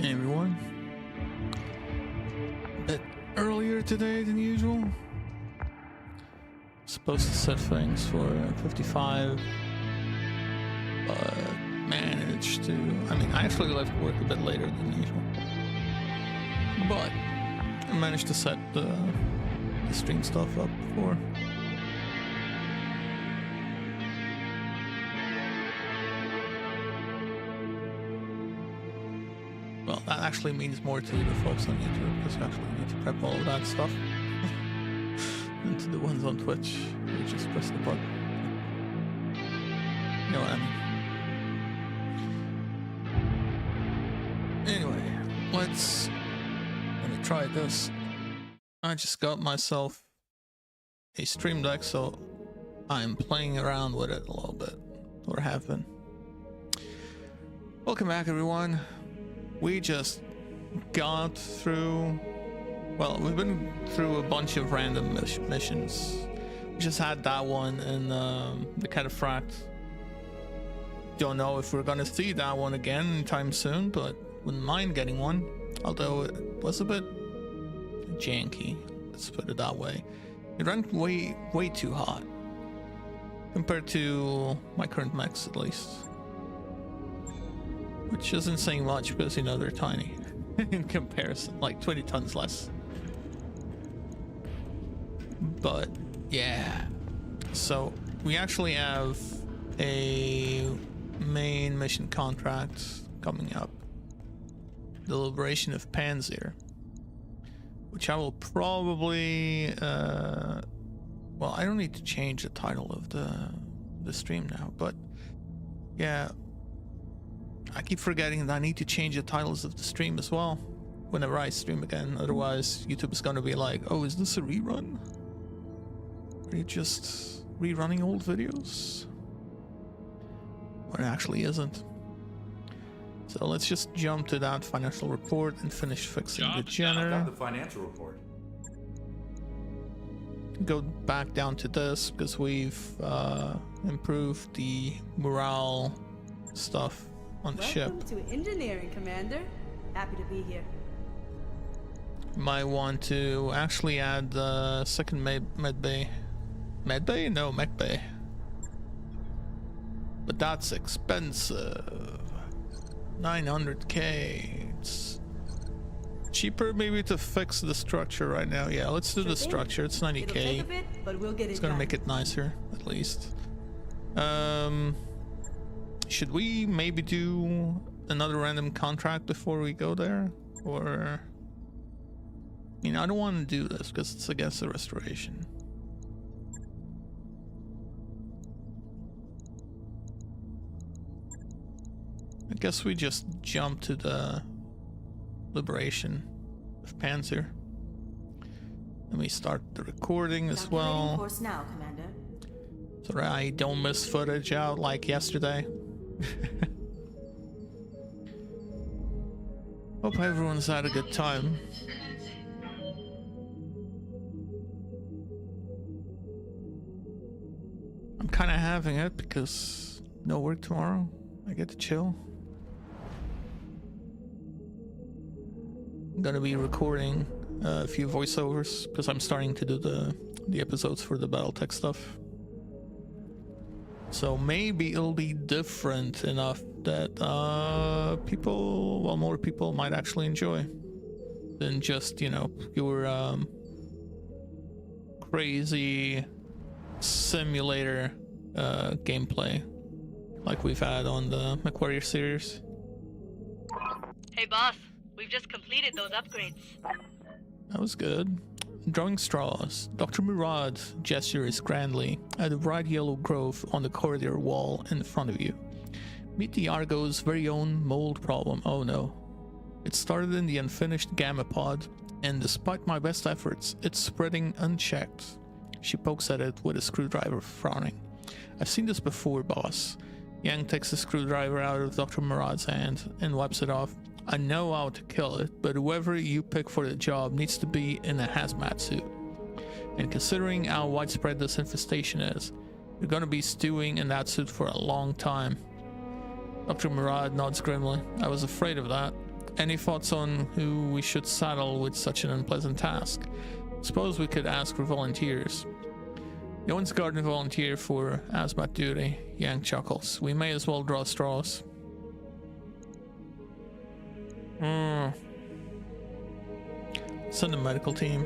Hey everyone. A bit earlier today than usual. Supposed to set things for 55, but managed to. I actually left work a bit later than usual, but I managed to set the stream stuff up before. Well, that actually means more to the folks on YouTube, because you actually need to prep all of that stuff. And to the ones on Twitch, you just press the button. You know what I mean. Anyway, let me try this. I just got myself a Stream Deck, so I'm playing around with it a little bit, or have been. Welcome back, everyone. We just got through, well, we've been through a bunch of random missions. We just had that one in the Cataphract. Don't know if we're gonna see that one again anytime soon, but wouldn't mind getting one. Although it was a bit janky, let's put it that way. It ran way too hot compared to my current mechs, at least. Which isn't saying much because, you know, they're tiny in comparison, like 20 tons less. But yeah, so we actually have a main mission contract coming up, the liberation of Panzer, which I will probably well, I don't need to change the title of the stream now, but yeah, I keep forgetting that I need to change the titles of the stream as well whenever I stream again. Otherwise, YouTube is going to be like, oh, is this a rerun? Are you just rerunning old videos? Well, it actually isn't. So let's just jump to that financial report and finish fixing the generator. I got the financial report. Go back down to this because we've improved the morale stuff on the ship. Welcome to engineering, Commander. Happy to be here. Might want to actually add the second med bay. Med bay? No, mech bay. But that's expensive. 900k. It's cheaper maybe to fix the structure right now. Yeah, let's do the structure. It's 90k. It'll take a bit, but we'll get it's it gonna done. make it nicer, at least. Should we maybe do another random contract before we go there? Or, I don't want to do this because it's against the restoration. I guess we just jump to the liberation of Panzer. Let me start the recording as well. Course now, Commander. So that I don't miss footage out like yesterday. Hope everyone's had a good time. I'm kind of having it because no work tomorrow. I get to chill. I'm gonna be recording a few voiceovers because I'm starting to do the episodes for the Battletech stuff. So maybe it'll be different enough that people, well, more people might actually enjoy than just, you know, pure crazy simulator gameplay like we've had on the MechWarrior series. Hey boss, we've just completed those upgrades. That was good. Drawing straws. Dr. Murad gestures grandly at the bright yellow growth on the corridor wall in front of you. Meet the Argo's very own mold problem. Oh no. It started in the unfinished gamma pod, and despite my best efforts, it's spreading unchecked. She pokes at it with a screwdriver, frowning. I've seen this before, boss. Yang takes the screwdriver out of Dr. Murad's hand and wipes it off. I know how to kill it, but whoever you pick for the job needs to be in a hazmat suit. And considering how widespread this infestation is, you're gonna be stewing in that suit for a long time. Dr. Murad nods grimly. I was afraid of that. Any thoughts on who we should saddle with such an unpleasant task? Suppose we could ask for volunteers. The Owens Garden volunteer for hazmat duty. Yang chuckles. We may as well draw straws. Send a medical team.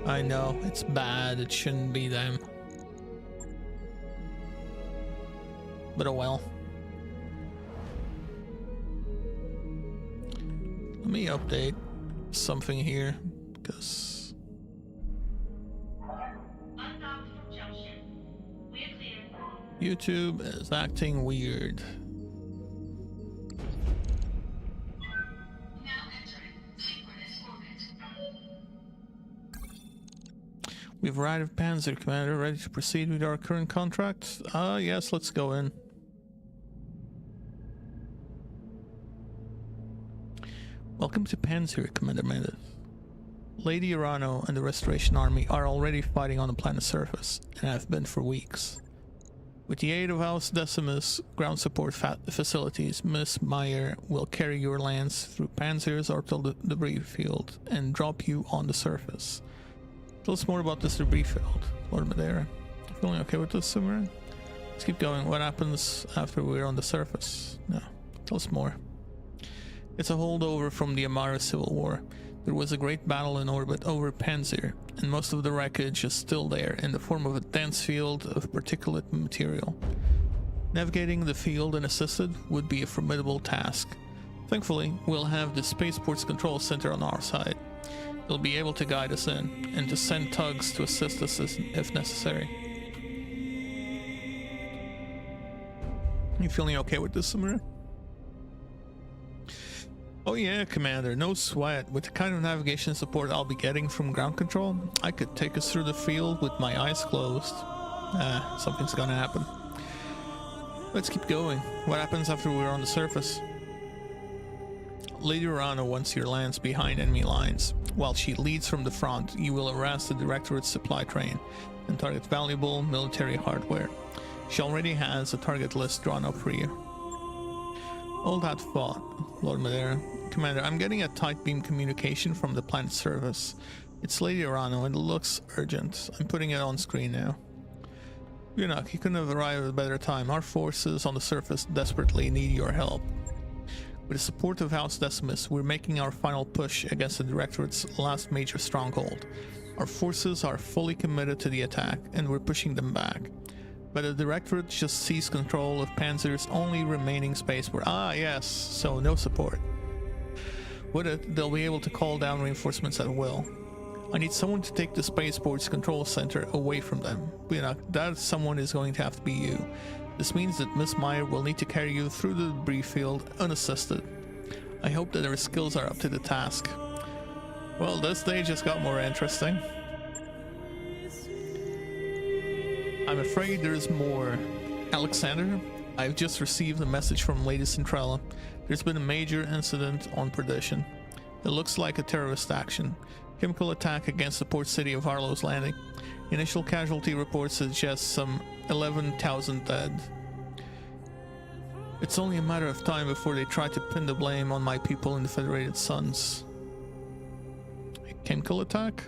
I know, it's bad. It shouldn't be them. But oh well. Let me update something here, because YouTube is acting weird. We've arrived at Panzer, Commander. Ready to proceed with our current contract? Yes, let's go in. Welcome to Panzer, Commander Mendes. Lady Urano and the Restoration Army are already fighting on the planet's surface, and have been for weeks. With the aid of House Decimus ground support facilities, Miss Meyer will carry your lance through Panzer's orbital debris field and drop you on the surface. Tell us more about this debris field, Lord Madeira. Feeling okay with this, Sumaran? Let's keep going. What happens after we're on the surface? No, tell us more. It's a holdover from the Amara Civil War. There was a great battle in orbit over Panzer, and most of the wreckage is still there in the form of a dense field of particulate material. Navigating the field unassisted would be a formidable task. Thankfully, we'll have the Spaceport's control center on our side. They'll be able to guide us in, and to send tugs to assist us if necessary. You feeling okay with this, Samira? Oh yeah, Commander, no sweat. With the kind of navigation support I'll be getting from ground control, I could take us through the field with my eyes closed. Something's gonna happen. Let's keep going. What happens after we're on the surface? Lady Urano wants your lance behind enemy lines. While she leads from the front, you will harass the Directorate's supply train and target valuable military hardware. She already has a target list drawn up for you. Hold that thought, Lord Madeira. Commander, I'm getting a tight beam communication from the planet's surface. It's Lady Urano and it looks urgent. I'm putting it on screen now. You couldn't have arrived at a better time. Our forces on the surface desperately need your help. With the support of House Decimus, we're making our final push against the Directorate's last major stronghold. Our forces are fully committed to the attack, and we're pushing them back. But the Directorate just seized control of Panzer's only remaining spaceport. Ah, yes, so no support. With it, they'll be able to call down reinforcements at will. I need someone to take the spaceport's control center away from them. That someone is going to have to be you. This means that Miss Meyer will need to carry you through the debris field unassisted. I hope that her skills are up to the task. Well, this stage just got more interesting. I'm afraid there's more. Alexander, I've just received a message from Lady Centrella. There's been a major incident on Perdition. It looks like a terrorist action. Chemical attack against the port city of Harlow's Landing. Initial casualty reports suggest some 11,000 dead. It's only a matter of time before they try to pin the blame on my people in the Federated Suns. A chemical attack?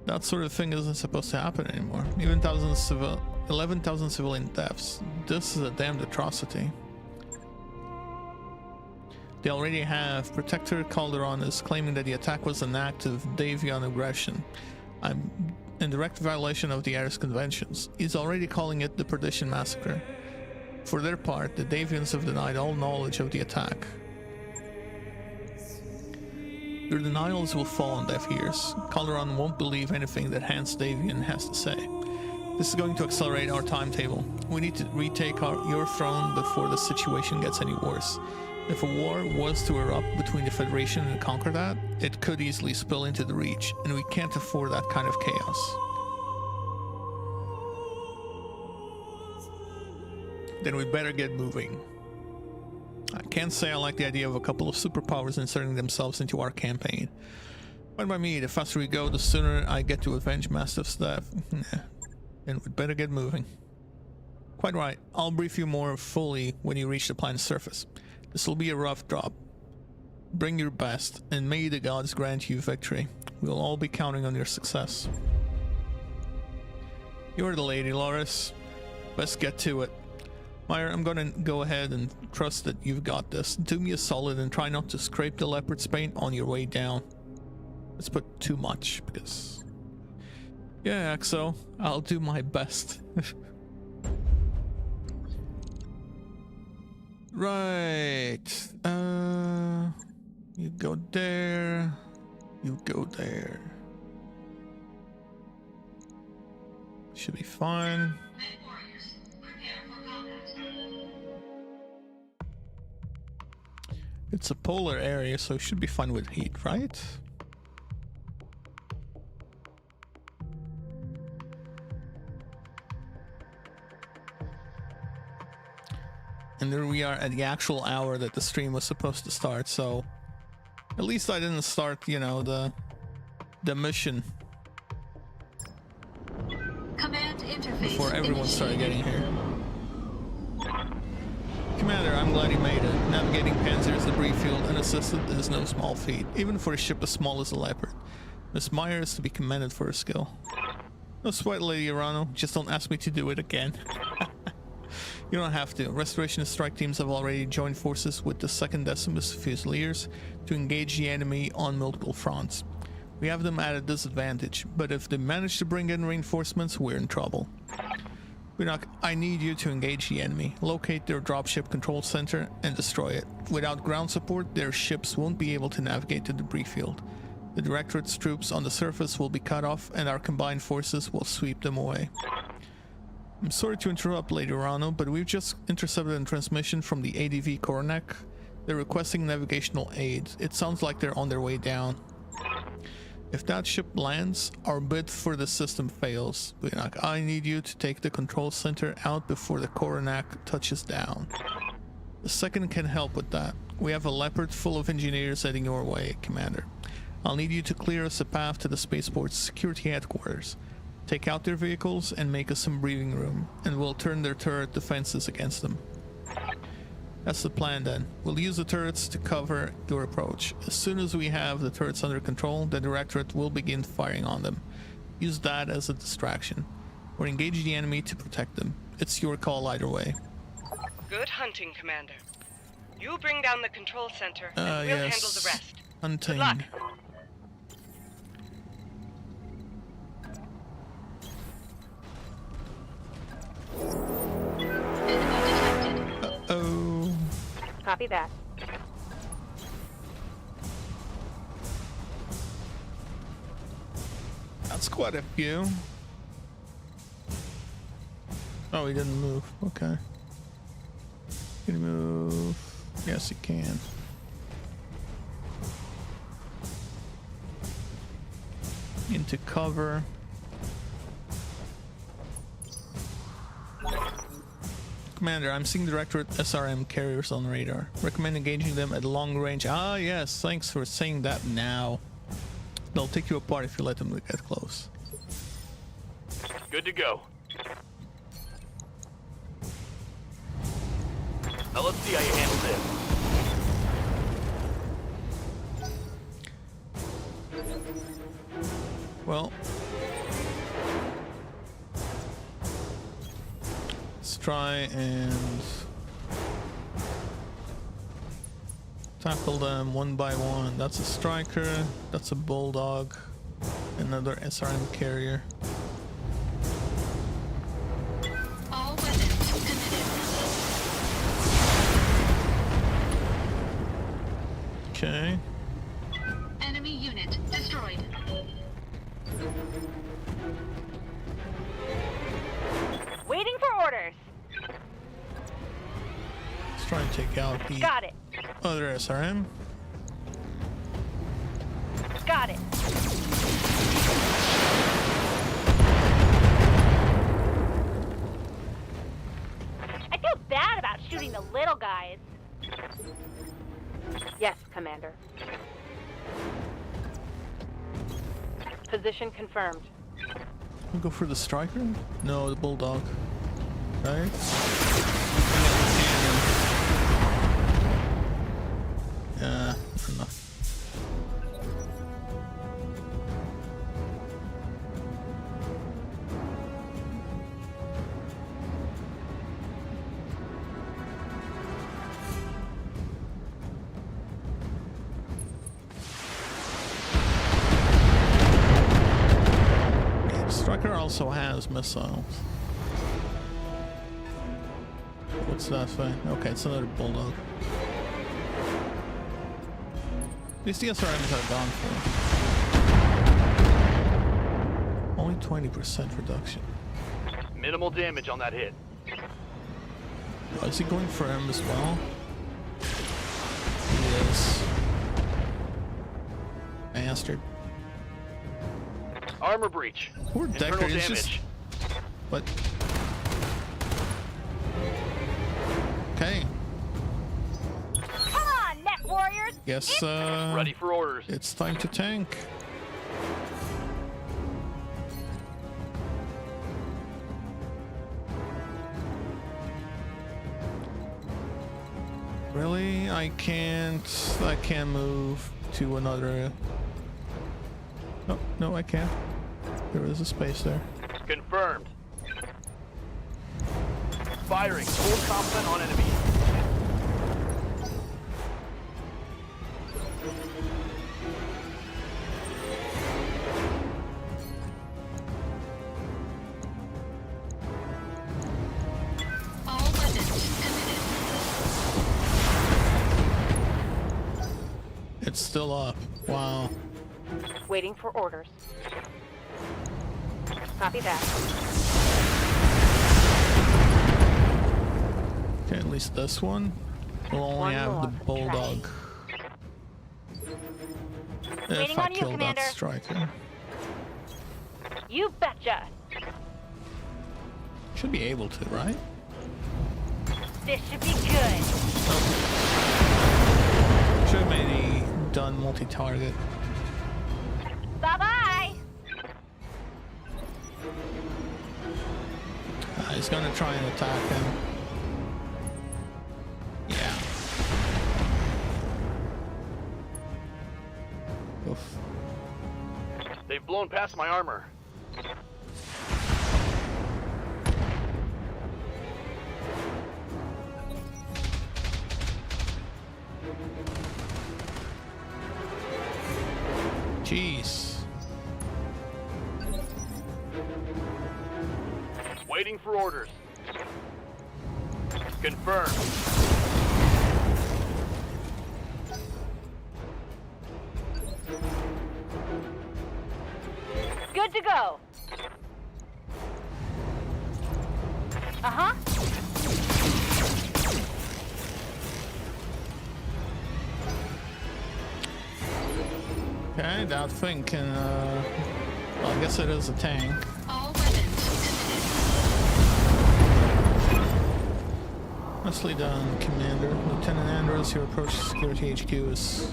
That sort of thing isn't supposed to happen anymore. Even 11,000 civilian deaths. This is a damned atrocity. They already have. Protector Calderon is claiming that the attack was an act of Davion aggression. I'm in direct violation of the Ares Conventions. He's already calling it the Perdition Massacre. For their part, the Davians have denied all knowledge of the attack. Your denials will fall on deaf ears. Calderon won't believe anything that Hans Davian has to say. This is going to accelerate our timetable. We need to retake your throne before the situation gets any worse. If a war was to erupt between the Federation and Concordat, it could easily spill into the Reach, and we can't afford that kind of chaos. Then we'd better get moving. I can't say I like the idea of a couple of superpowers inserting themselves into our campaign. Fine by me, the faster we go, the sooner I get to avenge Mastiff's death. Then we'd better get moving. Quite right, I'll brief you more fully when you reach the planet's surface. This will be a rough drop. Bring your best, and may the gods grant you victory. We'll all be counting on your success. You're the lady, Loris. Let's get to it. Meyer, I'm gonna go ahead and trust that you've got this. Do me a solid and try not to scrape the leopard's paint on your way down. Let's put too much, because... Yeah, Axo, I'll do my best. Right. You go there. You go there. Should be fine. It's a polar area, so it should be fine with heat, right? And there we are at the actual hour that the stream was supposed to start, so at least I didn't start, you know, the mission Command interface before everyone started initiated. getting here. Commander, I'm glad you made it. Navigating Panzer's debris field unassisted is no small feat, even for a ship as small as the Leopard. Miss Meyer is to be commended for her skill. No sweat, Lady Urano. Just don't ask me to do it again. You don't have to. Restoration strike teams have already joined forces with the 2nd Decimus Fusiliers to engage the enemy on multiple fronts. We have them at a disadvantage, but if they manage to bring in reinforcements, we're in trouble. Bunak, I need you to engage the enemy, locate their dropship control center, and destroy it. Without ground support, their ships won't be able to navigate the debris field. The Directorate's troops on the surface will be cut off, and our combined forces will sweep them away. I'm sorry to interrupt, Lady Urano, but we've just intercepted a transmission from the ADV Koronek. They're requesting navigational aid. It sounds like they're on their way down. If that ship lands, our bid for the system fails. Bunak, I need you to take the control center out before the Koronek touches down. The 2nd can help with that. We have a Leopard full of engineers heading your way, Commander. I'll need you to clear us a path to the spaceport's security headquarters. Take out their vehicles and make us some breathing room, and we'll turn their turret defenses against them. That's the plan then. We'll use the turrets to cover your approach. As soon as we have the turrets under control, the Directorate will begin firing on them. Use that as a distraction, or engage the enemy to protect them. It's your call either way. Good hunting, Commander. You bring down the control center, and we'll handle the rest. Hunting. Good luck. Uh-oh. Copy that. That's quite a few. Oh, he didn't move. Okay. Can he move? Yes, he can. Into cover. Commander, I'm seeing Directorate SRM carriers on radar. Recommend engaging them at long range. Ah, yes, thanks for saying that now. They'll take you apart if you let them get close. Good to go. Now let's see how you handle this. Well, let's try and tackle them one by one. That's a striker, that's a bulldog, another SRM carrier. All weapons committed. Okay. Enemy unit destroyed. Waiting for orders. Let's try and take out the Got it. other SRM. Got it. I feel bad about shooting the little guys. Yes, Commander. Position confirmed. We'll go for the striker? No, the bulldog. Right? fair enough. Striker also has missiles. What's that thing? Okay, it's another bulldog. At least the other items are gone for. Only 20% reduction. Minimal damage on that hit. Oh, is he going for him as well? Yes. Bastard. Armor breach. Poor Internal Decker is damage. just... What? Okay. Come on, Neck Warriors! Guess, Ready for orders. it's time to tank. Really? I can't move to another... Oh, no, I can't. There is a space there. Confirmed. Firing. Full complement on enemy. All weapons committed. It's still up. Wow. Waiting for orders. Copy that. Okay, at least this one will only One have more the to bulldog. Waiting If I on you, kill that Commander. striker. You betcha. Should be able to, right? This should be good. Should have maybe done multi-target. Bye-bye. He's gonna try and attack him. Yeah. Oof. They've blown past my armor. Jeez. Waiting for orders. Confirmed. Good to go. Uh-huh. Okay, that thing can, well, I guess it is a tank. All weapons committed. Nicely done, Commander. Lieutenant Andrews, your approach to Security HQ is...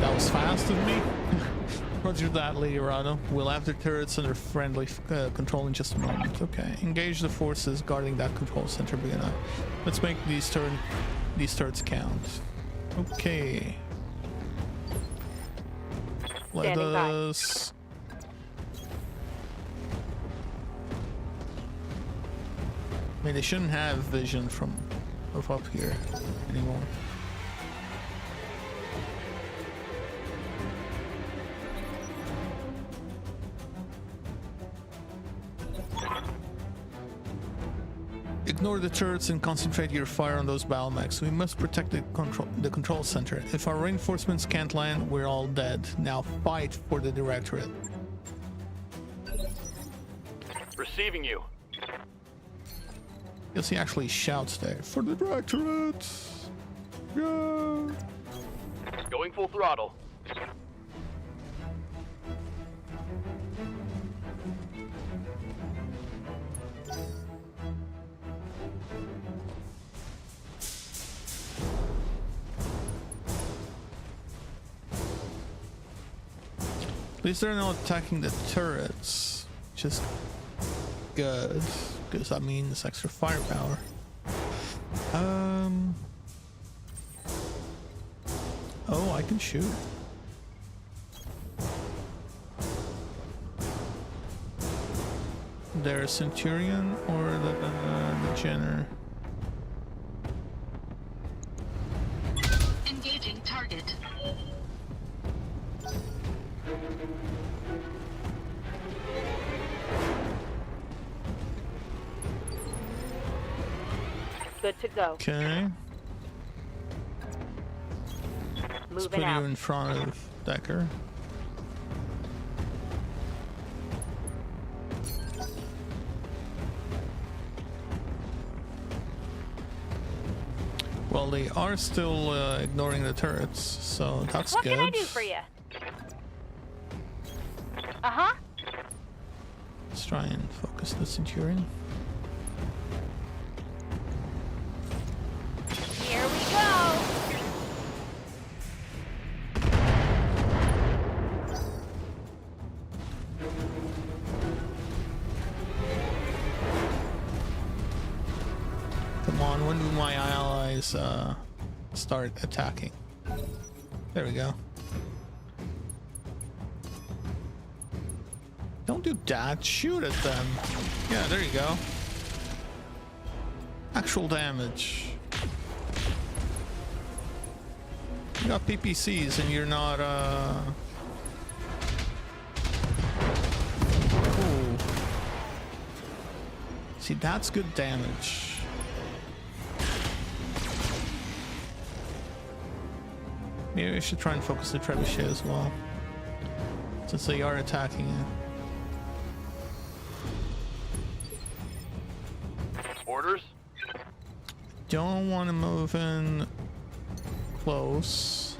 That was fast of me. Roger that, Lady Rado. We'll have the turrets under friendly control in just a moment. Okay, engage the forces guarding that control center. Let's make these turrets count. Okay. Let Standing by. us... I mean, they shouldn't have vision from up here anymore. Ignore the turrets and concentrate your fire on those battle mechs. We must protect the control center. If our reinforcements can't land, we're all dead. Now fight for the Directorate. Receiving you. Yes, he actually shouts there. For the Directorate! Yeah! Going full throttle. At least they're not attacking the turrets. Which is good, because that means extra firepower. Oh, I can shoot. There's Centurion or the Jenner. Engaging target. Good to go. Okay. Let's put Moving out. you in front of Decker. Well, they are still ignoring the turrets, so that's What good. can I do for you? Uh-huh. Let's try and focus the Centurion. Here we go. Come on, when do my allies start attacking? There we go. Don't do that. Shoot at them. Yeah, there you go. Actual damage. You got PPCs and you're not, Ooh. See, that's good damage. Maybe I should try and focus the trebuchet as well, since they are attacking it. Orders? Don't want to move in close.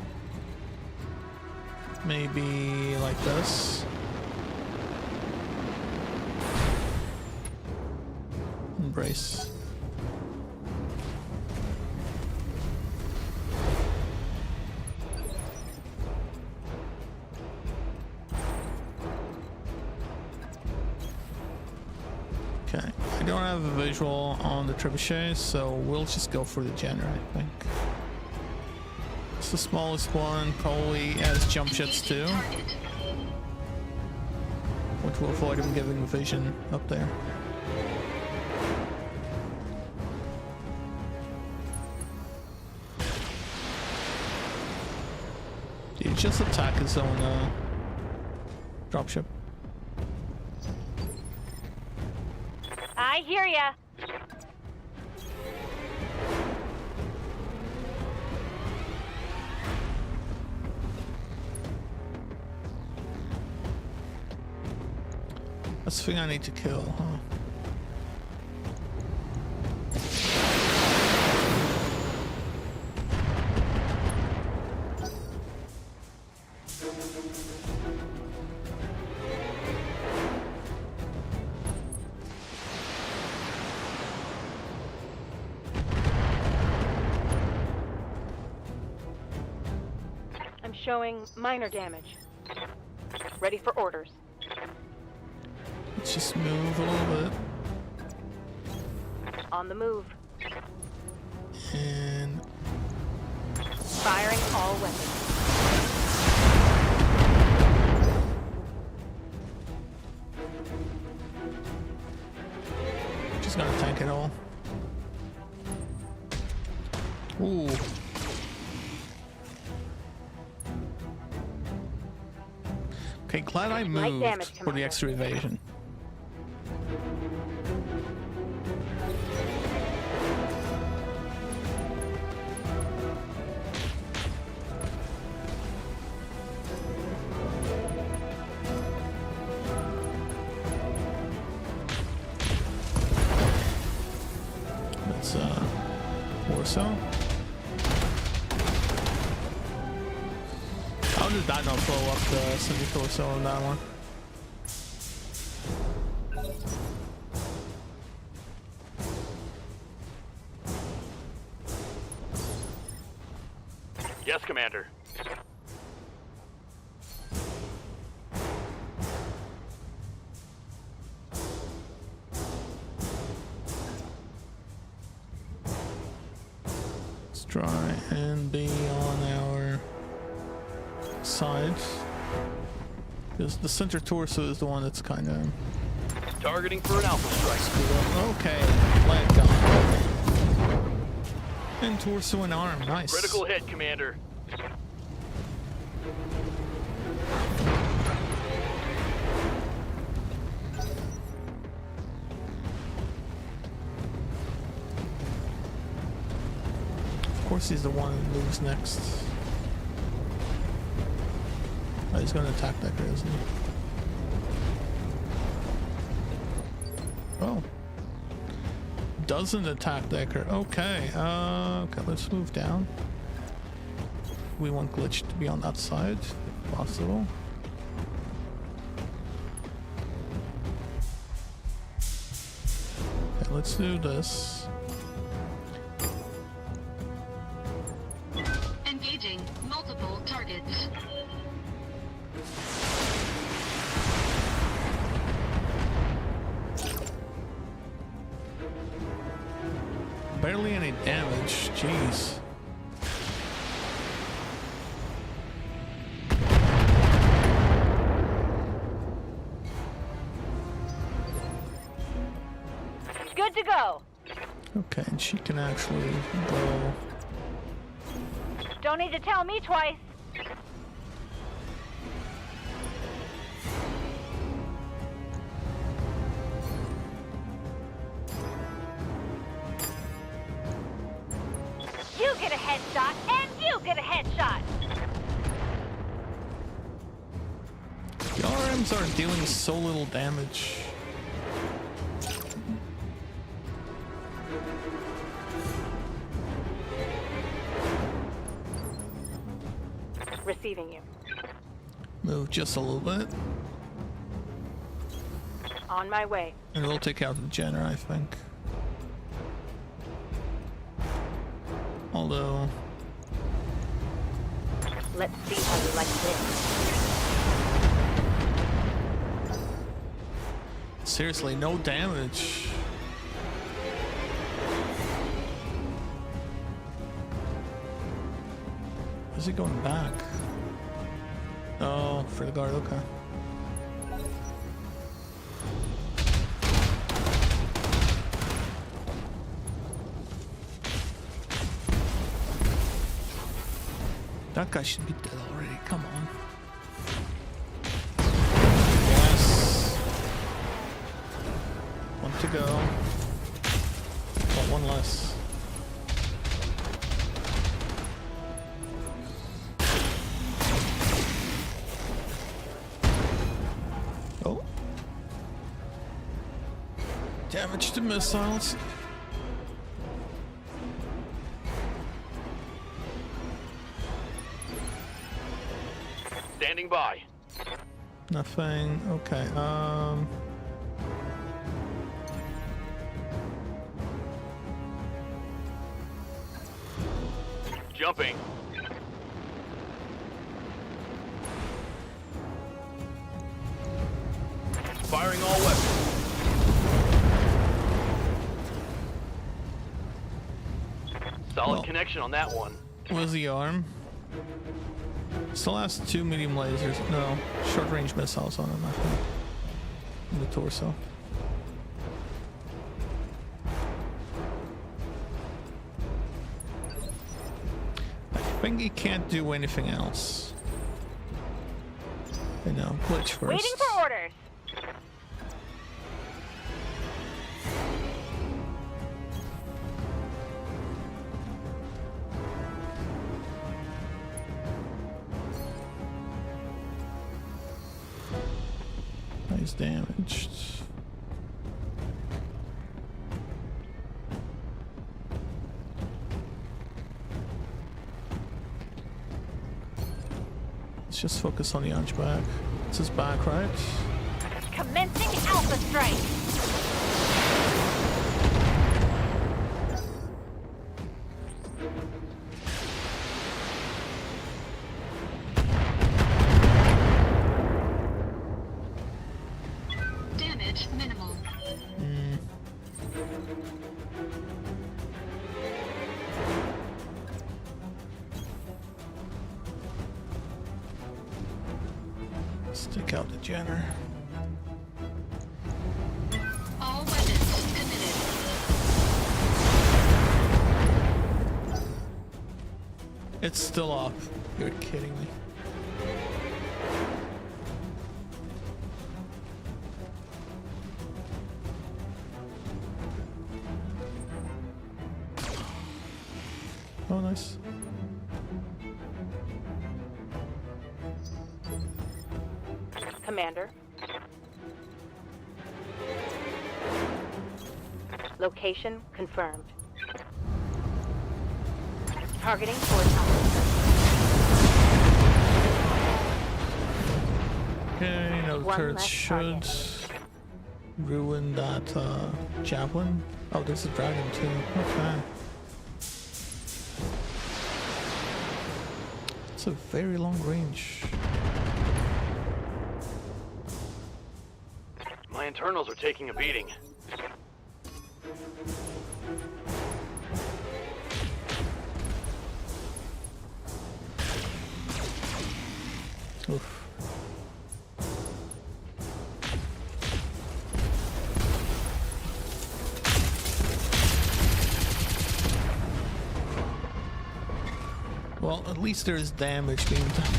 Maybe like this. Embrace. Okay, I don't have a visual on the trebuchet, so we'll just go for the Jenner, I think. It's the smallest one, probably has jump jets too, Engaging target. which will avoid him giving vision up there. Did he just attack his own dropship? I hear ya. That's the thing I need to kill, huh? I'm showing minor damage. Ready for orders. Let's just move a little bit. On the move. And Firing all weapons. just gonna tank it all. Ooh. Okay, glad I moved damage, for the Commander. extra evasion. That's Warsaw. How did that not blow up the semi-torso on that one? Yes, Commander. Let's try and be on our side. Because the center torso is the one that's kind of Targeting for an alpha strike. screwed up. Okay, leg gone. And torso and arm, nice. Critical hit, Commander. Of course he's the one who moves next. Oh, he's gonna attack that guy, isn't he? Oh. Doesn't attack Decker. Okay. Okay, let's move down. We want Glitch to be on that side, if possible. Okay, let's do this. Engaging multiple targets. Barely any damage. Jeez. Good to go. Okay, and she can actually go. Don't need to tell me twice. You get a headshot, and you get a headshot. The RMs are dealing so little damage. Receiving you. Move just a little bit. On my way. And we'll take out the Jenner, I think. Although... Let's see how you like this. seriously, no damage. Is he going back? Oh, for the guard, okay. That guy should be dead already, come on. Yes. One to go. Oh, one less. Oh. Damage to missiles. Standing by. Nothing. Okay. Jumping. Firing all weapons. Solid Well. connection on that one. Was the arm? Still has 2 medium lasers. No, short range missiles on him, I think. In the torso. I think he can't do anything else. You know, glitch first. Waiting for orders. He's damaged. Let's just focus on the hunchback. It's his back, right? Commencing Alpha Strike. Damage minimal. take out the Jenner. All weapons committed. It's still up. You're kidding me. Oh, nice. Commander. Location confirmed. Targeting for target. Okay, no One turrets less should ruin that javelin. Oh, there's a dragon too. Okay. It's a very long range. My internals are taking a beating. Oof. Well, at least there's damage being done.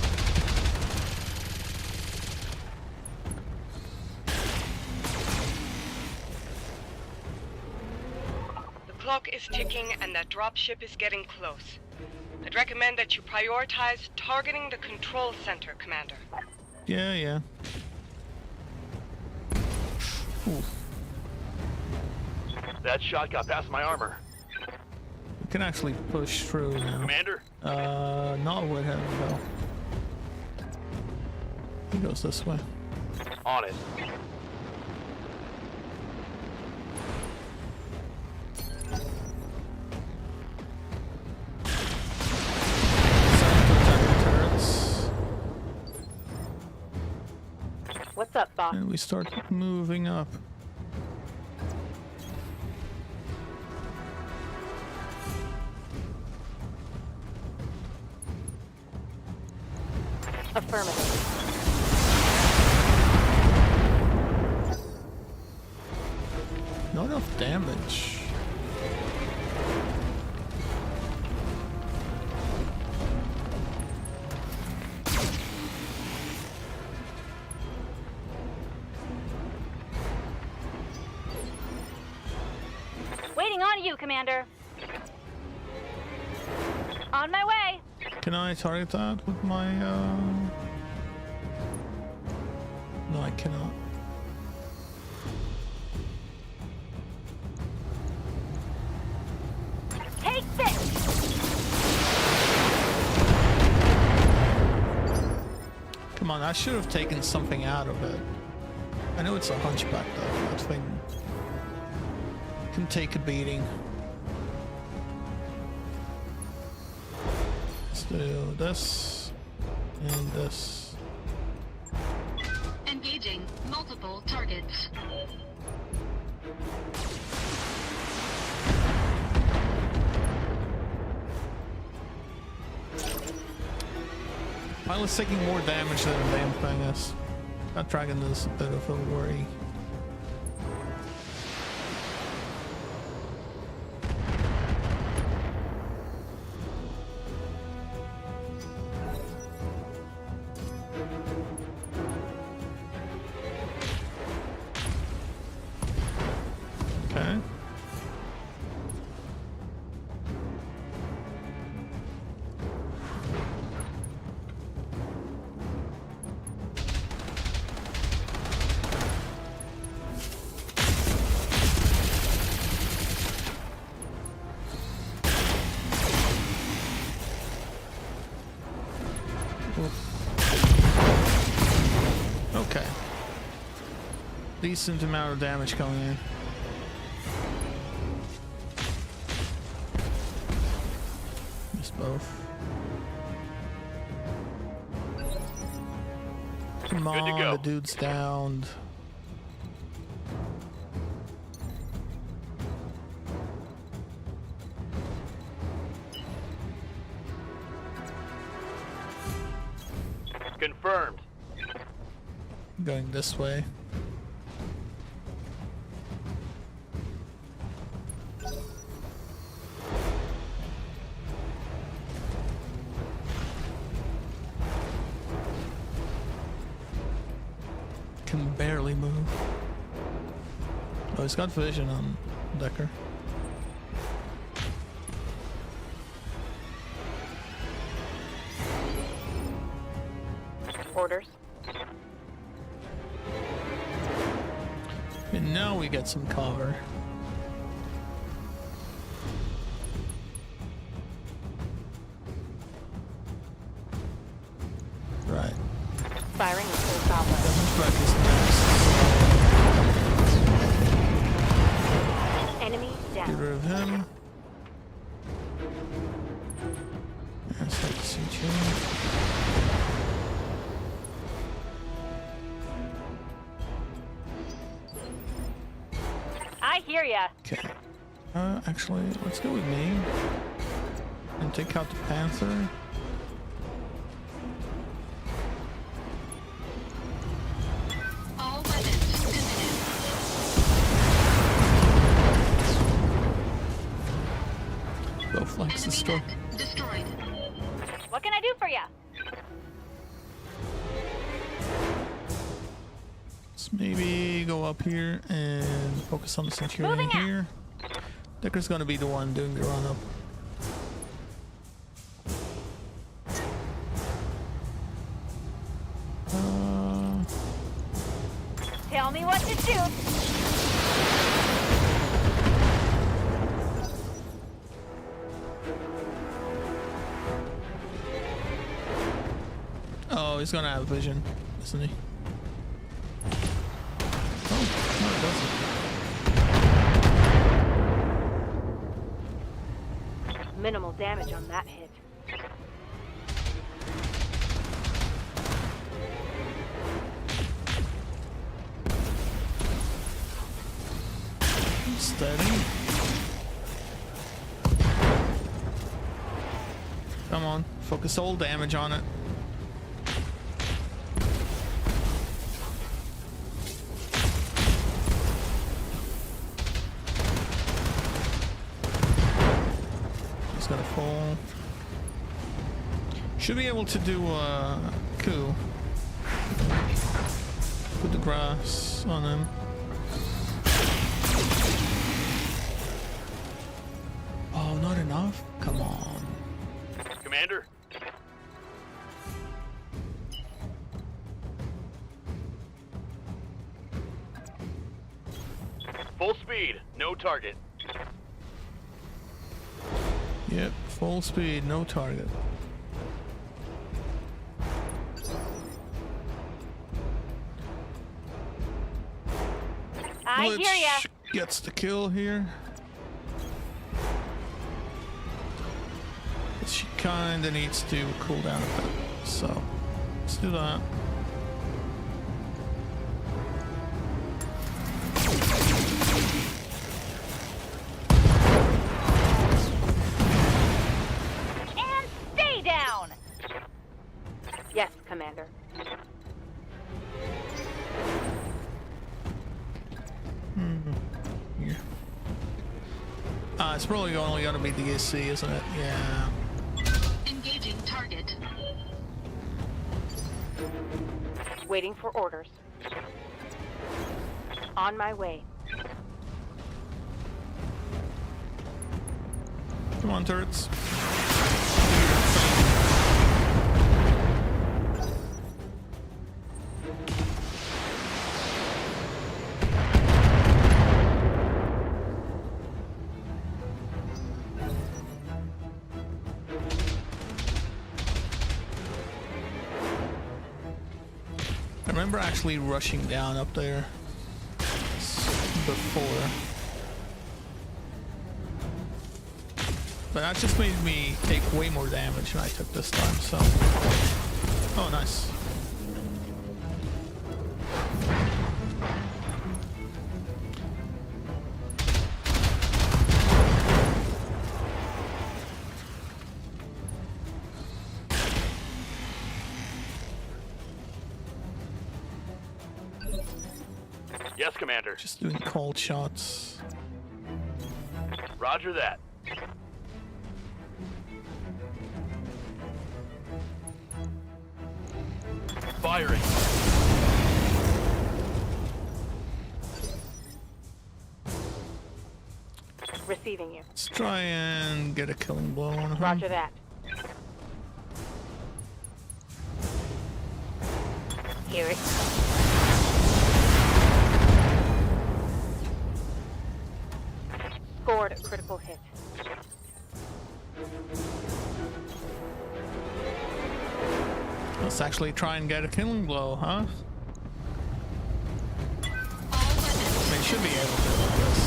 The clock is ticking and that dropship is getting close. I'd recommend that you prioritize targeting the control center, Commander. Yeah, yeah. Ooh. That shot got past my armor. We can actually push through now. Commander? Not with him though. He goes this way. On it. Turrets. What's up, boss? And we start moving up. Affirmative. Not enough damage. Waiting on you, Commander. On my way. Can I target that with my No, I cannot. Take this. Come on, I should have taken something out of it. I know it's a hunchback though. That thing can take a beating. Let's do this and this. Engaging multiple targets. Pilot's taking more damage than the damn thing is. That dragon is a bit of a worry. Okay. Okay. Decent amount of damage coming in. Missed both. Come Good to on, go. the dude's downed. Confirmed. going this way. Can barely move. Oh, he's got vision on Decker. Orders. And now we get some cover. Right. Firing in full throttle. Back is Enemy next. Get down. rid of him. Let's have to see change. I hear ya. Okay. Actually, let's go with me. And take out the Panther. All weapons committed. Go flanks the Enemy store. net destroyed. What can I do for ya? Let's maybe go up here and focus on the Centurion Moving out. here. Decker's gonna be the one doing the run up. Tell me what to shoot. Oh, he's gonna have vision, isn't he? Oh, no, it doesn't. Minimal damage on that hit. Steady. Come on, focus all damage on it. He's gonna fall. Should be able to do a coup. Put the grass on him. Oh, not enough? Come on. Commander? Full speed, no target. Yep, full speed, no target. I hear ya. Gets the kill here. She kinda needs to cool down a bit, so let's do that. And stay down. Yes, Commander. Here. It's probably only gonna be the ESC, isn't it? Yeah. Engaging target. Waiting for orders. On my way. Come on, turrets. I remember actually rushing down up there before. But that just made me take way more damage than I took this time, so. Oh, nice. Yes, Commander. Just doing cold shots. Roger that. Firing. Receiving you. Let's try and get a killing blow on him. Roger that. Here it comes. Scored a critical hit. Let's actually try and get a killing blow, huh? All weapons. They should be able to, I guess.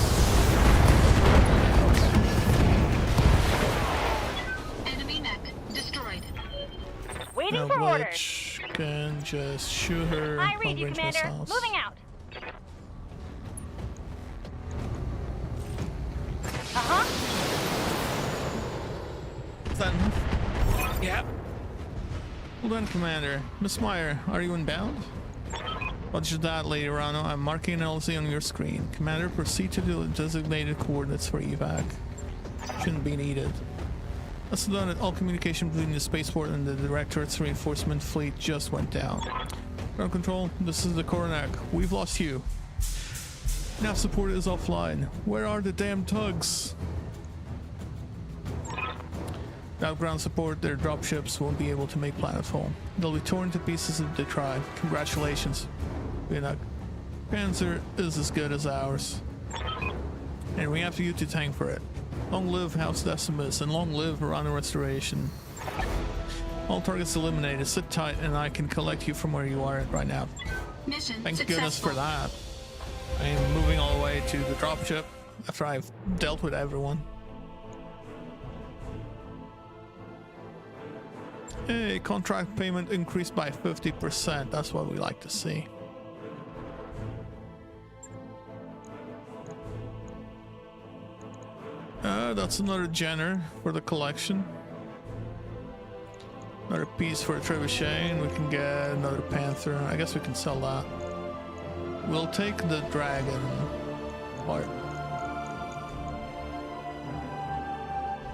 Enemy mech destroyed. Waiting Now for orders. Butch can just shoot her I read you, long-range Commander. missiles. Moving out. Uh-huh. Then, yep. Well done, Commander. Miss Meyer, are you inbound? Roger that, Lady Rano. I'm marking an LZ on your screen. Commander, proceed to the designated coordinates for evac. Shouldn't be needed. That's done it. All communication between the spaceport and the Directorate's reinforcement fleet just went down. Ground control, this is the Coronac. We've lost you. Nav support is offline. Where are the damn tugs? Without ground support, their dropships won't be able to make planetfall. They'll be torn to pieces if they try. Congratulations. Panzer is as good as ours. And we have you to thank for it. Long live House Decimus, and long live Rana Restoration. All targets eliminated. Sit tight and I can collect you from where you are right now. Mission Thank successful. goodness for that. I am moving all the way to the dropship after I've dealt with everyone. Hey, contract payment increased by 50%. That's what we like to see. That's another Jenner for the collection. Another piece for a trebuchet, and we can get another Panther. I guess we can sell that. We'll take the dragon part.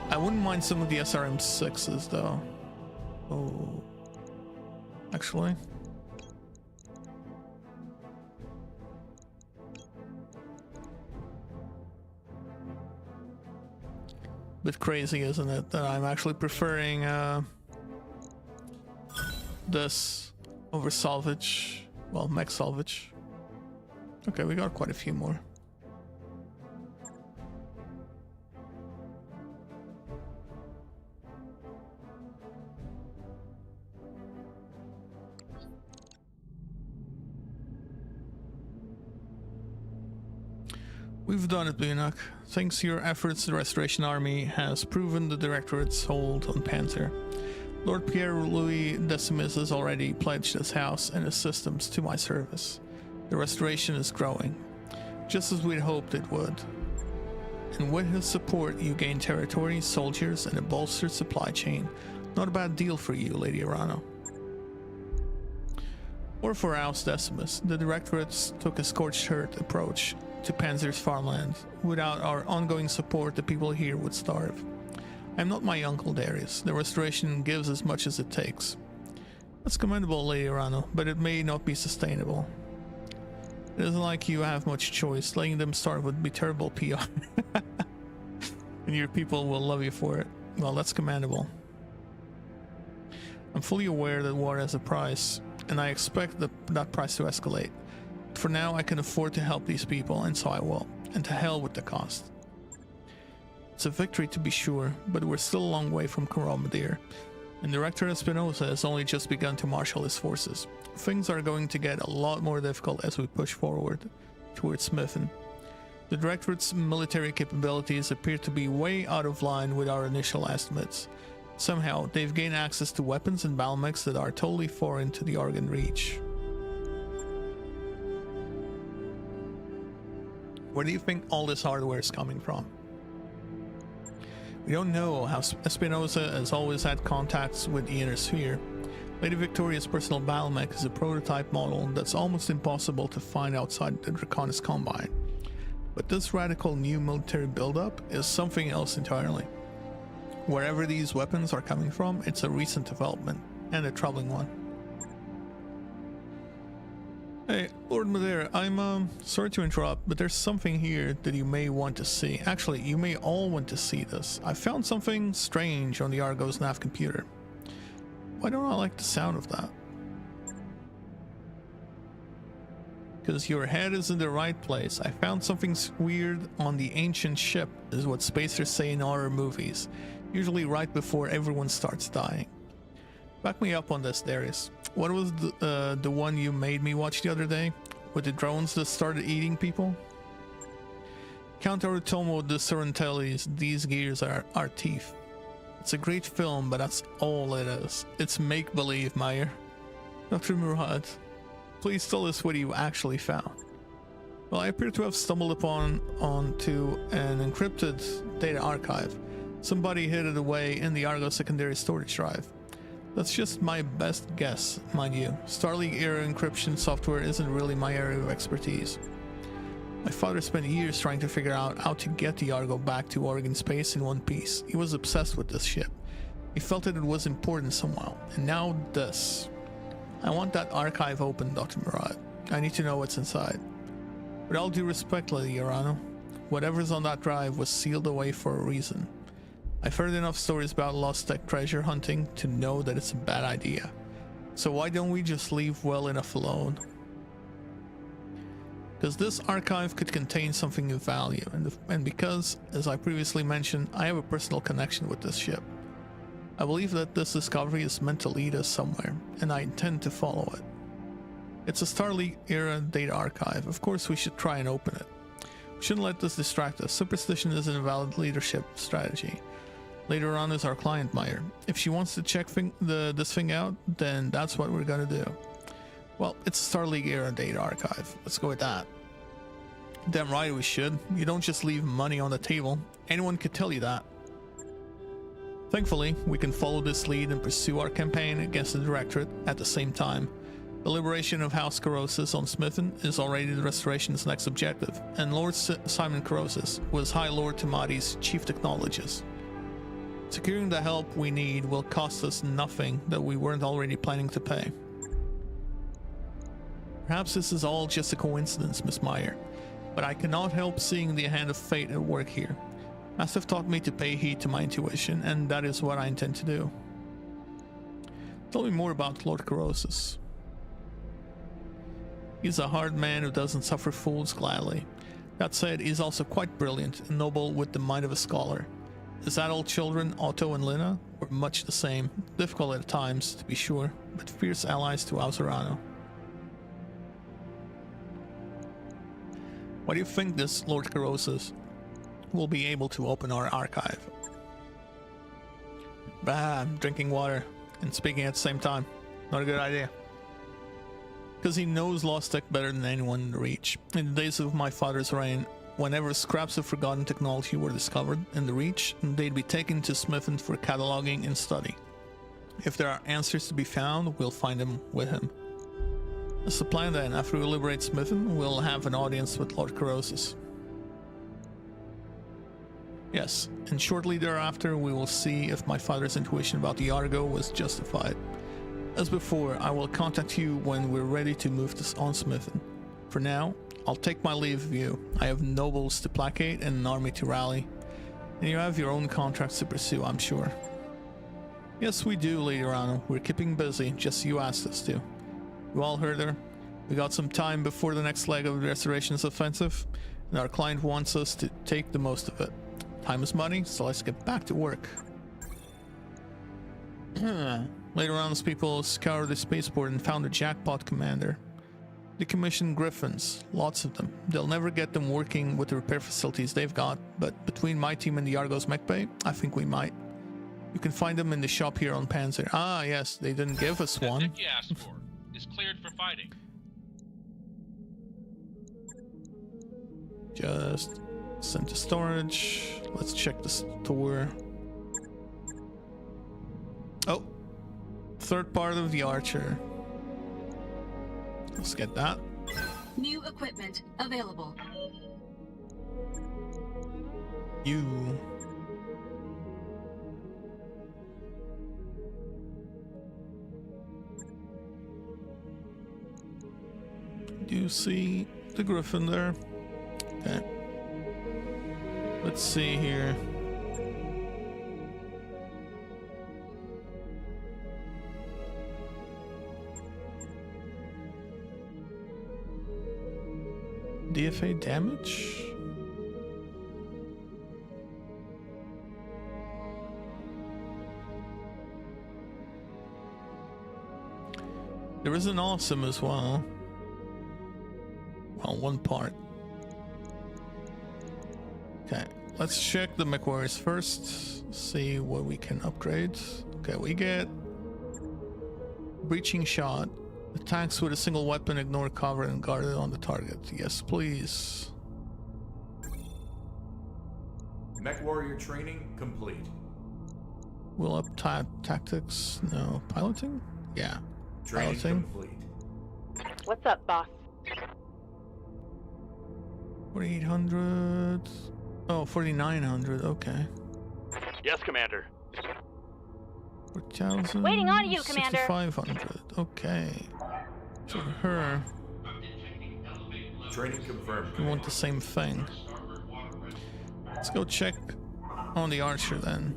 I wouldn't mind some of the SRM6s though. Oh, actually. Bit crazy, isn't it? That I'm actually preferring this over salvage. Well, mech salvage. Okay, we got quite a few more. We've done it, Bunak. Thanks to your efforts, the Restoration Army has proven the Directorate's hold on Panther. Lord Pierre-Louis Decimus has already pledged his house and his systems to my service. The Restoration is growing, just as we'd hoped it would. And with his support, you gain territory, soldiers, and a bolstered supply chain. Not a bad deal for you, Lady Arano. Or for House Decimus, the Directorates took a scorched earth approach to Panzer's farmland. Without our ongoing support, the people here would starve. I'm not my uncle Darius. The Restoration gives as much as it takes. That's commendable, Lady Arano, but it may not be sustainable. It isn't like you have much choice. Letting them starve would be terrible PR. And your people will love you for it. Well, that's commendable. I'm fully aware that war has a price, and I expect that price to escalate. For now, I can afford to help these people, and so I will. And to hell with the cost. It's a victory to be sure, but we're still a long way from Coromadir, and Director Espinosa has only just begun to marshal his forces. Things are going to get a lot more difficult as we push forward towards Smithen. The Directorate's military capabilities appear to be way out of line with our initial estimates. Somehow, they've gained access to weapons and battle mechs that are totally foreign to the Argon Reach. Where do you think all this hardware is coming from? We don't know. How Espinosa has always had contacts with the Inner Sphere. Lady Victoria's personal battlemech is a prototype model that's almost impossible to find outside the Draconis Combine. But this radical new military buildup is something else entirely. Wherever these weapons are coming from, it's a recent development, and a troubling one. Hey, Lord Madeira, I'm sorry to interrupt, but there's something here that you may want to see. Actually, you may all want to see this. I found something strange on the Argos nav computer. Why don't I like the sound of that? Because your head is in the right place. I found something weird on the ancient ship, is what spacers say in horror movies, usually right before everyone starts dying. Back me up on this, Darius. What was the one you made me watch the other day? With the drones that started eating people? Count Arutomo de Sorrentelli's These Gears Are Our Teeth. It's a great film, but that's all it is. It's make-believe, Meyer. Dr. Murad, please tell us what you actually found. Well, I appear to have stumbled onto an encrypted data archive. Somebody hid it away in the Argo secondary storage drive. That's just my best guess, mind you. Starleague era encryption software isn't really my area of expertise. My father spent years trying to figure out how to get the Argo back to Oregon space in one piece. He was obsessed with this ship. He felt that it was important somehow. And now this. I want that archive open, Dr. Murad. I need to know what's inside. With all due respect, Lady Urano, whatever's on that drive was sealed away for a reason. I've heard enough stories about lost tech treasure hunting to know that it's a bad idea. So why don't we just leave well enough alone? Because this archive could contain something of value, and because, as I previously mentioned, I have a personal connection with this ship. I believe that this discovery is meant to lead us somewhere, and I intend to follow it. It's a Starleague era data archive. Of course we should try and open it. We shouldn't let this distract us. Superstition isn't a valid leadership strategy. Later on is our client, Meyer. If she wants to check this thing out, then that's what we're gonna do. Well, it's a Starleague era data archive. Let's go with that. Damn right we should. You don't just leave money on the table. Anyone could tell you that. Thankfully, we can follow this lead and pursue our campaign against the Directorate at the same time. The liberation of House Corrosis on Smithen is already the Restoration's next objective, and Lord Simon Corrosis was High Lord Tamati's chief technologist. Securing the help we need will cost us nothing that we weren't already planning to pay. Perhaps this is all just a coincidence, Miss Meyer, but I cannot help seeing the hand of fate at work here. Master taught me to pay heed to my intuition, and that is what I intend to do. Tell me more about Lord Corrosis. He's a hard man who doesn't suffer fools gladly. That said, he's also quite brilliant and noble with the mind of a scholar. His adult children, Otto and Lina, were much the same, difficult at times, to be sure, but fierce allies to Auserano. Why do you think this Lord Corrosis will be able to open our archive? Bah, I'm drinking water and speaking at the same time. Not a good idea. Because he knows Lost Tech better than anyone in the Reach. In the days of my father's reign, whenever scraps of forgotten technology were discovered in the Reach, they'd be taken to Smithen for cataloging and study. If there are answers to be found, we'll find them with him. That's the plan then. After we liberate Smithen, we'll have an audience with Lord Corrosis. Yes, and shortly thereafter we will see if my father's intuition about the Argo was justified. As before, I will contact you when we're ready to move this on Smithen. For now, I'll take my leave of you. I have nobles to placate and an army to rally. And you have your own contracts to pursue, I'm sure. Yes, we do, Lady Rano. We're keeping busy, just as you asked us to. You all heard her. We got some time before the next leg of the Restoration's offensive, and our client wants us to take the most of it. Time is money, so let's get back to work. Later on, those people scoured the spaceport and found a jackpot commander. Decommissioned Griffins, lots of them. They'll never get them working with the repair facilities they've got, but between my team and the Argos mech bay, I think we might. You can find them in the shop here on Panzer. Ah, yes, they didn't give us one. The tech you asked for is cleared for fighting. Just send to storage. Let's check the store. Oh, third part of the Archer. Let's get that. New equipment available. You. Do you see the Griffin there? Okay. Let's see here. DFA damage? There is an awesome as well. Well, one part. Okay, let's check the McQuarries first. See what we can upgrade. Okay, we get breaching shot. Attacks with a single weapon, ignore cover and guard it on the target. Yes, please. Mech warrior training complete. We'll up tactics. No. Piloting? Yeah. Training Piloting. complete. What's up, boss? 4800. Oh, 4900. Okay. Yes, Commander. 4000. Waiting on you, Commander. 6500. Okay. So for her, Training confirmed. we want the same thing. Let's go check on the Archer then.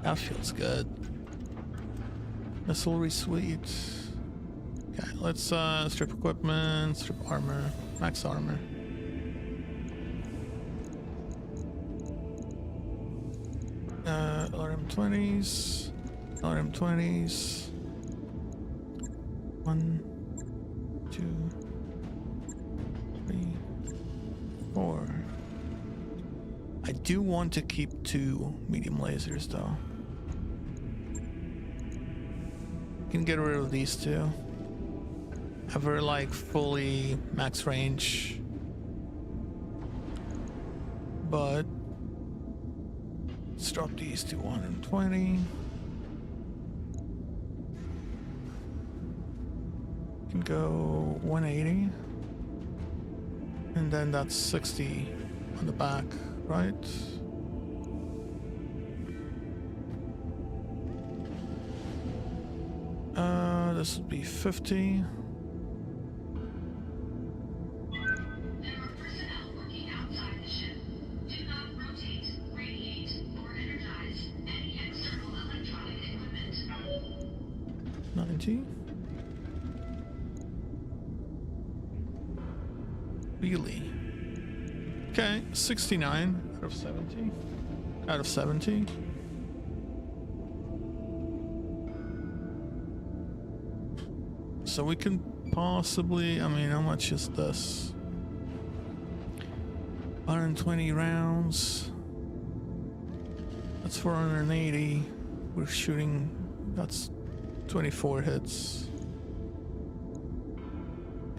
That feels good. Missilery suite. Okay, let's strip equipment, strip armor, max armor. LRM-20s, LRM-20s. 1, 2, 3, 4. I do want to keep 2 medium lasers though. Can get rid of these 2. Ever like fully max range, but let's drop these to 120. Can go 180, and then that's 60 on the back, right? This would be 50. Really? Okay, 69 out of 70. Out of 70. So we can possibly, I mean, how much is this? 120 rounds. That's 480. We're shooting, that's 24 hits.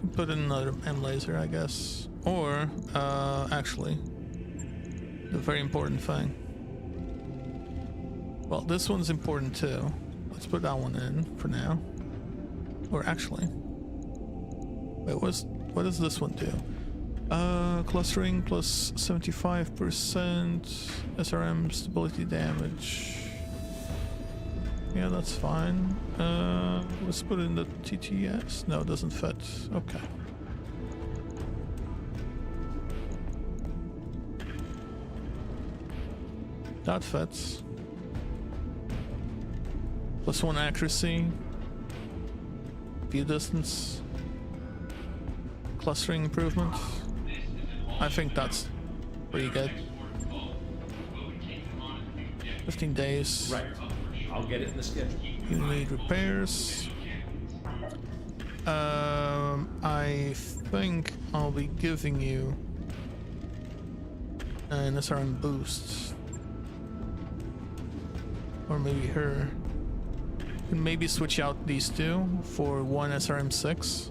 Can put in another M laser, I guess. Or, actually, the very important thing. Well, this one's important too. Let's put that one in for now. Or actually, wait, what does this one do? Clustering plus 75% SRM stability damage. Yeah, that's fine. Let's put in the TTS. No, it doesn't fit. Okay. That fits. Plus 1 accuracy. View distance. Clustering improvement. I think that's pretty good. 15 days. Right. I'll get it in the schedule. You need repairs. I think I'll be giving you an SRM boost. Or maybe her. You can maybe switch out these 2 for 1 SRM6.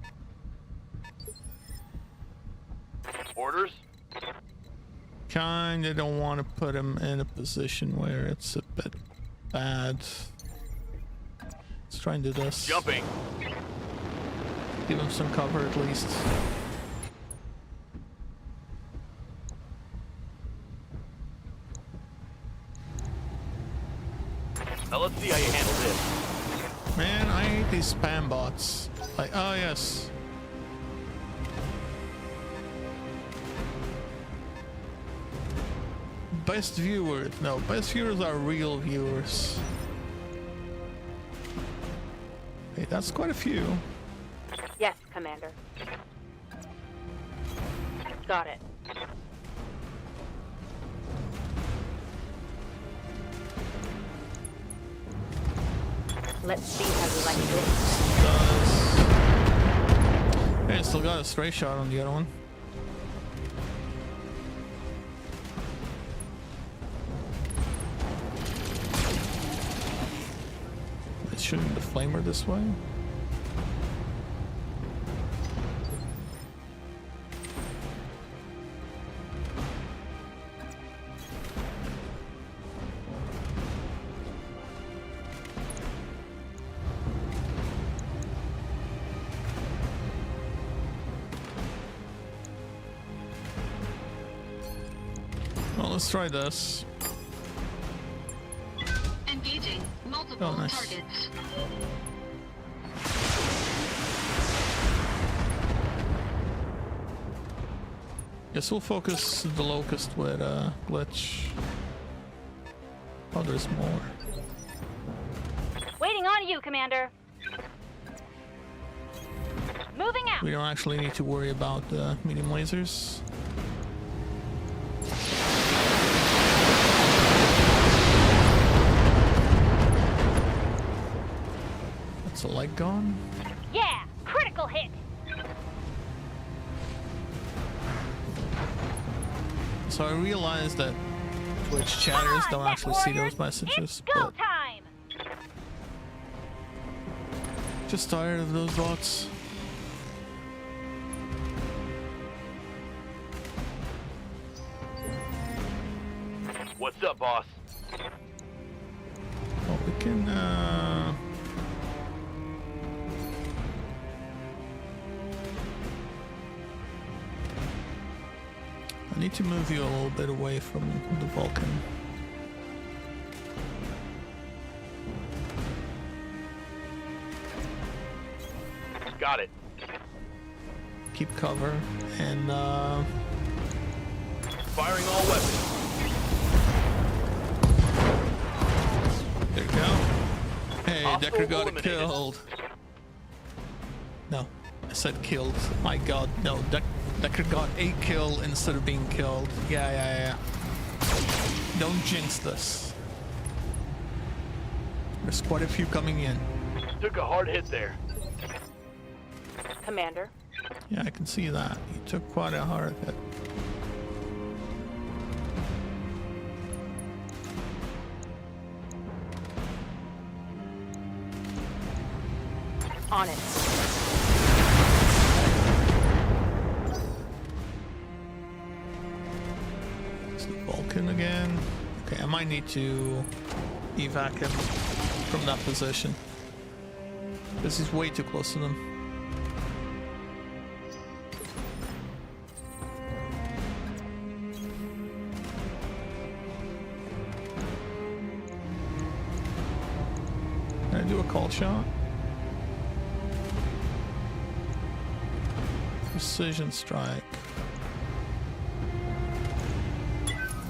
Orders? Kinda don't want to put him in a position where it's a bit bad. Let's try and do this. Jumping. Give him some cover at least. Now let's see how you handle this. Man, I hate these spam bots. Like, oh yes. Best viewers. No, best viewers are real viewers. Hey, that's quite a few. Yes, Commander. Got it. Let's see how you like this. Hey, still got a stray shot on the other one. Let's shoot the flamer this way. Well, let's try this. Engaging multiple Oh, nice. targets. Guess we'll focus the locust with glitch. Oh, there's more. Waiting on you, Commander. Moving out. We don't actually need to worry about medium lasers. That's a light gone. Yeah, critical hit. So I realized that Twitch chatters don't actually see those messages, It's go but time. just tired of those bots. What's up, boss? Well, we can I need to move you a little bit away from the Vulcan. Got it. Keep cover and Firing all weapons. there you go. Hey, Hostile Decker got it eliminated. killed. No, I said killed. My god, no. Decker got a kill instead of being killed. Yeah. Don't jinx this. There's quite a few coming in. Took a hard hit there. Commander. Yeah, I can see that. You took quite a hard hit. On it. It's the Vulcan again. Okay, I might need to evac him from that position. This is way too close to them. Can I do a call shot? Precision strike.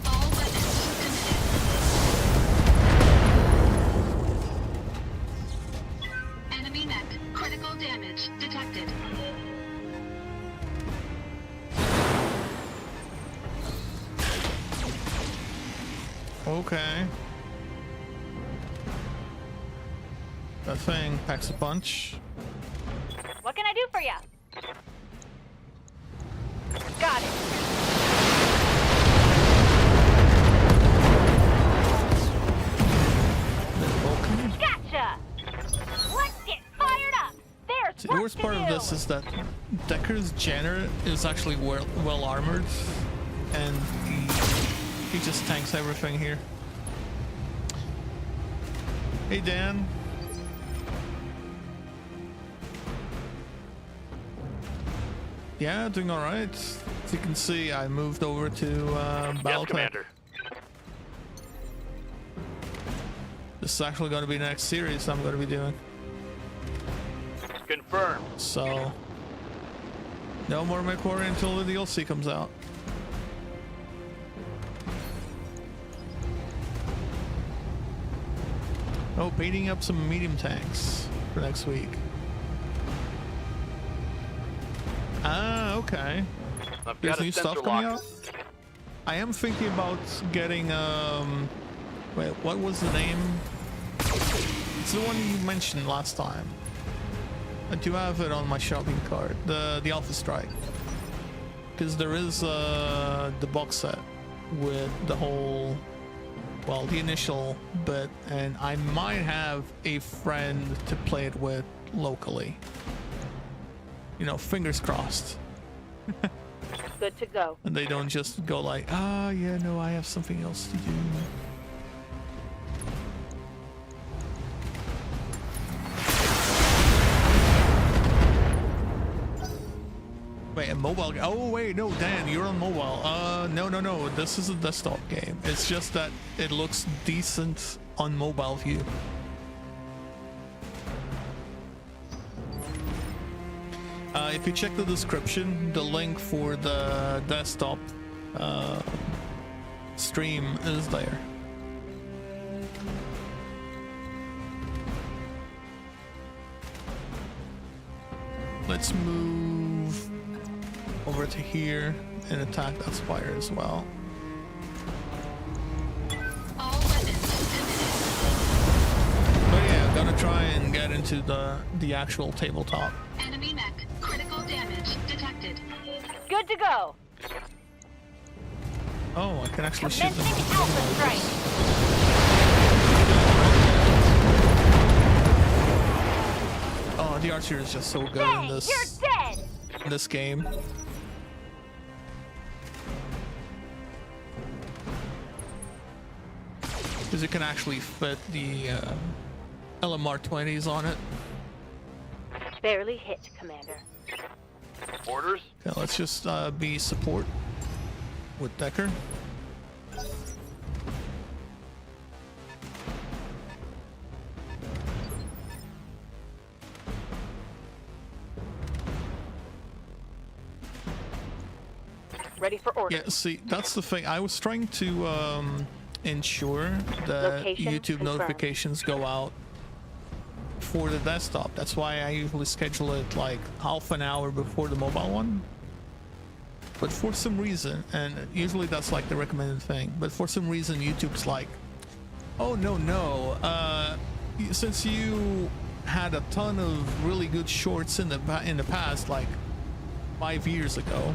All weapons committed. Enemy mech. Critical damage detected. Okay. That thing packs a punch. What can I do for you? Got it. The Vulcan. Gotcha. Let's get fired up. There's See, work the worst to part of do. this is that Decker's Jenner is actually well armored, and he just tanks everything here. Hey Dan. Yeah, doing all right. As you can see, I moved over to Yes, Battletech. Commander. This is actually going to be the next series I'm going to be doing. Confirmed. So, no more McQuarrie until the DLC comes out. Oh, painting up some medium tanks for next week. Ah, okay. I've There's got a new sensor stuff coming lock. out. I am thinking about getting wait, what was the name? It's the one you mentioned last time. I do have it on my shopping cart. The Alpha Strike, because there is the box set with the whole, well, the initial bit, and I might have a friend to play it with locally. You know, fingers crossed. Good to go. And they don't just go like, ah, yeah, no, I have something else to do. Wait, a mobile? Oh, wait, no, Dan, you're on mobile. No. This is a desktop game. It's just that it looks decent on mobile view. If you check the description, the link for the desktop stream is there. Let's move over to here and attack that spider as well. All weapons eliminated. But yeah, I'm gonna try and get into the actual tabletop. Enemy mech. Critical damage detected. Good to go. Oh, I can actually shoot them. Commencing Alpha Strike. Oh, the archer is just so good Bang! in You're this dead. game. Because you can actually fit the LMR-20s on it. Barely hit, Commander. Orders? Okay, let's just be support with Decker. Ready for orders. Yeah, see, that's the thing. I was trying to ensure that Location YouTube confirmed. notifications go out for the desktop. That's why I usually schedule it like half an hour before the mobile one. But for some reason, and usually that's like the recommended thing, but for some reason YouTube's like, oh no, since you had a ton of really good shorts in the past, like 5 years ago,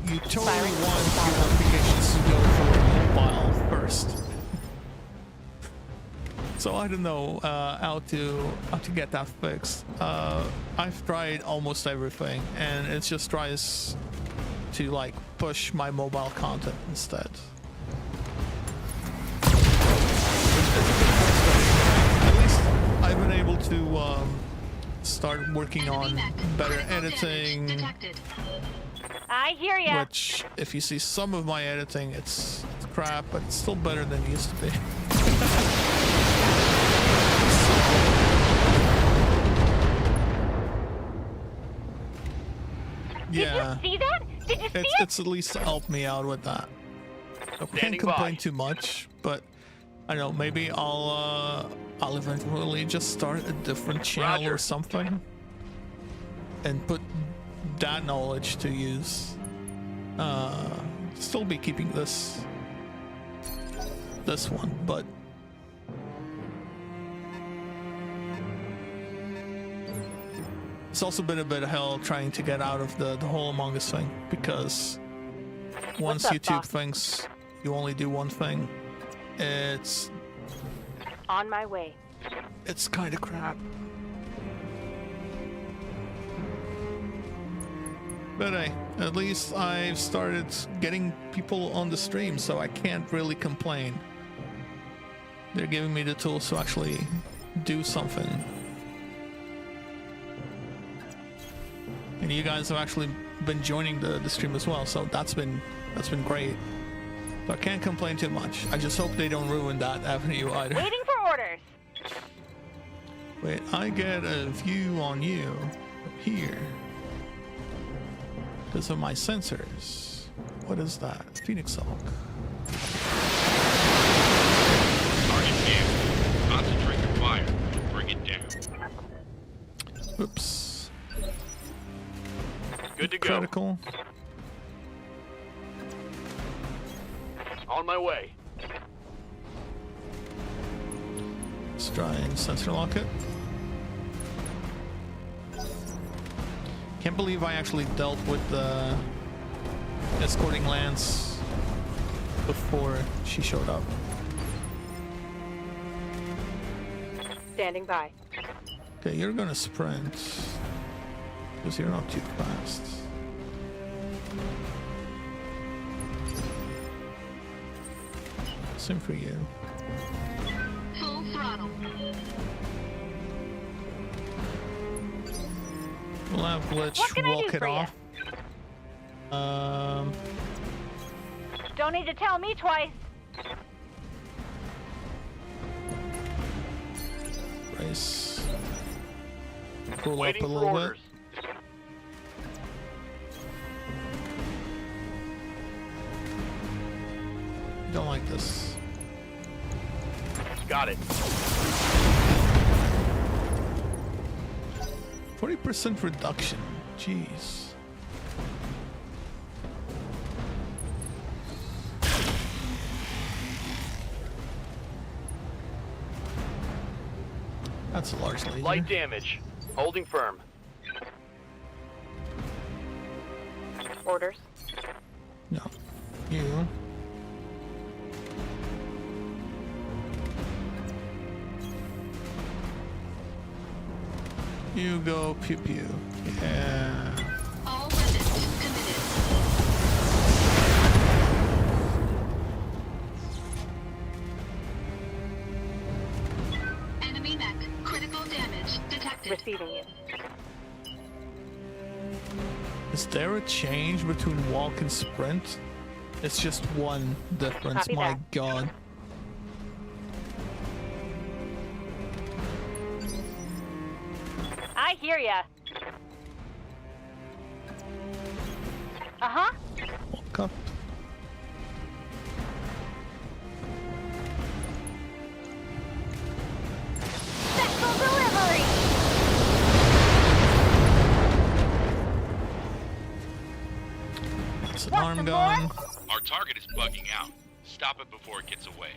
you totally want your notifications to go for mobile first. So I don't know how to get that fixed. I've tried almost everything, and it just tries to like push my mobile content instead. At least I've been able to start working on better editing, I hear ya. which if you see some of my editing, it's crap, but it's still better than it used to be. Yeah, Did you see that? Did you see it? it's at least helped me out with that. I can't Standing complain by. too much, but I know maybe I'll eventually just start a different channel Roger. or something, and put that knowledge to use. Still be keeping this one, but it's also been a bit of hell trying to get out of the whole Among Us thing, because once up, YouTube boss? thinks you only do one thing, it's On my way. kind of crap. But hey, at least I've started getting people on the stream, so I can't really complain. They're giving me the tools to actually do something. And you guys have actually been joining the stream as well, so that's been great. So I can't complain too much. I just hope they don't ruin that avenue either. Waiting for orders. Wait, I get a view on you from here. Those are my sensors. What is that? Phoenix Hawk. Target view. Concentrate your fire. Bring it down. Oops. Good to go. Critical. On my way. Let's try and sensor lock it. Can't believe I actually dealt with the escorting Lance before she showed up. Standing by. Okay, you're gonna sprint because you're not too fast. Same for you. Full throttle. We'll have Glitch What can I walk do it for ya? off. Don't need to tell me twice. Race. Pull up Waiting a for little orders. bit. Don't like this. Got it. 40% reduction. Jeez. That's a large laser. Light damage. Holding firm. Orders. No. You. You go pew pew. Yeah. All weapons committed. Enemy mech. Critical damage detected. Receiving you. Is there a change between walk and sprint? It's just one difference. Copy My that. God. I hear ya. Uh-huh. Walk up. Special delivery. It's an Want arm some gun. more? Our target is bugging out. Stop it before it gets away.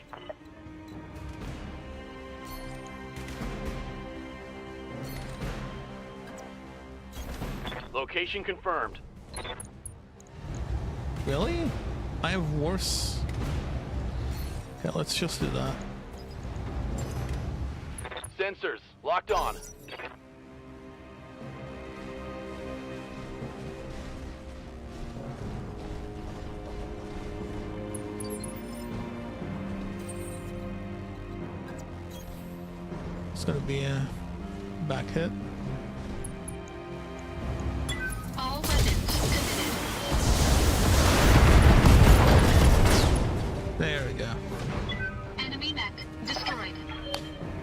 Location confirmed. Really? I have worse. Okay, let's just do that. Sensors locked on. It's gonna be a back hit. All weapons committed. There we go. Enemy mech destroyed.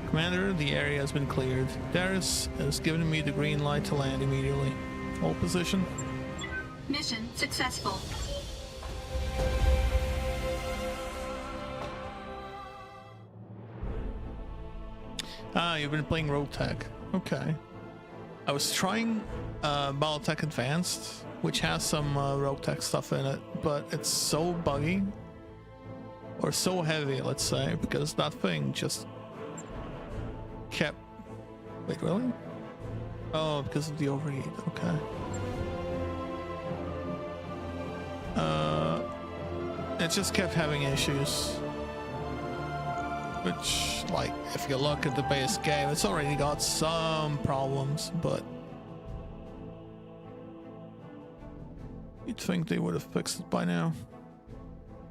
Commander, the area has been cleared. Darius has given me the green light to land immediately. Hold position. Mission successful. Ah, you've been playing Battletech. Okay. I was trying Battletech Advanced, which has some Battletech stuff in it, but it's so buggy. Or so heavy, let's say, because that thing just kept... Wait, really? Oh, because of the overheat. Okay. It just kept having issues. Which, like, if you look at the base game, it's already got some problems, but... You'd think they would have fixed it by now.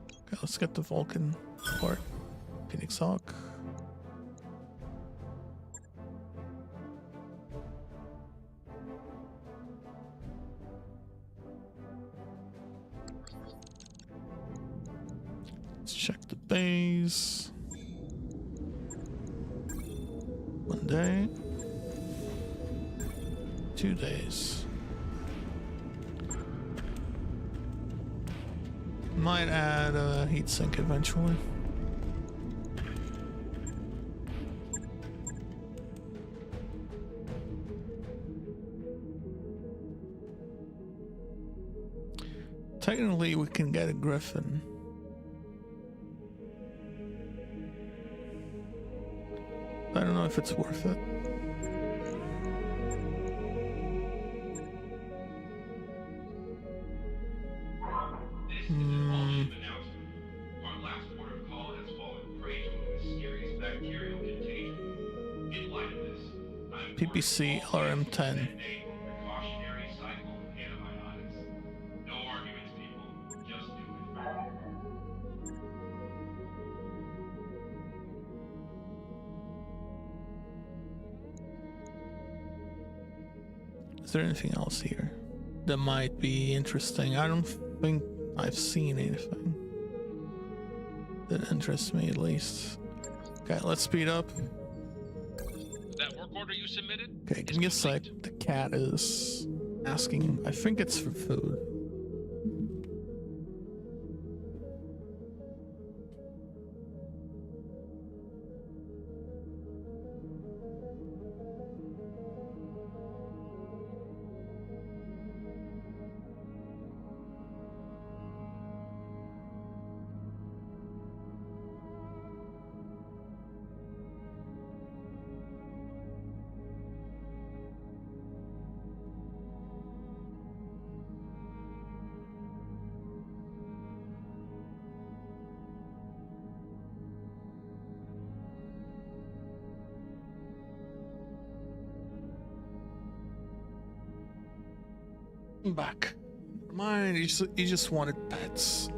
Okay, let's get the Vulcan part. Phoenix Hawk. Let's check the base. 1 day. 2 days. Might add a heatsink eventually. Technically, we can get a Griffin. I don't know if it's worth it. This is a caution announcement. Our last port of call has fallen prey to a mysterious bacterial contagion. In light of this, I'm PPC LRM-10. precautionary cycle of antibiotics. No arguments, people. Just do it. Is there anything else here that might be interesting? I don't think I've seen anything that interests me, at least. Okay, let's speed up. That work order you submitted? Okay, give me a sec. The cat is asking, I think it's for food. I'm back. Mine, you just wanted pets.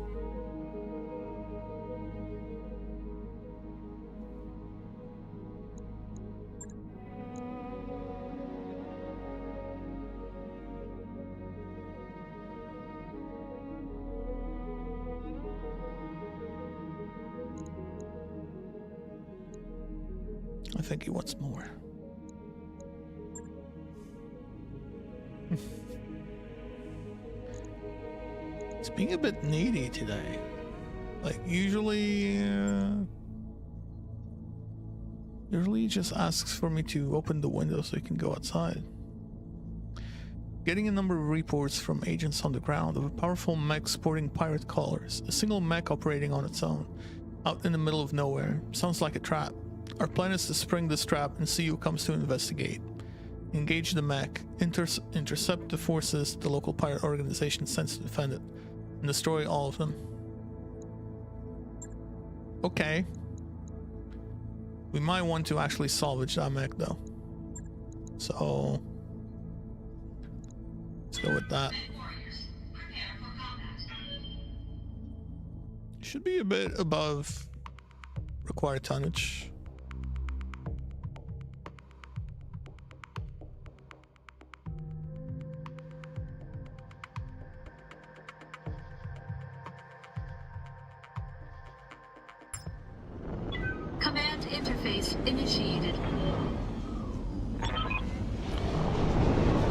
I think he wants more. It's being a bit needy today. Like usually he just asks for me to open the window so he can go outside. Getting a number of reports from agents on the ground of a powerful mech sporting pirate colors. A single mech operating on its own, out in the middle of nowhere. Sounds like a trap. Our plan is to spring this trap and see who comes to investigate. Engage the mech, intercept the forces the local pirate organization sends to defend it, and destroy all of them. Okay. We might want to actually salvage that mech though. So let's go with that. Should be a bit above required tonnage. Command interface initiated.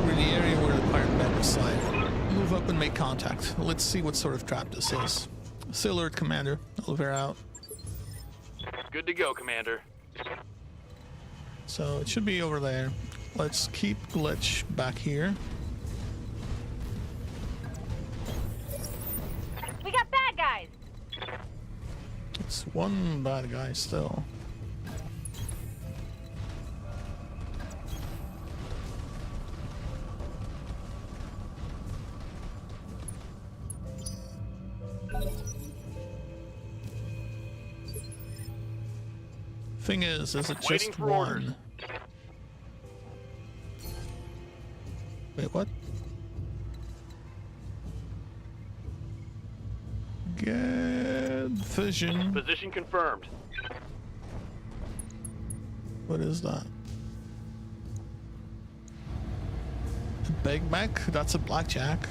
We're in the area where the pirate mech reside. Move up and make contact. Let's see what sort of trap this is. Stay alert, Commander. Oliver out. Good to go, Commander. So it should be over there. Let's keep Glitch back here. We got bad guys. It's one bad guy still. Thing is it Waiting just for orders. one? Wait, what? Get vision. Position confirmed. What is that? A Big Mac? That's a blackjack.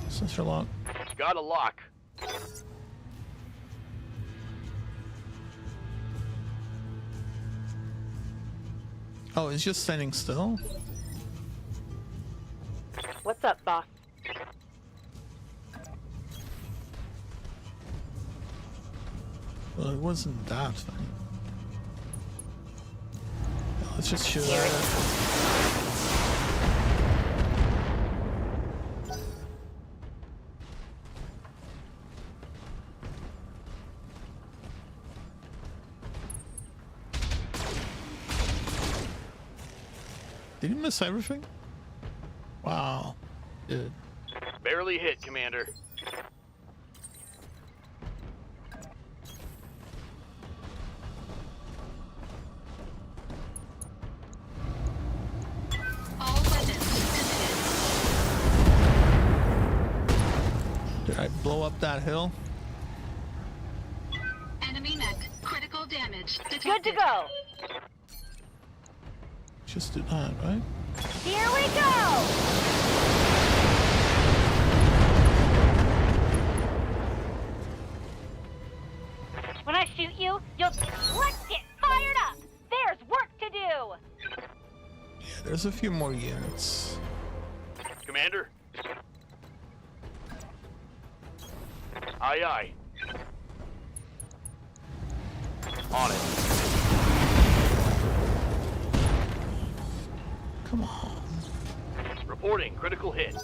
Sensor lock. Got a lock. Oh, it's just standing still? What's up, boss? Well, it wasn't that thing. Let's just shoot Here it it. Did you miss everything? Wow. Dude. Barely hit, Commander. All weapons disconnected. Did I blow up that hill? Enemy mech. Critical damage detected. Good to go. Just do that, right? Here we go. When I shoot you, you'll let's get fired up. There's work to do. Yeah, there's a few more units. Commander? Aye, aye. On it. Come on. Reporting critical hit.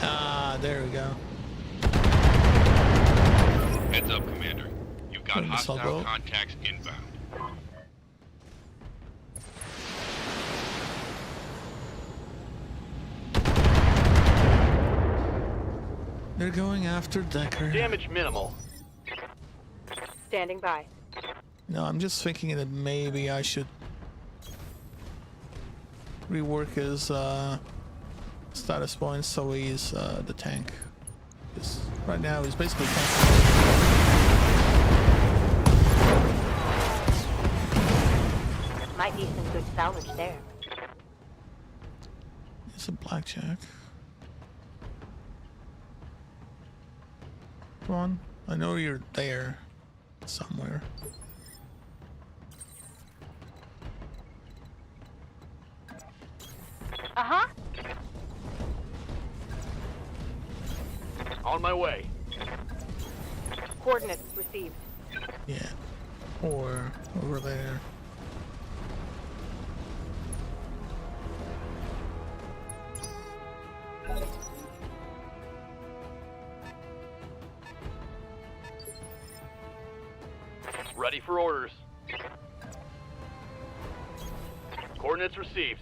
Ah, there we go. Heads up, Commander. You've got Missile hostile boat. contacts inbound. They're going after Decker. Damage minimal. Standing by. No, I'm just thinking that maybe I should rework his status points so he's the tank. Because right now he's basically tank. Might be some good salvage there. It's a blackjack. Come on, I know you're there somewhere. Uh-huh. On my way. Coordinates received. Yeah, or over there. Ready for orders. Coordinates received.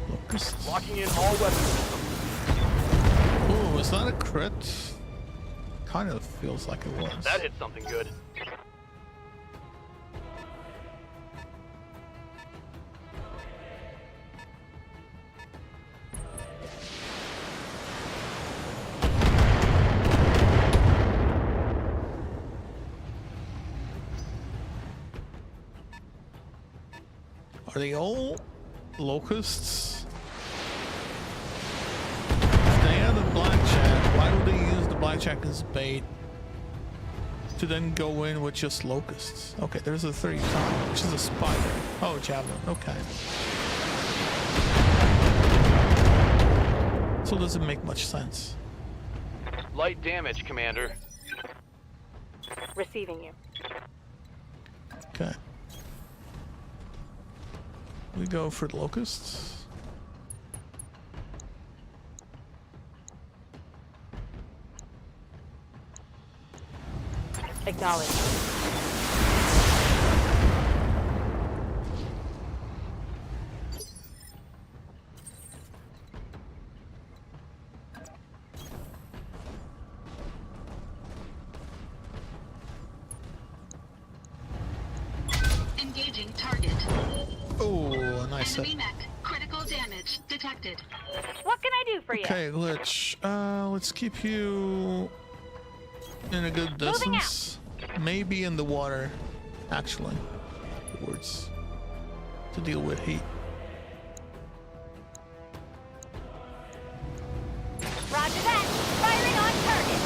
Locusts. Locking in all weapons. Ooh, is that a crit? Kind of feels like it was. That hit something good. Are they all locusts? If they have a blackjack, why would they use the blackjack as bait to then go in with just locusts? Okay, there's a 30 ton, which is a spider. Oh, javelin. Okay. So does it make much sense? Light damage, Commander. Receiving you. Okay. We go for the locusts. Acknowledge. fix it. Enemy mech. Critical damage detected. What can I do for you? Okay, glitch. Let's keep you in a good Moving distance. Maybe in the water, actually. Towards to deal with heat. Roger that. Firing on target.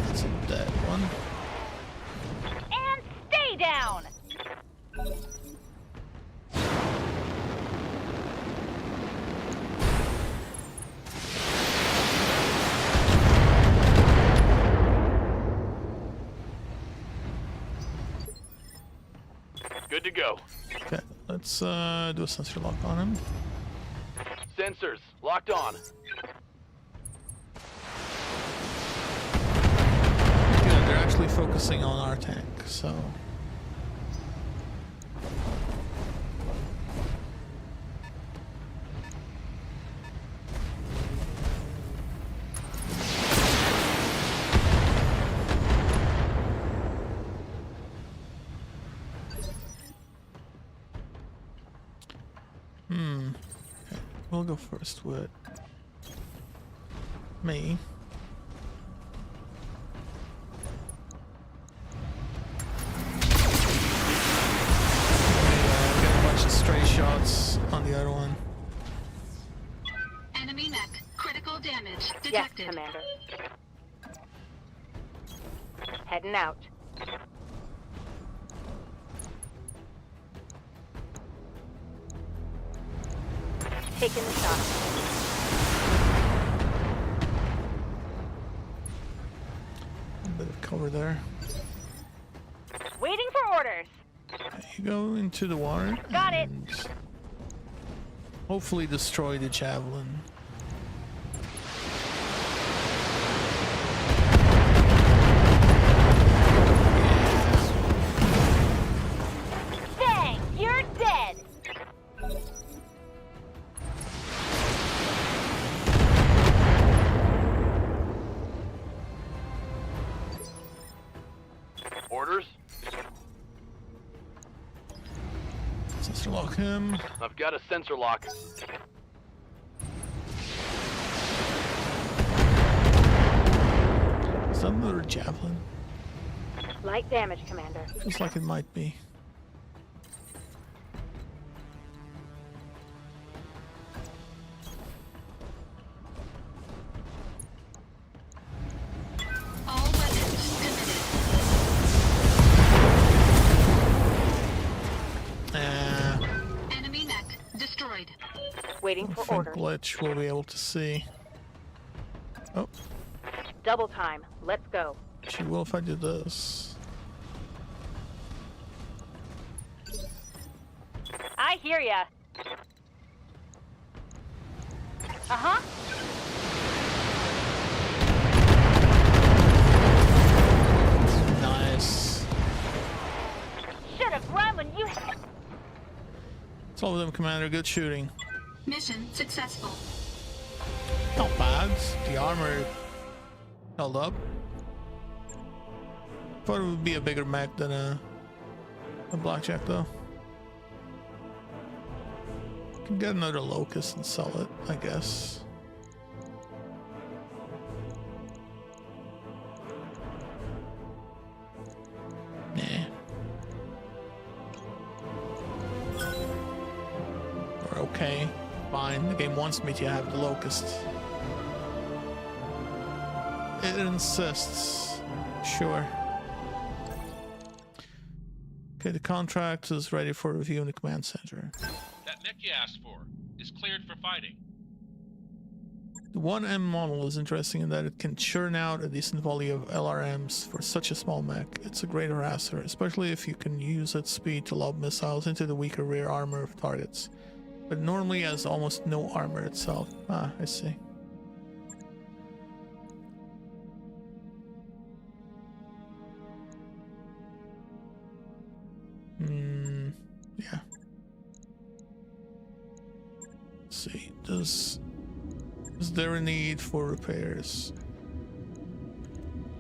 That's a dead one. And stay down. Good to go. Okay, let's do a sensor lock on him. Sensors locked on. Good, they're actually focusing on our tank, so. Okay, we'll go first with me. Get a bunch of stray shots on the other one. Enemy mech. Critical damage Yes, detected. Commander. Heading out. Taking the shot. A bit of cover there. Waiting for orders. Okay, you go into the water. Got it. and hopefully destroy the javelin. Bang! You're dead. Orders? Sensor lock him. I've got a sensor lock. Is that another javelin? Light damage, Commander. Feels like it might be. All weapons committed. Enemy mech destroyed. Waiting I for think orders. glitch we'll be able to see. Oh, Double time. Let's go. she will if I do this. I hear ya. Uh-huh. Nice. Should have run when you... It's all of them, Commander. Good shooting. Mission successful. Not bad. The armor held up. Thought it would be a bigger mech than a blackjack, though. Can get another locust and sell it, I guess. Nah. Or okay, fine. The game wants me to have the locust. It insists. Sure. Okay, the contract is ready for review in the command center. That mech you asked for is cleared for fighting. The 1M model is interesting in that it can churn out a decent volume of LRMs for such a small mech. It's a great harasser, especially if you can use its speed to lob missiles into the weaker rear armor of targets. But it normally has almost no armor itself. Ah, I see. Yeah. Let's see, is there a need for repairs?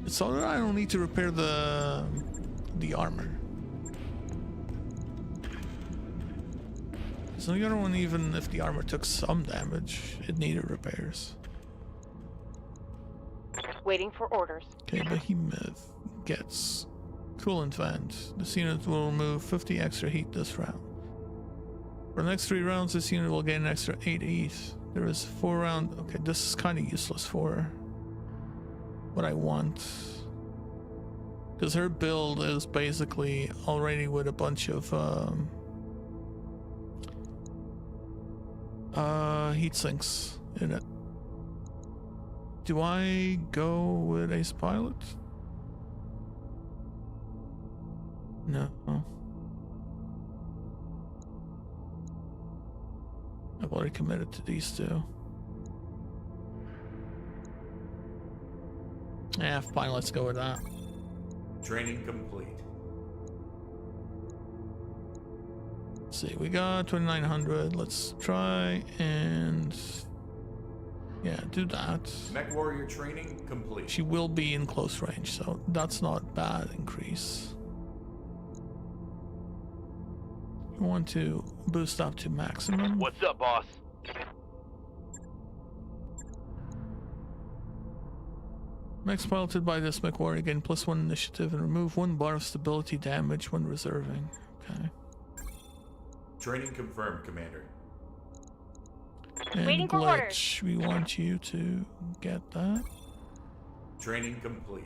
It's all right, I don't need to repair the armor. So the other one, even if the armor took some damage, it needed repairs. Waiting for orders. Okay, Behemoth gets coolant vent. This unit will remove 50 extra heat this round. For the next 3 rounds, this unit will gain an extra 8 heat. There is 4 round. Okay, this is kind of useless for what I want. Because her build is basically already with a bunch of heat sinks in it. Do I go with Ace Pilot? No. I've already committed to these 2. Yeah, fine, let's go with that. Training complete. Let's see, we got 2900. Let's try and yeah, do that. Mech Warrior training complete. She will be in close range, so that's not bad increase. You want to boost up to maximum. What's up, boss? Mechs piloted by this mech warrior gain +1 initiative and remove 1 bar of stability damage when reserving. Okay. Training confirmed, Commander. And Waiting for orders. Glitch, we want you to get that. Training complete.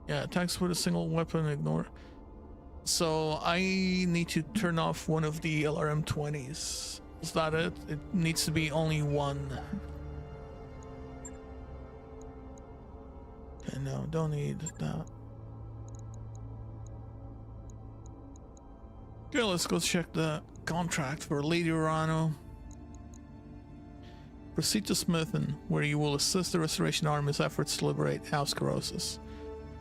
Yeah, attacks with a single weapon, ignore. So I need to turn off one of the LRM-20s. Is that it? It needs to be only one. Okay, no, don't need that. Okay, let's go check the contract for Lady Urano. Proceed to Smithen, where you will assist the Restoration Army's efforts to liberate Auscarosis.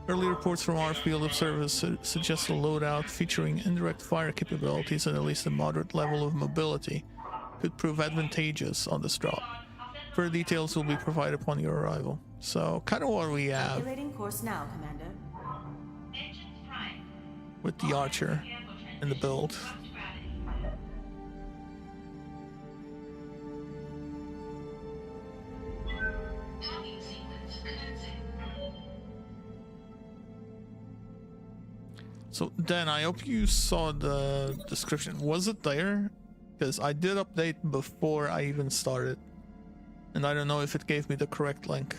Early reports from our field of service suggest a loadout featuring indirect fire capabilities and at least a moderate level of mobility could prove advantageous on this drop. Further details will be provided upon your arrival. So, kind of what we have Calculating course now, Commander. with the Archer and the build. Docking sequence commencing. So, Dan, I hope you saw the description. Was it there? Because I did update before I even started. And I don't know if it gave me the correct link.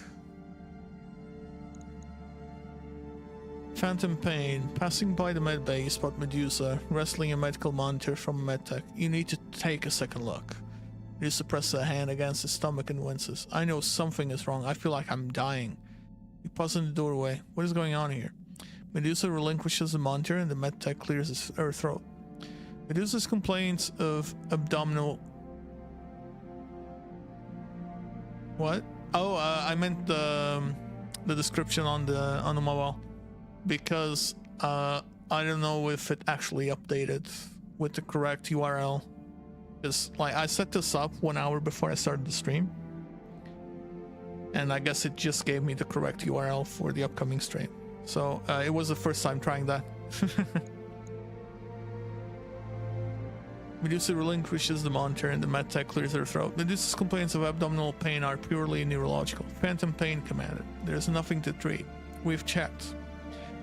Phantom Pain. Passing by the med bay, you spot Medusa, wrestling a medical monitor from Medtech. You need to take a second look. Medusa presses a hand against his stomach and winces. I know something is wrong. I feel like I'm dying. You pause in the doorway. What is going on here? Medusa relinquishes the monitor and the Medtech clears her throat. Medusa's complaints of abdominal... What? Oh, I meant the description on the mobile. Because I don't know if it actually updated with the correct URL. Because like I set this up 1 hour before I started the stream, and I guess it just gave me the correct URL for the upcoming stream. So it was the first time trying that. Medusa relinquishes the monitor and the medtech clears her throat. Medusa's complaints of abdominal pain are purely neurological. Phantom pain, Commander. There's nothing to treat. We've checked.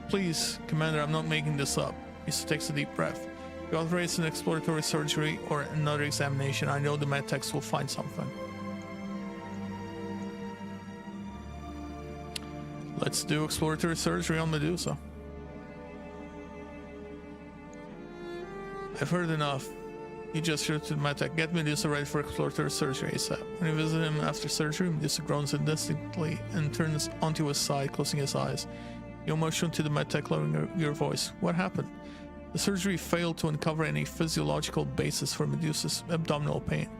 Please, Commander, I'm not making this up. He takes a deep breath. If you authorize an exploratory surgery or another examination, I know the medtechs will find something. Let's do exploratory surgery on Medusa. I've heard enough. He gestured to the medtech. Get Medusa ready for exploratory surgery, he said. When you visit him after surgery, Medusa groans indistinctly and turns onto his side, closing his eyes. You motion to the medtech, lowering your voice. What happened? The surgery failed to uncover any physiological basis for Medusa's abdominal pain.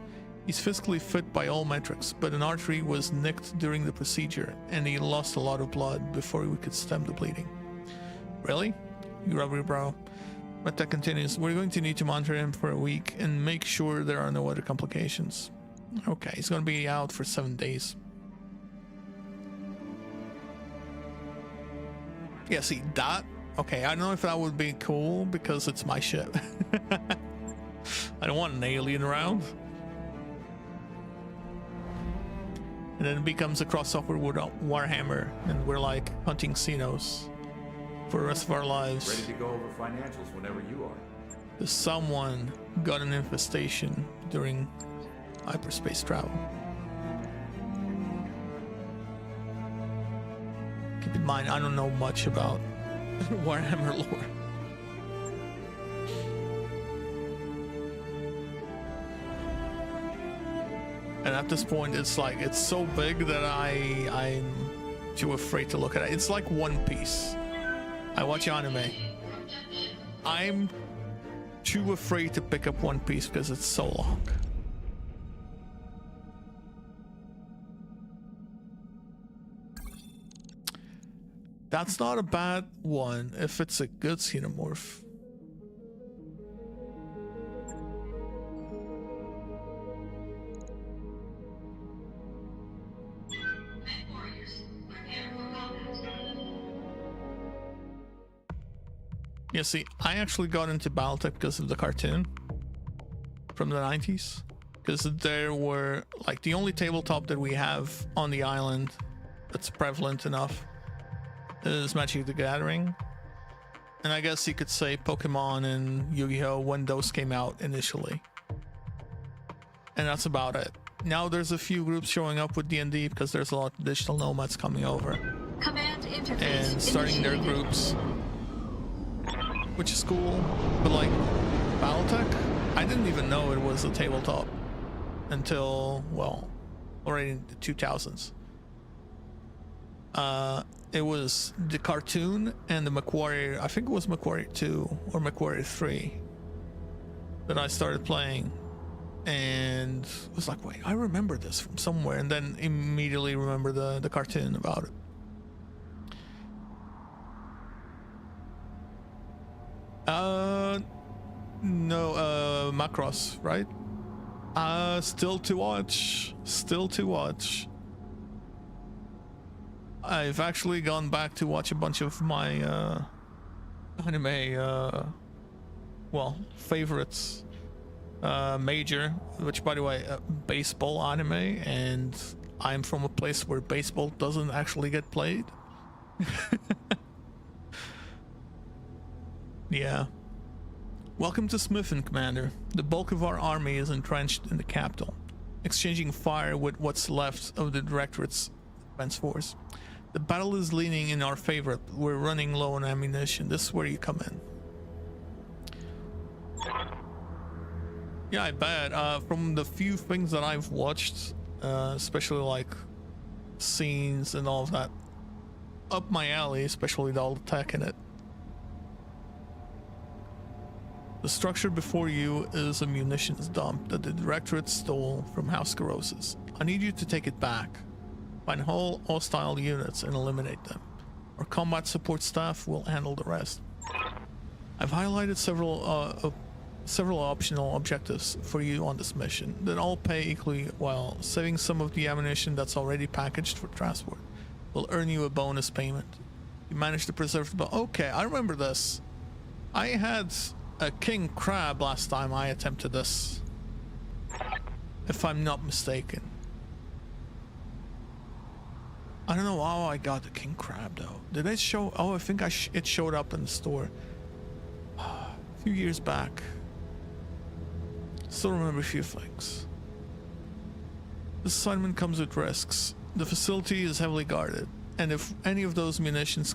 He's physically fit by all metrics, but an artery was nicked during the procedure, and he lost a lot of blood before we could stem the bleeding. Really? You rub your brow. Medtech continues. We're going to need to monitor him for a week and make sure there are no other complications. Okay, he's going to be out for 7 days. Yeah, see, that... Okay, I don't know if that would be cool because it's my ship. I don't want an alien around. And then it becomes a crossover with Warhammer, and we're like hunting Xenos for the rest of our lives. Ready to go over financials whenever you are. Because someone got an infestation during hyperspace travel. Keep in mind, I don't know much about Warhammer lore. And at this point, it's like, it's so big that I'm too afraid to look at it. It's like One Piece. I watch anime. I'm too afraid to pick up One Piece because it's so long. That's not a bad one if it's a good xenomorph. Yeah, see, I actually got into Battletech because of the cartoon from the 90s. Because there were, like, the only tabletop that we have on the island that's prevalent enough is Magic the Gathering. And I guess you could say Pokemon and Yu-Gi-Oh! When those came out initially. And that's about it. Now there's a few groups showing up with D&D because there's a lot of digital nomads coming over. Command interface And starting their initiated. groups. Which is cool, but like Battletech, I didn't even know it was a tabletop until, well, already in the 2000s. It was the cartoon and the Macquarie, I think it was Macquarie 2 or Macquarie 3 that I started playing, and was like, wait, I remember this from somewhere, and then immediately remember the cartoon about it. No, Macross, right? Still to watch. Still to watch. I've actually gone back to watch a bunch of my anime, well, favorites. Major, which by the way, baseball anime, and I'm from a place where baseball doesn't actually get played. Yeah. Welcome to Smithin, Commander. The bulk of our army is entrenched in the capital, exchanging fire with what's left of the Directorate's defense force. The battle is leaning in our favor. We're running low on ammunition. This is where you come in. Yeah, I bet. From the few things that I've watched, especially like scenes and all of that, up my alley, especially with all the tech in it. The structure before you is a munitions dump that the Directorate stole from House Sclerosis. I need you to take it back. Find all hostile units and eliminate them. Our combat support staff will handle the rest. I've highlighted several optional objectives for you on this mission that all pay equally while saving some of the ammunition that's already packaged for transport will earn you a bonus payment. You managed to preserve the okay, I remember this. I had a king crab last time I attempted this, if I'm not mistaken. I don't know how I got the king crab though. Did it show? Oh, I think it showed up in the store a few years back. Still remember a few things. This assignment comes with risks. The facility is heavily guarded, and if any of those munitions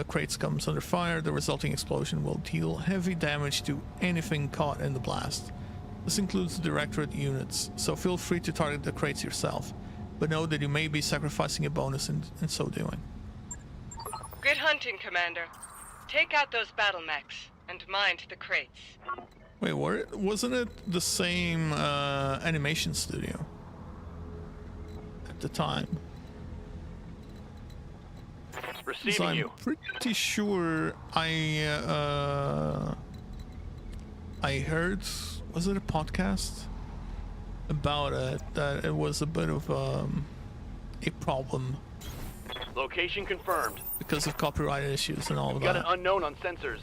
crates comes under fire, the resulting explosion will deal heavy damage to anything caught in the blast. This includes the Directorate units, so feel free to target the crates yourself, but know that you may be sacrificing a bonus in so doing. Good hunting, Commander. Take out those battle mechs and mind the crates. Wait, wasn't it the same animation studio at the time? Receiving So I'm you. pretty sure I heard, was it a podcast about it, that it was a bit of a problem Location confirmed. because of copyright issues and all of Got that. an unknown on sensors.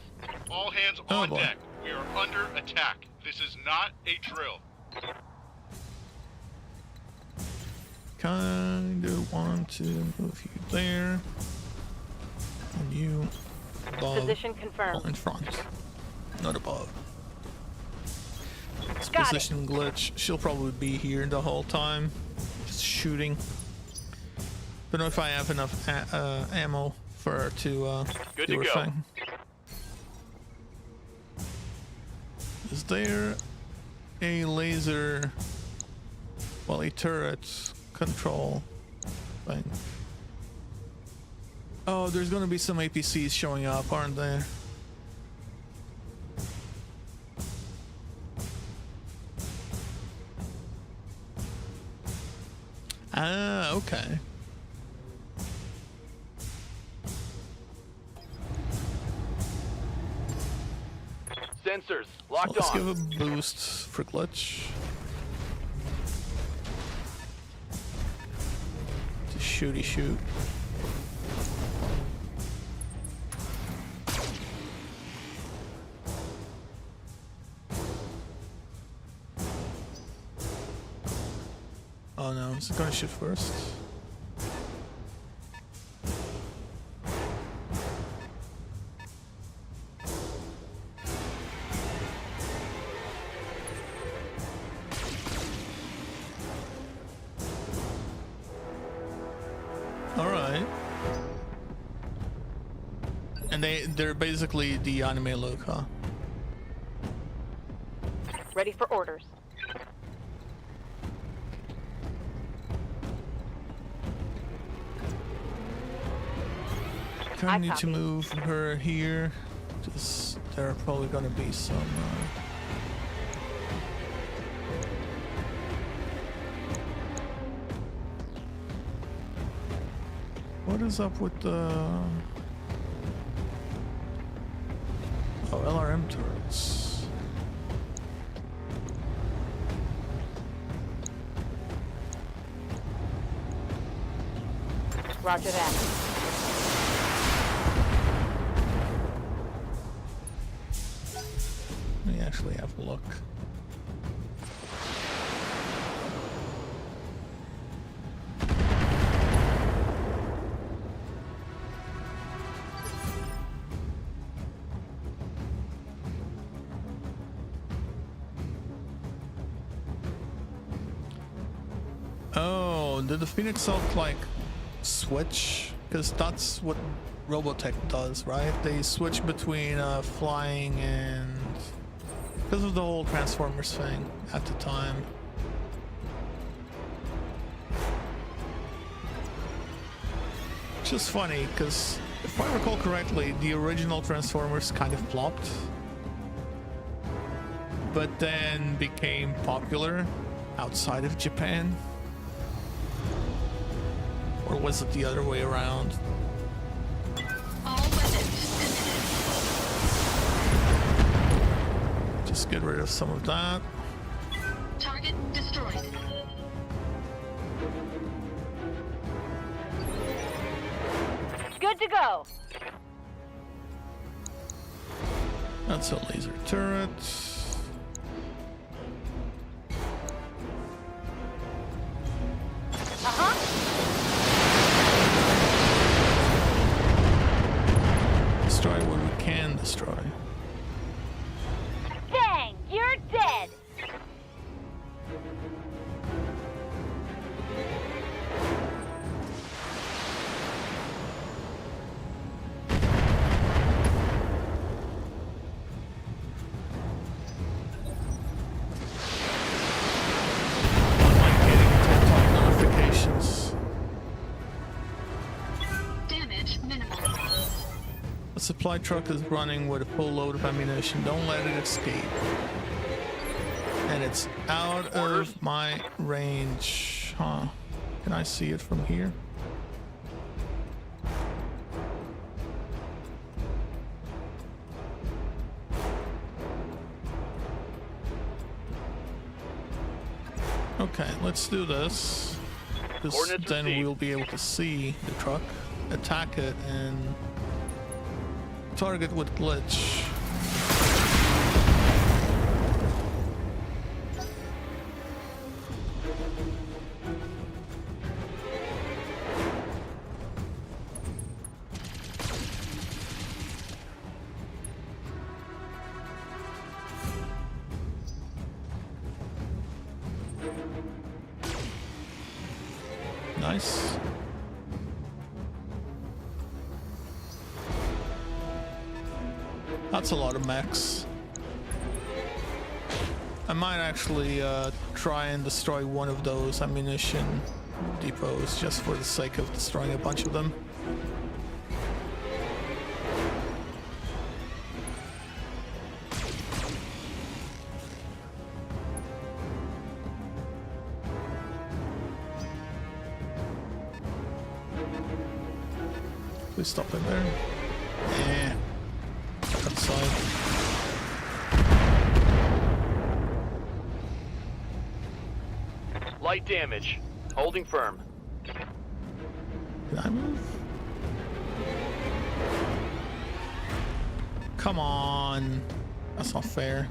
All hands Oh, on boy. deck. We are under attack. This is not a drill. Kinda want to move you there. And you above. Position confirmed. Oh, in front. Not above. It's Got it. position glitch. She'll probably be here the whole time. Just shooting. Don't know if I have enough ammo for her to Good do to her go. thing. Is there a laser, well, a turret control thing? Oh, there's gonna be some APCs showing up, aren't there? Ah, okay. Sensors So locked let's on. give a boost for glitch. To shooty shoot. Oh no, is it gonna shoot first? Alright. And they're basically the anime look, huh? Ready for orders. Kinda need to copy. move her here. Just there are probably gonna be some what is up with the LRM turrets? Roger that. Let me actually have a look. Oh, did the Phoenix Self like switch? Because that's what Robotech does, right? They switch between flying and because of the whole Transformers thing at the time. Which is funny because if I recall correctly, the original Transformers kind of flopped, but then became popular outside of Japan. Or was it the other way around? All weapons committed. Just get rid of some of that. Target destroyed. Good to go. That's a laser turret. Uh-huh. Destroy what we can destroy. Bang! You're dead. Notifications. Damage minimal. The supply truck is running with a full load of ammunition. Don't let it escape. And it's out of my range. Huh. Can I see it from here? Okay, let's do this. Because Coordinates then received. we'll be able to see the truck, attack it, and target with glitch. Nice. That's a lot of mechs. I might actually try and destroy one of those ammunition depots just for the sake of destroying a bunch of them. Please stop in there. Yeah. Outside. Light damage. Holding firm. Can I move? Come on. That's not fair.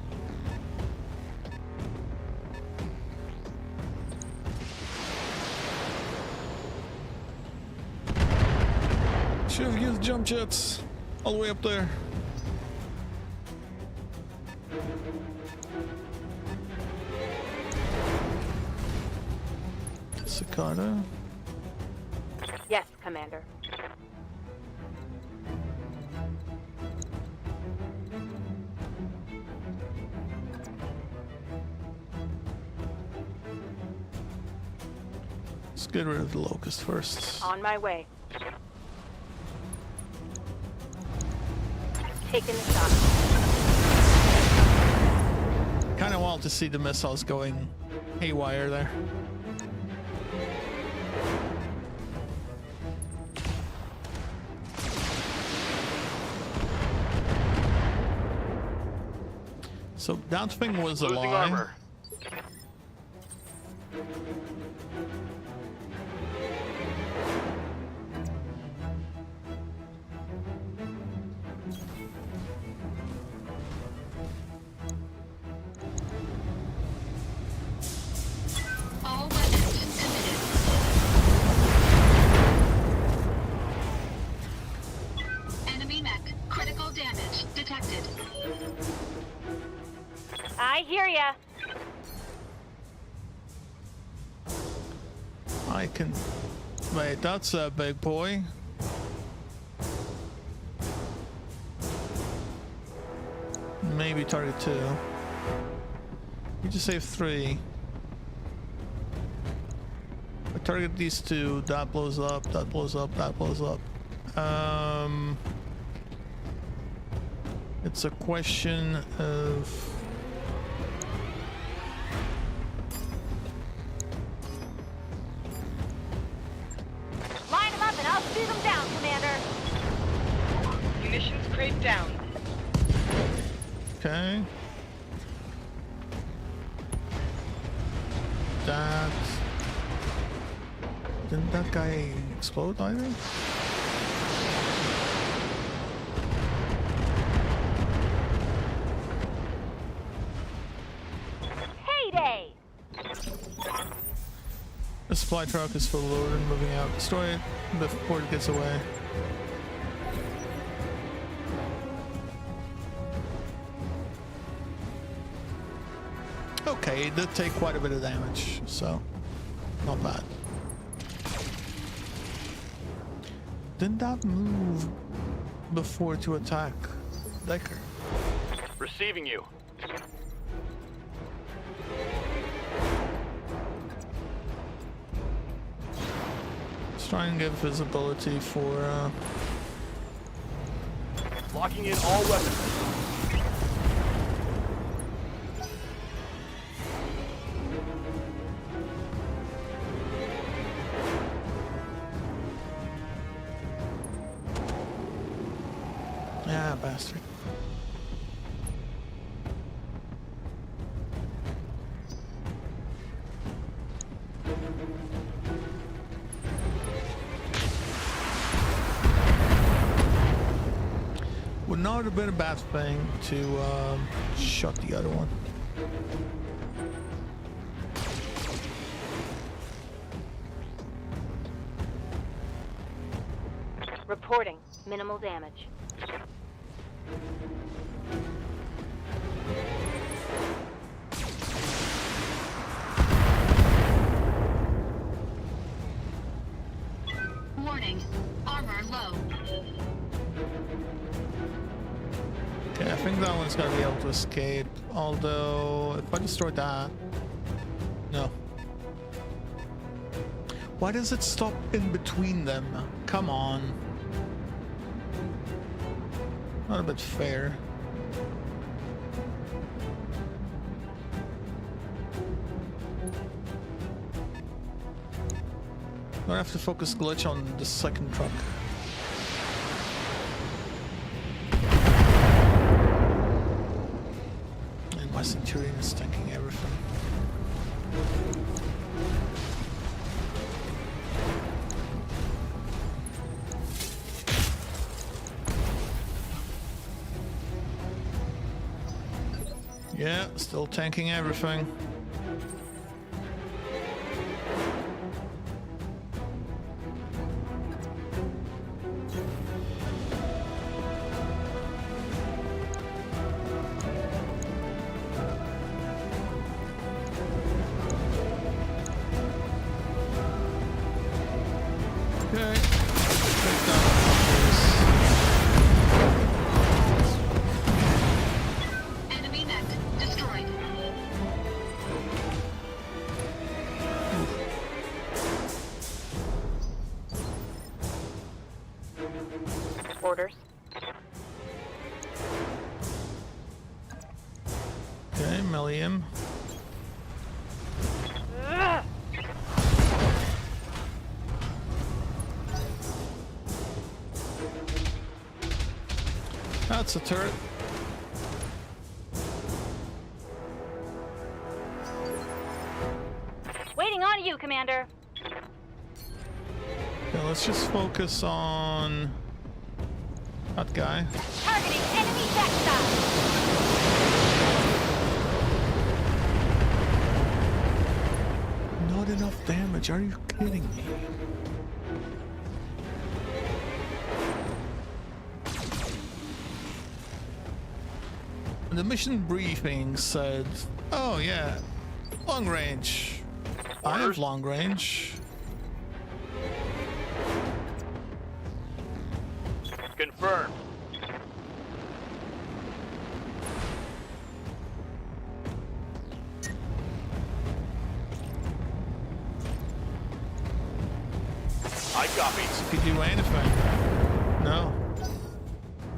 Should have used jump jets all the way up there. Cicada. Yes, Commander. Let's get rid of the locust first. On my way. Taking the shot. Kind of wild to see the missiles going haywire there. So downswing was a Losing lie. armor. All weapons committed. Enemy mech. Critical damage detected. I hear ya. I can... Wait, that's a big boy. Maybe target 2. You just save 3. I target these 2, that blows up, that blows up, that blows up. It's a question of... Line them up and I'll shoot them down, Commander. Munitions crate down. Okay. That... Didn't that guy explode either? Heyday! The supply truck is full loaded and moving out. Destroy it before it gets away. Okay, it did take quite a bit of damage, so not bad. Didn't that move before to attack Decker? Receiving you. Let's try and get visibility for Locking in all weapons. yeah, bastard. Would not have been a bad thing to shut the other one. Reporting. Minimal damage. Warning. Armor low. Okay, I think that one's gonna be able to escape. Although, if I destroy that... No. Why does it stop in between them? Come on. Not a bit fair. I'm gonna have to focus glitch on the second truck. And my Centurion is tanking everything. Yeah, still tanking everything. Okay. Take down Enemy mech destroyed. Orders. okay, melee him. Ugh. That's a turret. Waiting on you, Commander. Okay, let's just focus on that guy. Targeting enemy backside. Not enough damage, are you kidding me? The mission briefing said, oh yeah, long range. I have long range. Confirmed. I copy. Could do anything. No.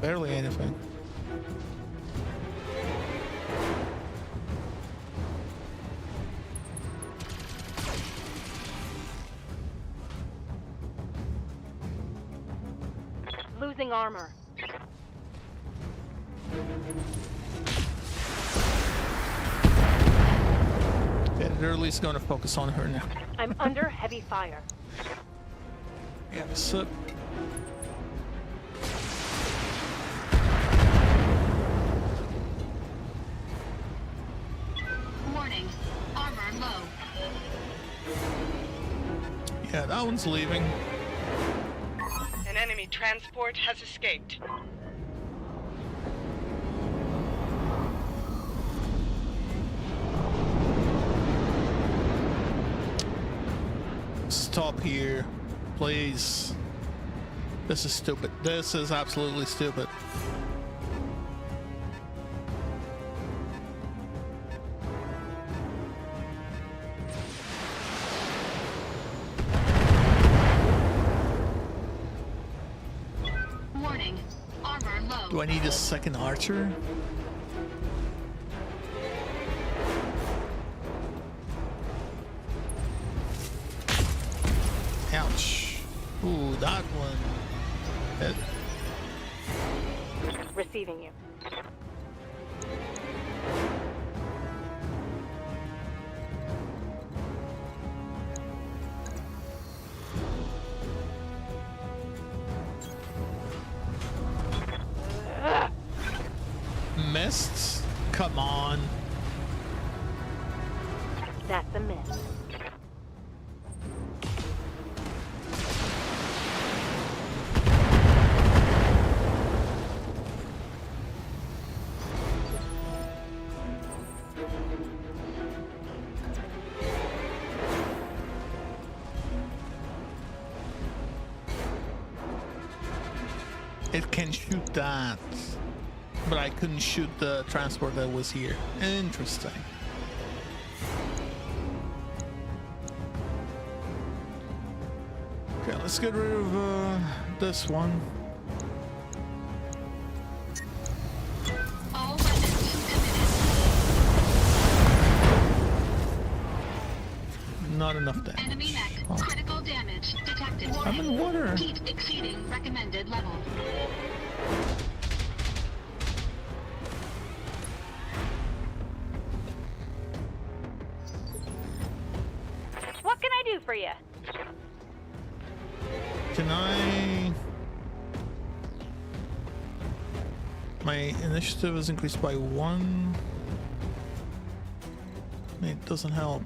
Barely anything. Losing armor. Yeah, they're at least going to focus on her now. I'm under heavy fire. Yeah, so Warning. Armor low. yeah, that one's leaving. An enemy transport has escaped. Stop here, please. This is stupid. This is absolutely stupid. Warning. Armor low. Do I need a second archer? Ouch. Ooh, that one. Hit. Receiving you. Missed? Come on. That's a miss. It can shoot that, but I couldn't shoot the transport that was here. Interesting. Okay, let's get rid of this one. All weapons committed. Not enough damage. Enemy mech. Oh, Critical damage detected. I'm in water. Heat exceeding recommended level. What can I do for you? Can I... My initiative is increased by 1. It doesn't help.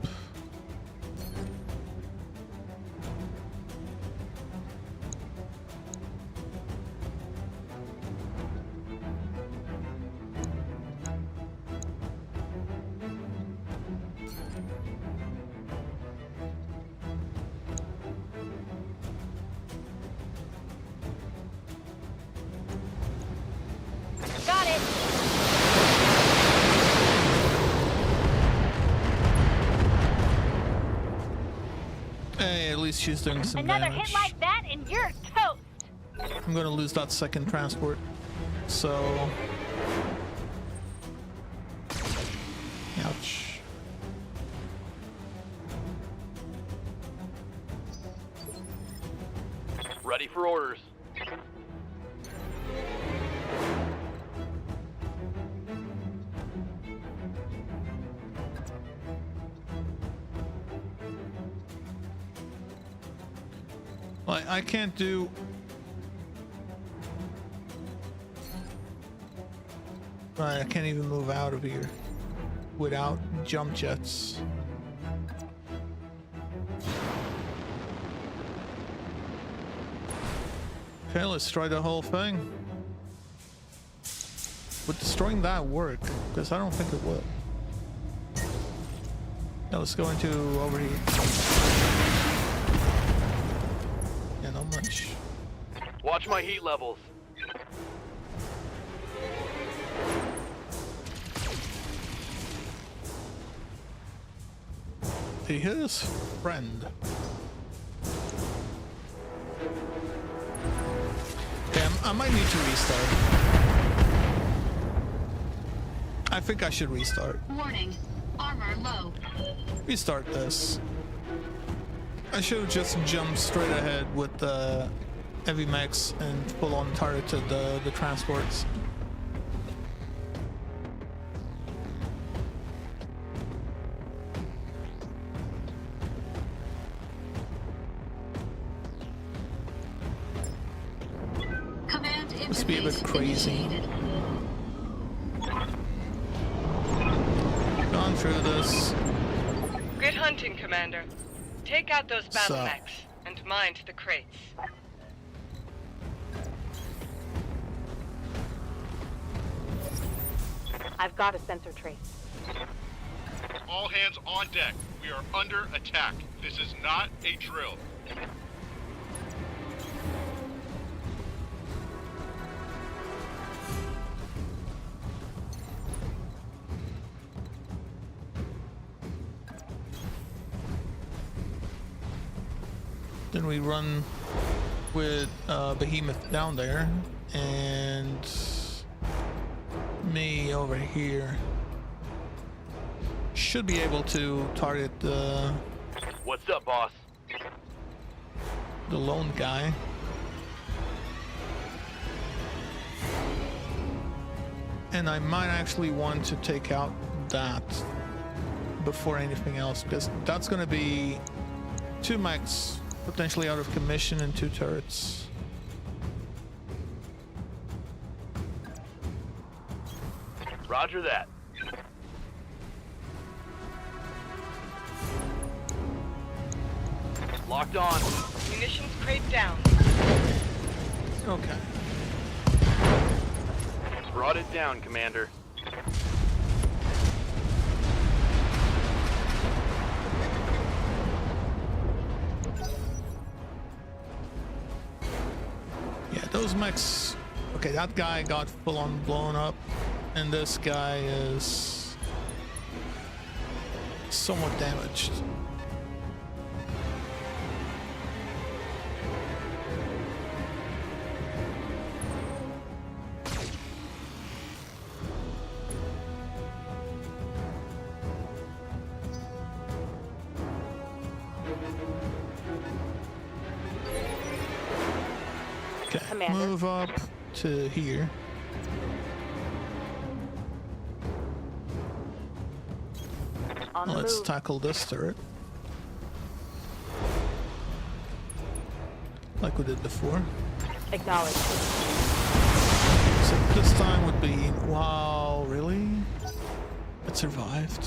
Got it. Hey, at least she's doing some Another damage. hit like that and you're toast. I'm gonna lose that second transport. So... Ouch. Ready for orders. I can't do... Right, I can't even move out of here without jump jets. Okay, let's try the whole thing. Would destroying that work? Because I don't think it will. Now let's go into over here. Yeah, not much. Watch my heat levels. Did he hit his friend? Damn, I might need to restart. I think I should restart. Warning. Armor low. Restart this. I should have just jumped straight ahead with the heavy mechs and full on targeted the transports. Command interface Must be a bit crazy. initiated. Gone through this. Good hunting, Commander. Take out those battle So- mechs and mind the crates. I've got a sensor trace. All hands on deck. We are under attack. This is not a drill. Then we run with Behemoth down there and me over here. Should be able to target the What's up, boss? lone guy. And I might actually want to take out that before anything else, because that's going to be 2 mechs potentially out of commission and 2 turrets. Roger that. Locked on. Munitions crate down. Okay. Brought it down, Commander. Yeah, those mechs Okay, that guy got full on blown up, and this guy is somewhat damaged. Okay, Commander. move up to here. On the Let's move. tackle this turret. Like we did before. Acknowledged. So this time would be, wow, really? It survived.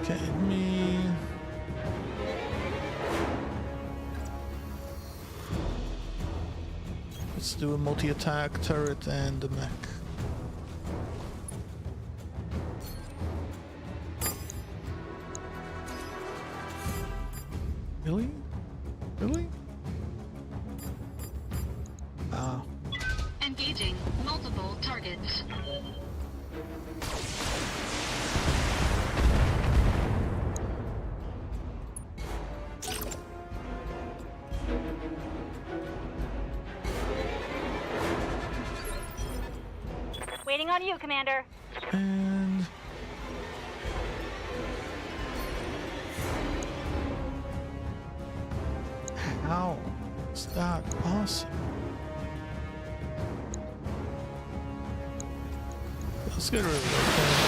Okay, me. Let's do a multi-attack turret and a mech. Really? Really? Ah. Engaging multiple targets. Waiting on you, Commander. And how is that possible? Let's get rid of that.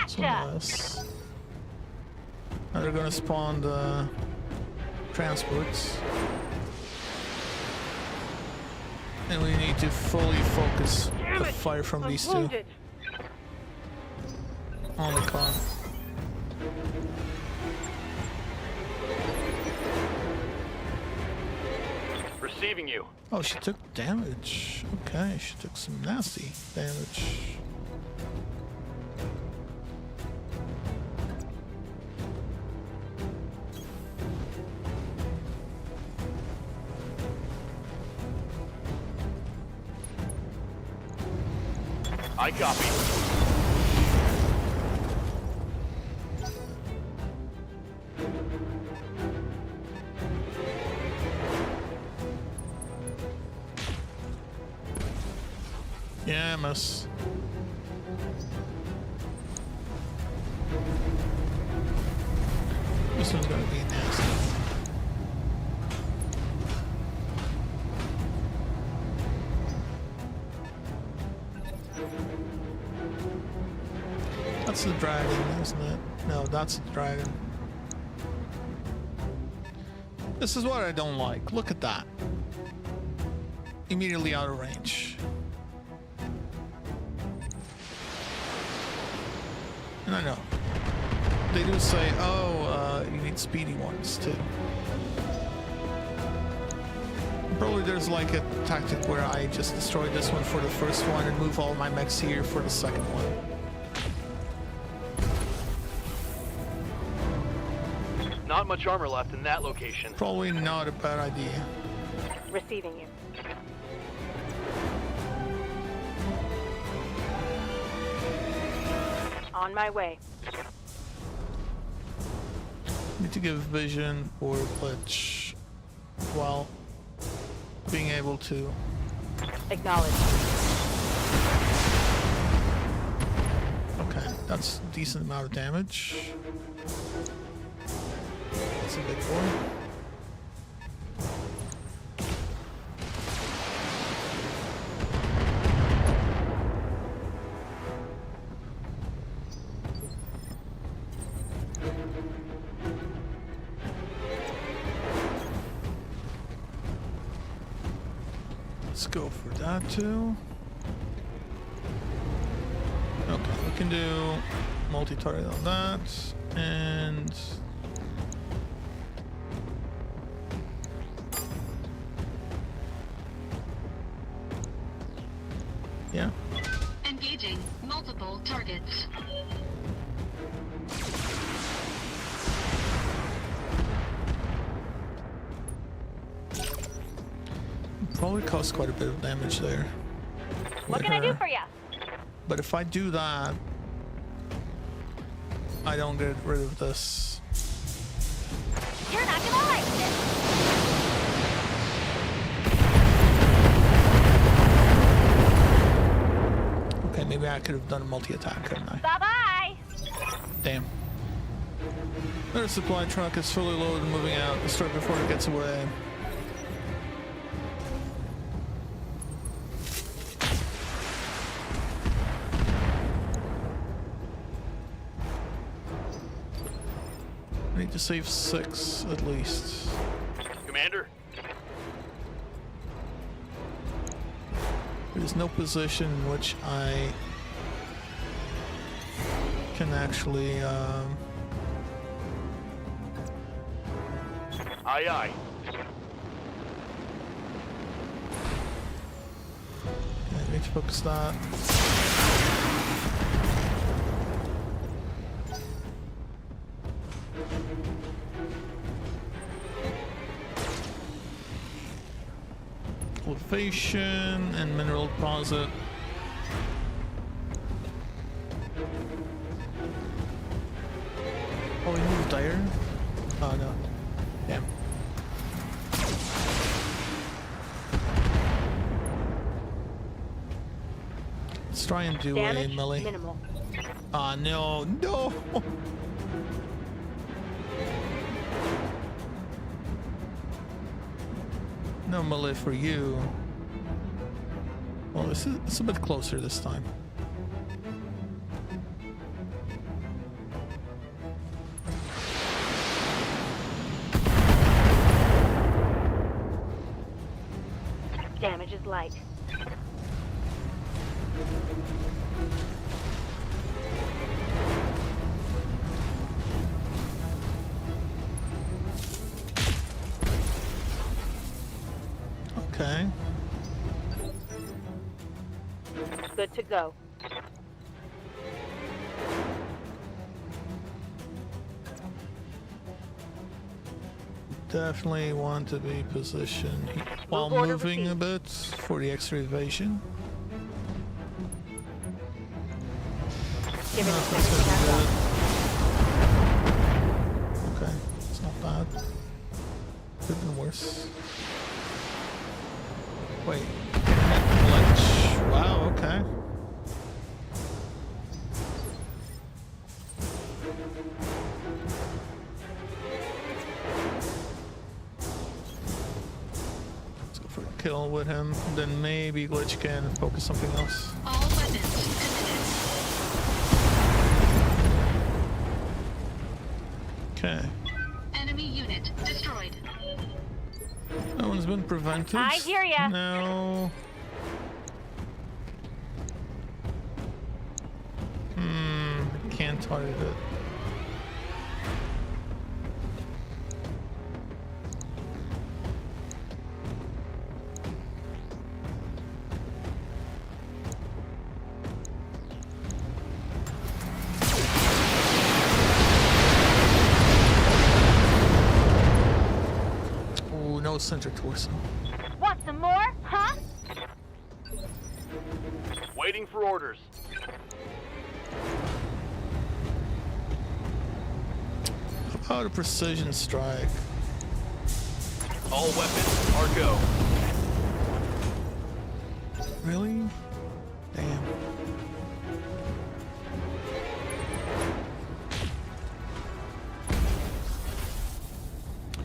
Some Gotcha. less. Now they're gonna spawn the transports. And we need to fully focus the fire from these two on the car. Receiving you. Oh, she took damage. Okay, she took some nasty damage. I copy. Yeah, miss. This one's gonna be nasty. That's the dragon, isn't it? No, that's the dragon. This is what I don't like. Look at that. Immediately out of range. And I know. They do say, oh, you need speedy ones too. Probably there's like a tactic where I just destroy this one for the first one and move all my mechs here for the second one. Not much armor left in that location. Probably not a bad idea. Receiving you. On my way. Need to give vision or glitch while being able to. Acknowledged. Okay, that's a decent amount of damage. That's a big boy. Let's go for that too. Okay, we can do multi-target on that, and Yeah. Engaging multiple targets. Probably caused quite a bit of damage there. What with can I do her. for you? But if I do that, I don't get rid of this. You're not gonna like this. Okay, maybe I could have done a multi-attack, couldn't I? Bye-bye. Damn. Their supply truck is fully loaded and moving out. Destroy before it gets away. I need to save 6 at least. Commander? There's no position in which I can actually Aye, aye. I need to focus that. Cultivation and mineral deposit. Oh, we moved iron? Oh no. Damn. Let's try and do a Damage melee. minimal. Ah, no, no! No melee for you. Well, it's a bit closer this time. Damage is light. Okay. Good to go. Definitely want to be positioned while Move order moving a received. bit for the extra evasion. Give it That's everything gonna I've be got. good. Okay, it's not bad. Could have been worse. Wait. Glitch. Wow, okay. Let's go for a kill with him. Then maybe Glitch can focus something else. All weapons committed. Okay. Enemy unit destroyed. That one's been prevented. I hear ya. No. Can't target it. Oh, no center torso. Want some more? Huh? Waiting for orders. How about a precision strike? All weapons are go. Really? Damn.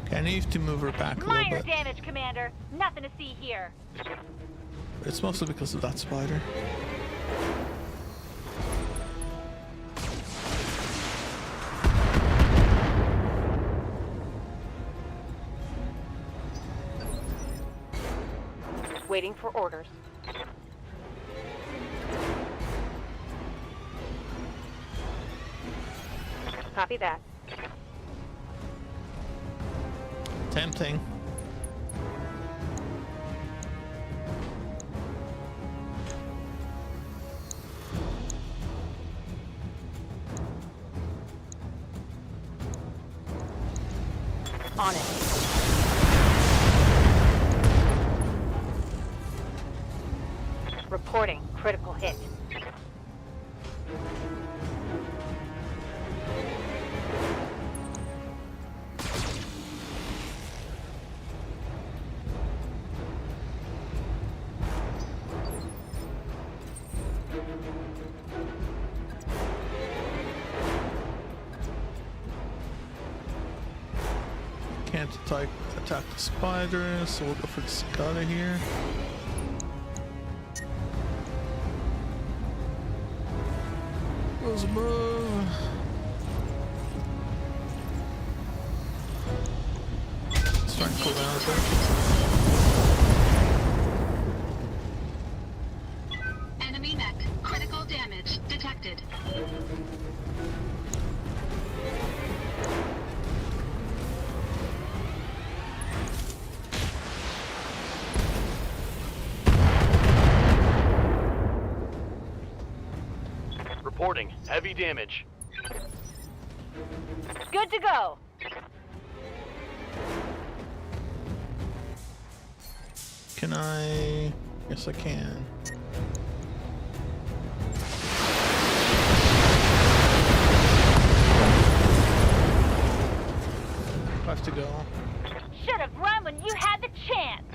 Okay, I need to move her back a little Minor bit. damage, Commander. Nothing to see here. It's mostly because of that spider. Waiting for orders. Copy that. Tempting. On it. Reporting critical hit. Can't attack the spiders, so we'll go for the cicada here. Goes above. Starting to cool down a bit. Enemy mech. Critical damage detected. Reporting heavy damage. Good to go. Can I? Yes, I can. I have to go. Should have run when you had the chance.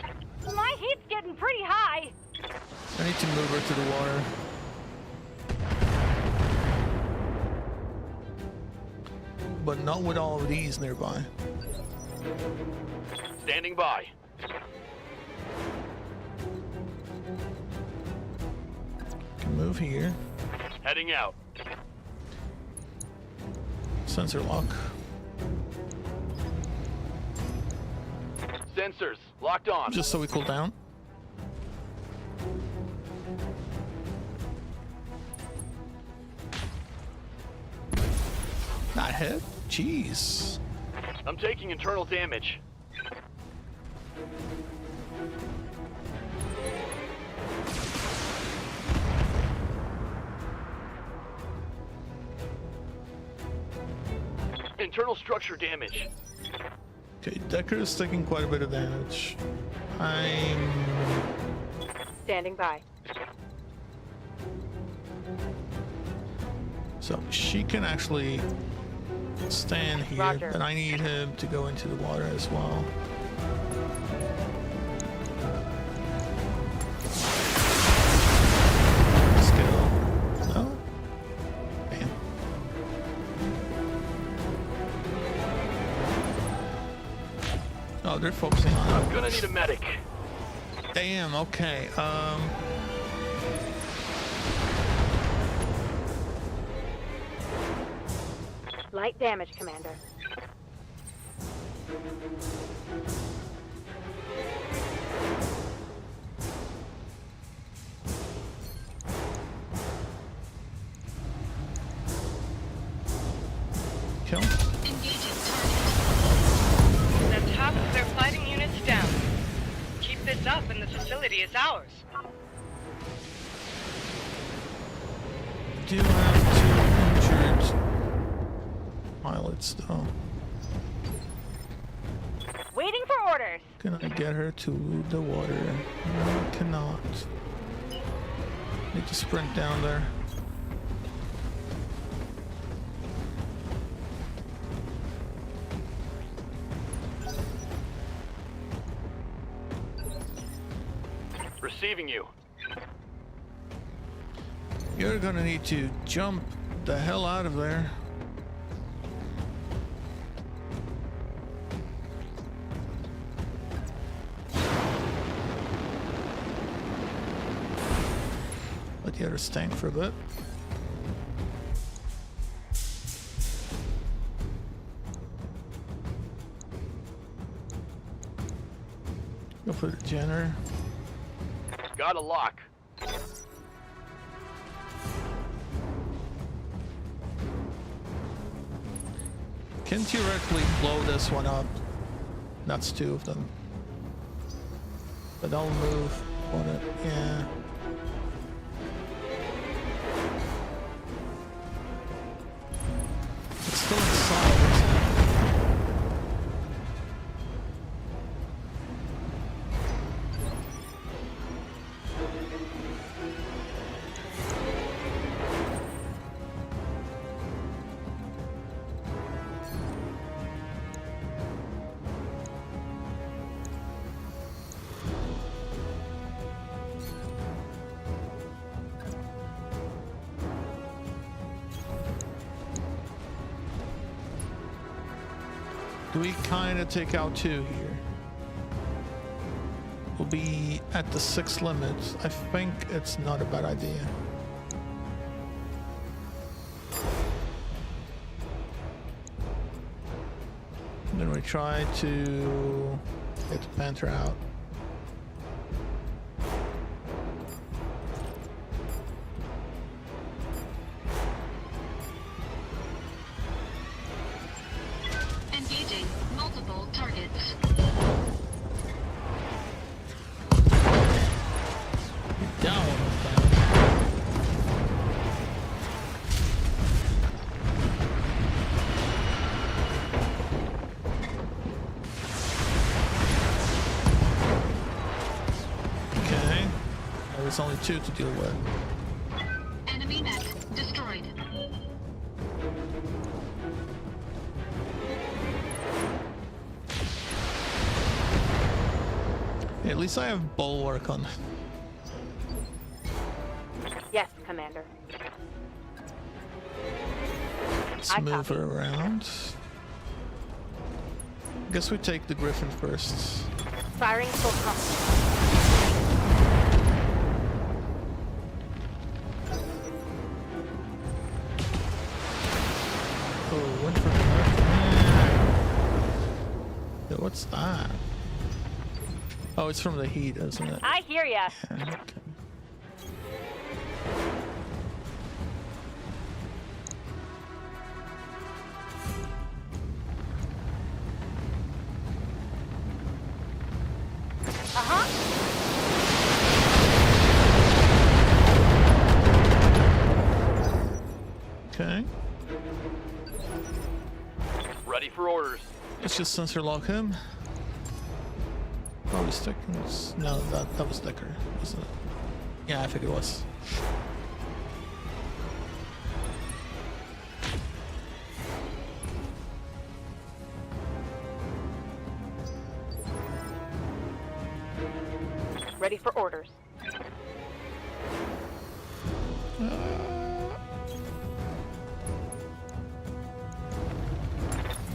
My heat's getting pretty high. I need to move her to the water. But not with all of these nearby. Standing by. Can move here. Heading out. Sensor lock. Sensors locked on. Just so we cool down. Not hit? Jeez. I'm taking internal damage. Internal structure damage. Okay, Decker is taking quite a bit of damage. I'm... Standing by. So she can actually stand here, Roger. but I need him to go into the water as well. Skill. No? Damn. Oh, they're focusing on I'm gonna need a medic. Damn, okay. Light damage, Commander. Kill. Engaging target. The top of their fighting units down. Keep this up and the facility is ours. Do have two injured pilots though. Waiting for orders. Can I get her to the water? No, I cannot. Need to sprint down there. Receiving you. You're gonna need to jump the hell out of there. Let the others tank for a bit. Go for the Jenner. Got a lock. Can theoretically blow this one up. That's two of them. But I'll move on it, yeah. It's still inside, isn't it? we kind of take out 2 here. We'll be at the 6 limit. I think it's not a bad idea. And then we try to get the Panther out. Engaging multiple targets. Down one of them. Okay. There's only 2 to deal with. Enemy mech destroyed. At least I have bulwark on. Yes, Commander. Let's I move copy. her around. Guess we take the Griffin first. Firing full complement. Oh, went for the left. Yeah, what's that? Oh, it's from the heat, isn't it? I hear ya. Yeah, okay. Okay, Ready for orders. let's just sensor lock him. Probably sticking. No, that was Decker, wasn't it? Yeah, I think it was. Ready for orders.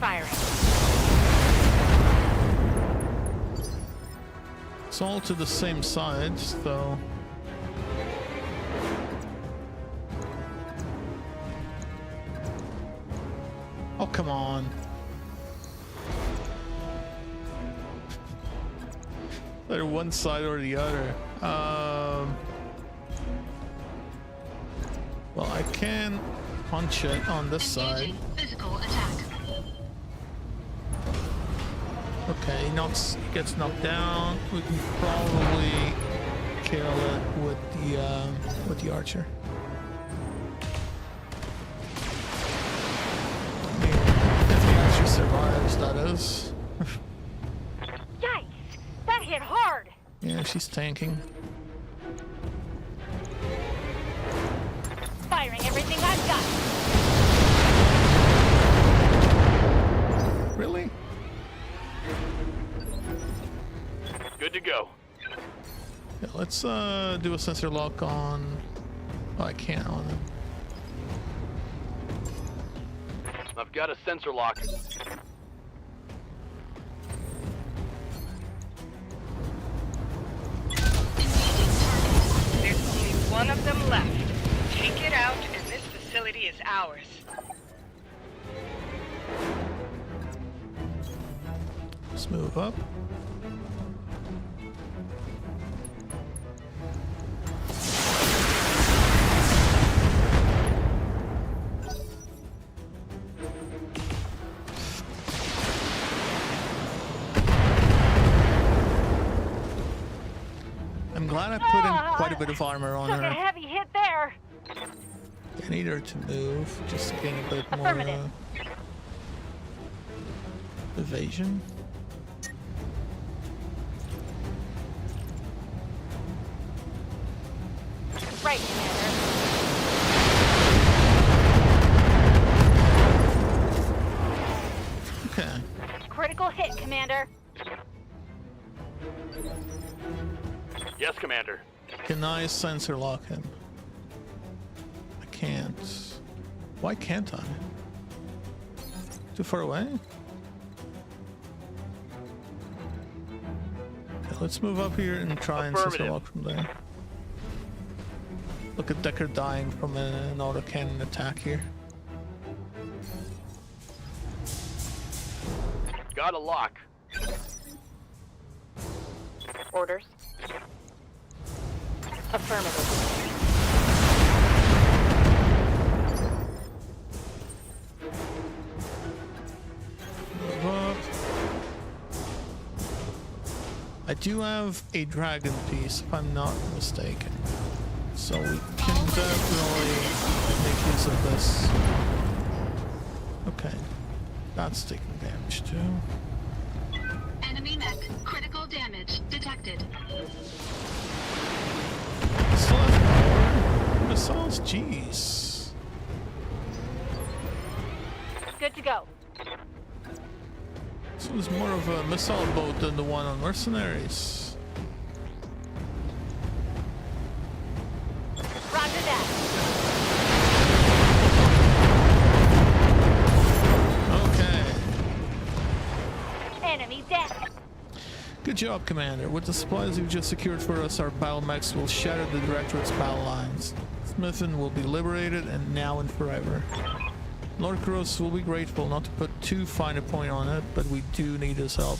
Firing. It's all to the same side, so. Oh, come on. Either one side or the other. Well, I can punch it on this side. Engaging physical attack. Okay, gets knocked down. We can probably kill it with the archer. I mean, if the archer survives, that is. Yikes! That hit hard! Yeah, she's tanking. Firing everything I've got! Really? Good to go. Yeah, let's do a sensor lock on. Oh, I can't on him. I've got a sensor lock. There's only one of them left. Take it out, and this facility is ours. Let's move up. I'm glad I put in quite a bit of armor on Took a her. heavy hit there! I need her to move just to gain a bit more Affirmative. evasion. Right, Commander. Okay. Critical hit, Commander. Yes, Commander. Can I sensor lock him? I can't. Why can't I? Too far away? let's move up here and try and sensor lock from there. Look at Decker dying from an autocannon attack here. Got a lock. Orders. Affirmative. Move up. I do have a dragon piece, if I'm not mistaken. So we can definitely make use of this. Okay. That's taking damage too. Enemy mech. Critical damage detected. Still have more missiles? Jeez. Good to go. This was more of a missile boat than the one on Mercenaries. Roger that. Okay. Enemy dead. Good job, Commander. With the supplies you've just secured for us, our battle mechs will shatter the Directorate's battle lines. Smithen will be liberated, and now and forever. Lord Kuros will be grateful, not to put too fine a point on it, but we do need his help.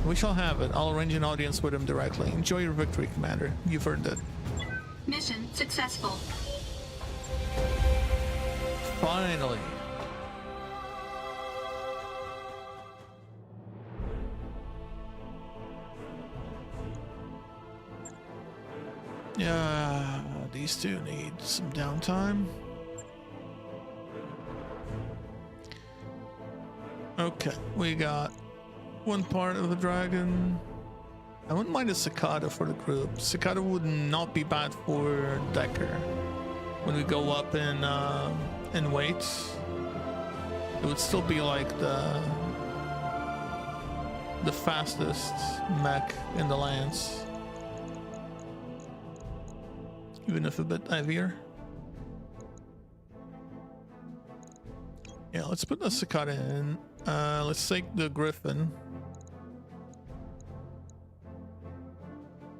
We shall have it. I'll arrange an audience with him directly. Enjoy your victory, Commander. You've earned it. Mission successful. Finally. Yeah, these two need some downtime. Okay, we got one part of the dragon. I wouldn't mind a cicada for the group. Cicada would not be bad for Decker. When we go up in weight, it would still be like the fastest mech in the Lance. Even if a bit heavier. Yeah, let's put the cicada in. Let's take the griffin.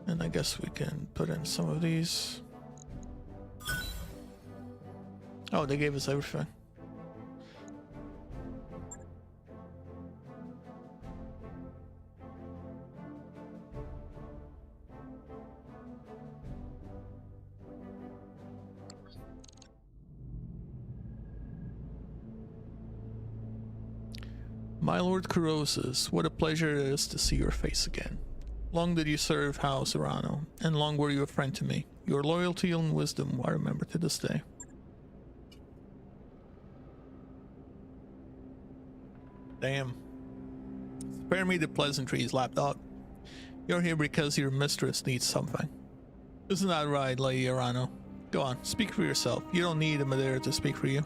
And I guess we can put in some of these. Oh, they gave us everything. My Lord Kurosis, what a pleasure it is to see your face again. Long did you serve House Urano, and long were you a friend to me. Your loyalty and wisdom I remember to this day. Damn. Spare me the pleasantries, lapdog. You're here because your mistress needs something. Isn't that right, Lady Urano? Go on, speak for yourself. You don't need a Madeira to speak for you.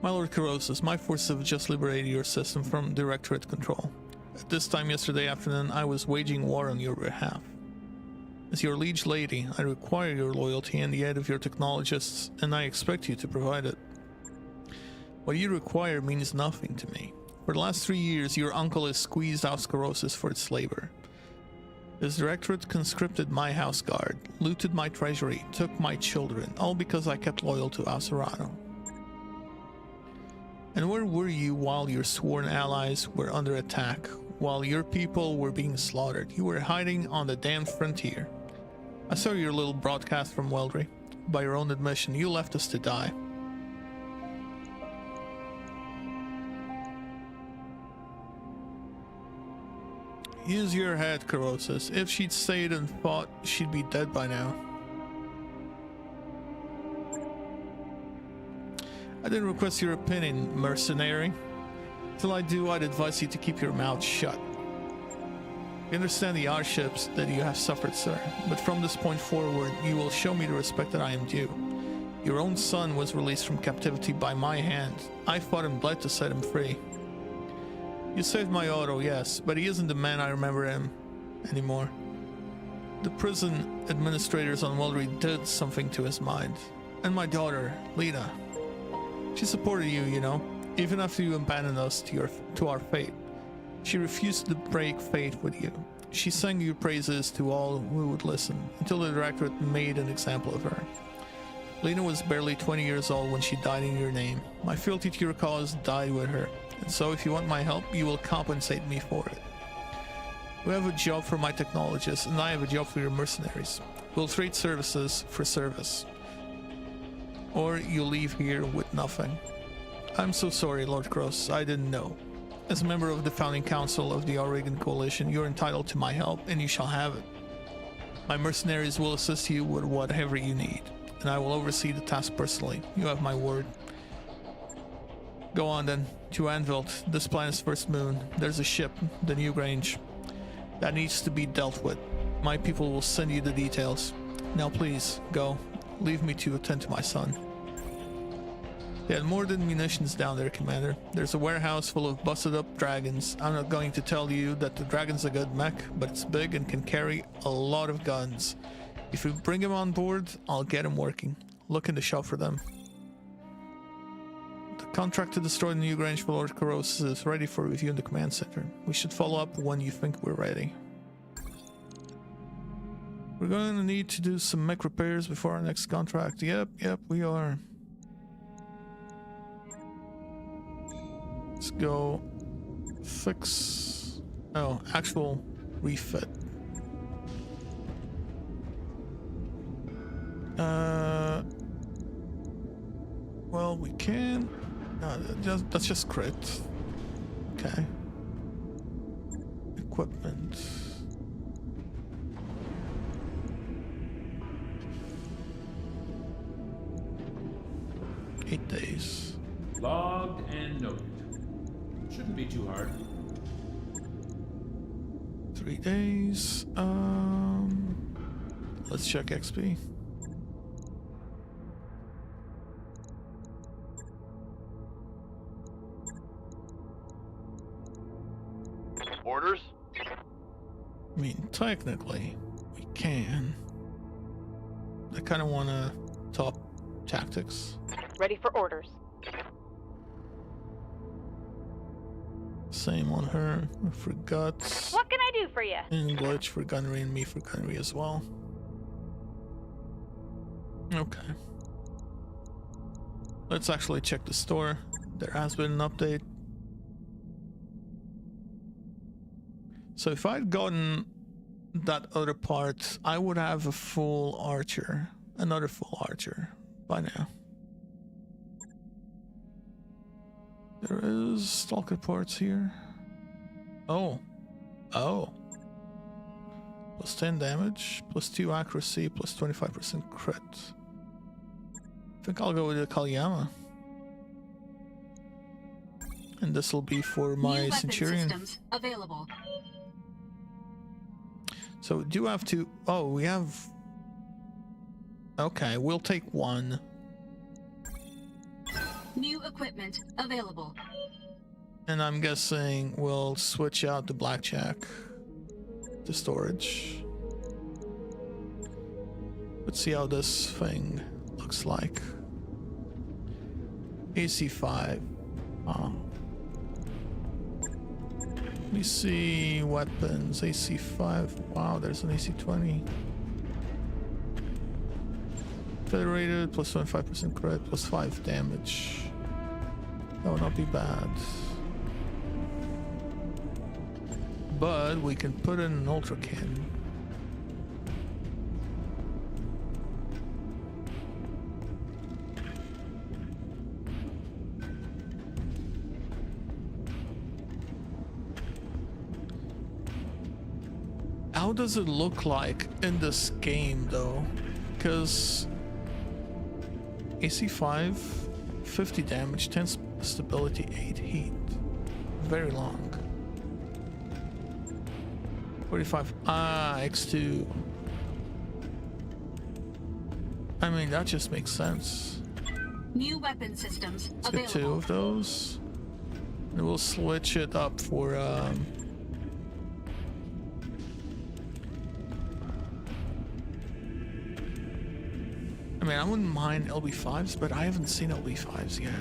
My Lord Kurosis, my forces have just liberated your system from Directorate control. At this time yesterday afternoon, I was waging war on your behalf. As your liege lady, I require your loyalty and the aid of your technologists, and I expect you to provide it. What you require means nothing to me. For the last 3 years, your uncle has squeezed out Sclerosis for its labor. His Directorate conscripted my house guard, looted my treasury, took my children, all because I kept loyal to Asurano. And where were you while your sworn allies were under attack? While your people were being slaughtered, you were hiding on the damned frontier. I saw your little broadcast from Weldry. By your own admission, you left us to die. Use your head, Kurosis. If she'd stayed and fought, she'd be dead by now. I didn't request your opinion, mercenary. Till I do, I'd advise you to keep your mouth shut. I understand the hardships that you have suffered, sir, but from this point forward, you will show me the respect that I am due. Your own son was released from captivity by my hand. I fought and bled to set him free. You saved my auto, yes, but he isn't the man I remember him anymore. The prison administrators on Weldry did something to his mind. And my daughter, Lena. She supported you, you know, even after you abandoned us to our fate. She refused to break faith with you. She sang your praises to all who would listen, until the Directorate made an example of her. Lena was barely 20 years old when she died in your name. My fealty to your cause died with her, and so if you want my help, you will compensate me for it. We have a job for my technologists, and I have a job for your mercenaries. We'll trade services for service. Or you'll leave here with nothing. I'm so sorry, Lord Cross, I didn't know. As a member of the founding council of the Oregon Coalition, you're entitled to my help, and you shall have it. My mercenaries will assist you with whatever you need, and I will oversee the task personally. You have my word. Go on then, to Anvilt, this planet's first moon. There's a ship, the New Grange, that needs to be dealt with. My people will send you the details. Now please, go. Leave me to attend to my son. They had more than munitions down there, Commander. There's a warehouse full of busted up dragons. I'm not going to tell you that the dragon's a good mech, but it's big and can carry a lot of guns. If you bring him on board, I'll get him working. Look in the shop for them. The contract to destroy the New Grange for Lord Koros is ready for review in the command center. We should follow up when you think we're ready. We're going to need to do some mech repairs before our next contract. Yep, we are. Let's go fix... Oh, actual refit. Well, we can... that's just crit. Okay. Equipment. Eight days. Logged and noted. Shouldn't be too hard. 3 days. Let's check XP. Orders? I mean, technically, we can. I kind of want to top tactics. Ready for orders. Same on her. For guts. What can I do for you? And glitch for gunnery and me for gunnery as well. Okay. Let's actually check the store. There has been an update. So if I'd gotten that other part, I would have a full archer. Another full archer by now. There is stalker parts here. Oh. Plus 10 damage, plus 2 accuracy, plus 25% crit. I think I'll go with the Kalyama. And this will be for my New weapon Centurion. systems available. So we do have to... Oh, we have... Okay, we'll take one. New equipment available. And I'm guessing we'll switch out the blackjack to storage. Let's see how this thing looks like. AC5. Let me see weapons. AC5. Wow, there's an AC20. Federated, plus 25% crit, plus 5 damage. That would not be bad. But we can put in an ultra cannon. How does it look like in this game though? Because AC5, 50 damage, 10 stability, 8 heat. Very long. 45. X2. I mean, that just makes sense. New weapon systems Let's get 2 available. of those. And we'll switch it up for I mean, I wouldn't mind LB5s, but I haven't seen LB5s yet.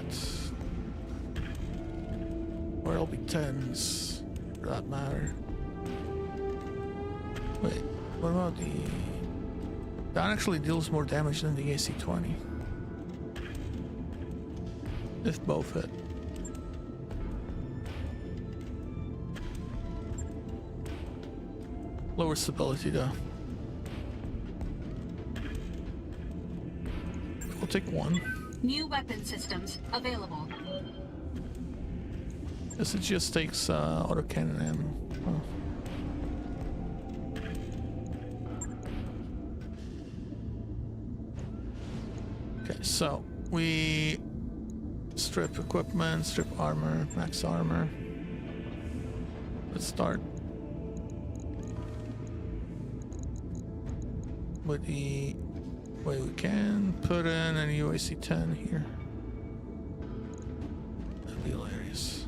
Or LB10s. for that matter. Wait, what about the... That actually deals more damage than the AC-20. If both hit. Lower stability though. We'll take one. New weapon systems available. This it just takes autocannon ammo. Oh. Okay, so we strip equipment, strip armor, max armor. Let's start with the way we can. Put in an UAC-10 here. That'd be hilarious.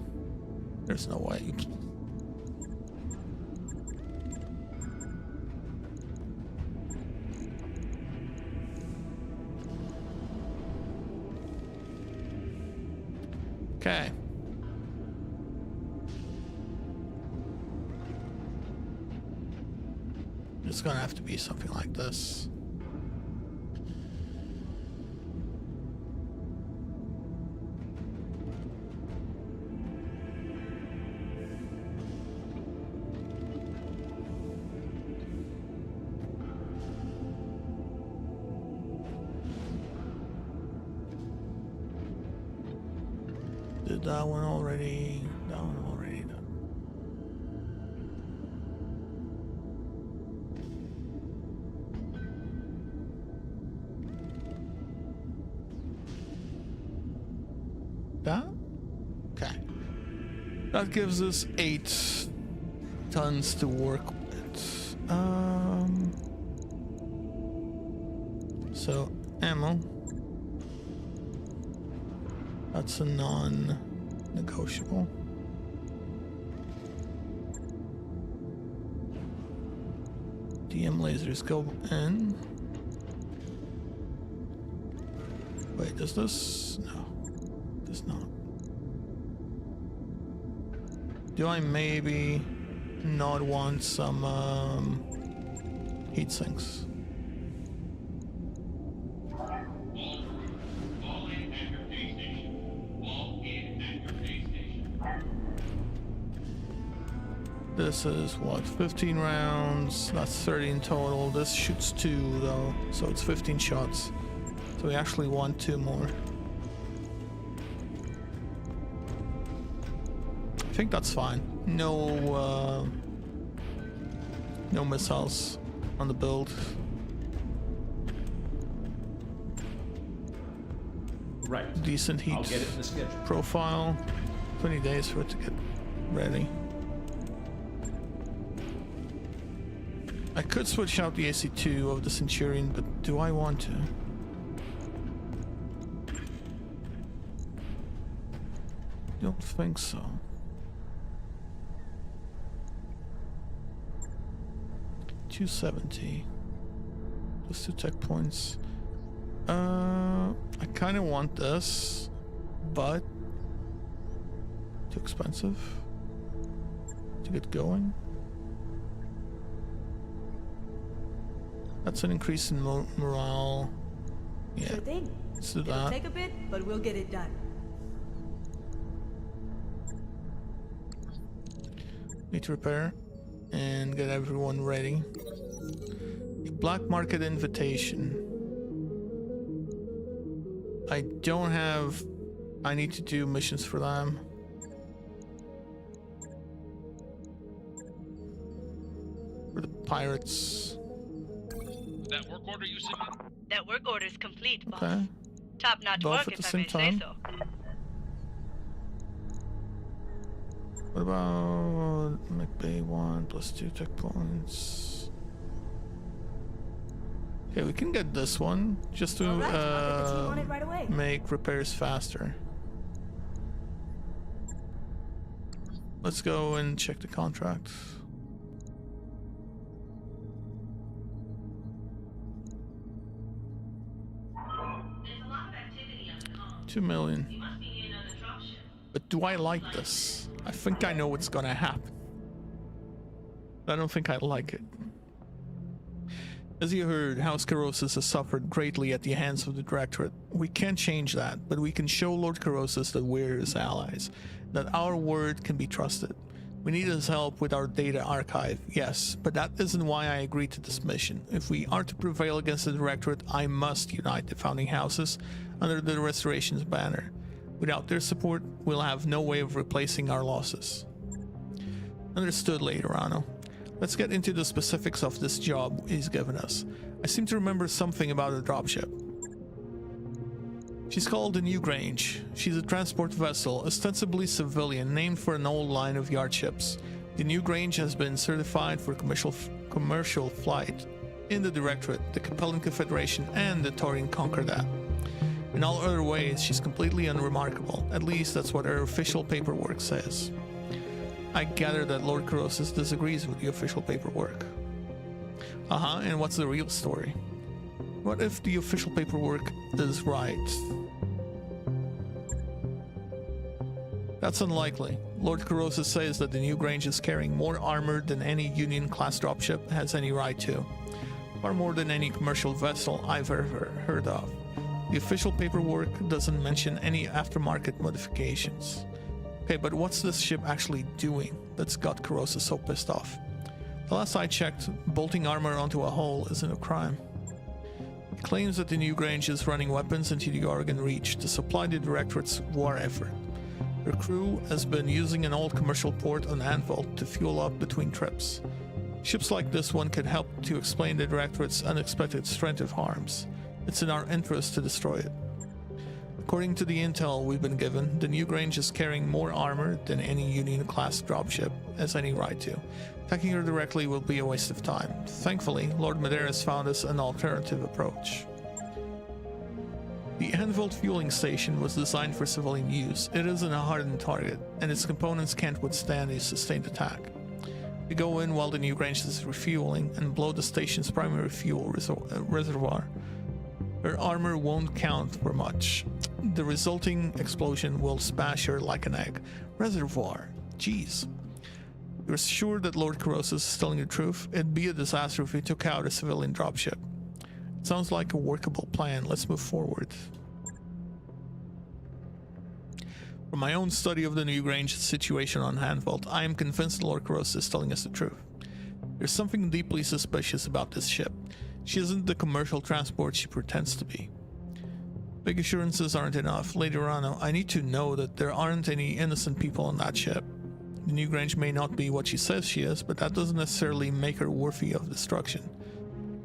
There's no way. Okay. It's gonna have to be something like this. Did that one already? That one already done. That? Okay. That gives us 8 tons to work with. So ammo. That's a non-negotiable. DM lasers go in. Wait, does this? No, does not. Do I maybe not want some heat sinks? This is what, 15 rounds, that's 30 in total. This shoots 2 though, so it's 15 shots. So we actually want 2 more. I think that's fine. No missiles on the build. Right. Decent heat I'll get it in the schedule. profile. 20 days for it to get ready. I could switch out the AC-2 of the Centurion, but do I want to? Don't think so. $270 plus 2 tech points. I kind of want this, but too expensive to get going. That's an increase in morale. Yeah, Sure thing. let's do It'll that. take a bit, but we'll get it done. Need to repair and get everyone ready. A black market invitation. I don't have... I need to do missions for them. For the pirates. That work order you submitted? That work order's complete, boss. Okay. Top-notch Both work, at the if I same may time? say so. What about McBay 1 plus 2 tech points? Okay, we can get this one just to All right, I'll get the team on it right away. make repairs faster. Let's go and check the contract. There's a lot of activity on the call. 2 million. You must be near another dropship. But do I like this? I think I know what's gonna happen. I don't think I like it. As you heard, House Corrosis has suffered greatly at the hands of the Directorate. We can't change that, but we can show Lord Corrosis that we're his allies, that our word can be trusted. We need his help with our data archive, yes, but that isn't why I agreed to this mission. If we are to prevail against the Directorate, I must unite the founding houses under the Restoration's banner. Without their support, we'll have no way of replacing our losses. Understood, Lady Rano. Let's get into the specifics of this job he's given us. I seem to remember something about a dropship. She's called the New Grange. She's a transport vessel, ostensibly civilian, named for an old line of yard ships. The New Grange has been certified for commercial flight in the Directorate, the Capellan Confederation, and the Taurian Concordat. In all other ways, she's completely unremarkable. At least that's what her official paperwork says. I gather that Lord Corrosis disagrees with the official paperwork. And what's the real story? What if the official paperwork is right? That's unlikely. Lord Corrosis says that the New Grange is carrying more armor than any Union-class dropship has any right to. Far more than any commercial vessel I've ever heard of. The official paperwork doesn't mention any aftermarket modifications. Okay, but what's this ship actually doing that's got Corrosis so pissed off? The last I checked, bolting armor onto a hull isn't a crime. He claims that the New Grange is running weapons into the Oregon Reach to supply the Directorate's war effort. Her crew has been using an old commercial port on Anvil to fuel up between trips. Ships like this one could help to explain the Directorate's unexpected strength of arms. It's in our interest to destroy it. According to the intel we've been given, the New Grange is carrying more armor than any Union-class dropship has any right to. Attacking her directly will be a waste of time. Thankfully, Lord Medeiros found us an alternative approach. The Anvil fueling station was designed for civilian use. It isn't a hardened target, and its components can't withstand a sustained attack. We go in while the New Grange is refueling and blow the station's primary fuel reservoir. Her armor won't count for much. The resulting explosion will smash her like an egg. Reservoir. Jeez. You're sure that Lord Corrosis is telling the truth? It'd be a disaster if we took out a civilian dropship. It sounds like a workable plan. Let's move forward. From my own study of the New Grange situation on Handveld, I am convinced Lord Corrosis is telling us the truth. There's something deeply suspicious about this ship. She isn't the commercial transport she pretends to be. Big assurances aren't enough. Lady Rano, I need to know that there aren't any innocent people on that ship. The New Grange may not be what she says she is, but that doesn't necessarily make her worthy of destruction.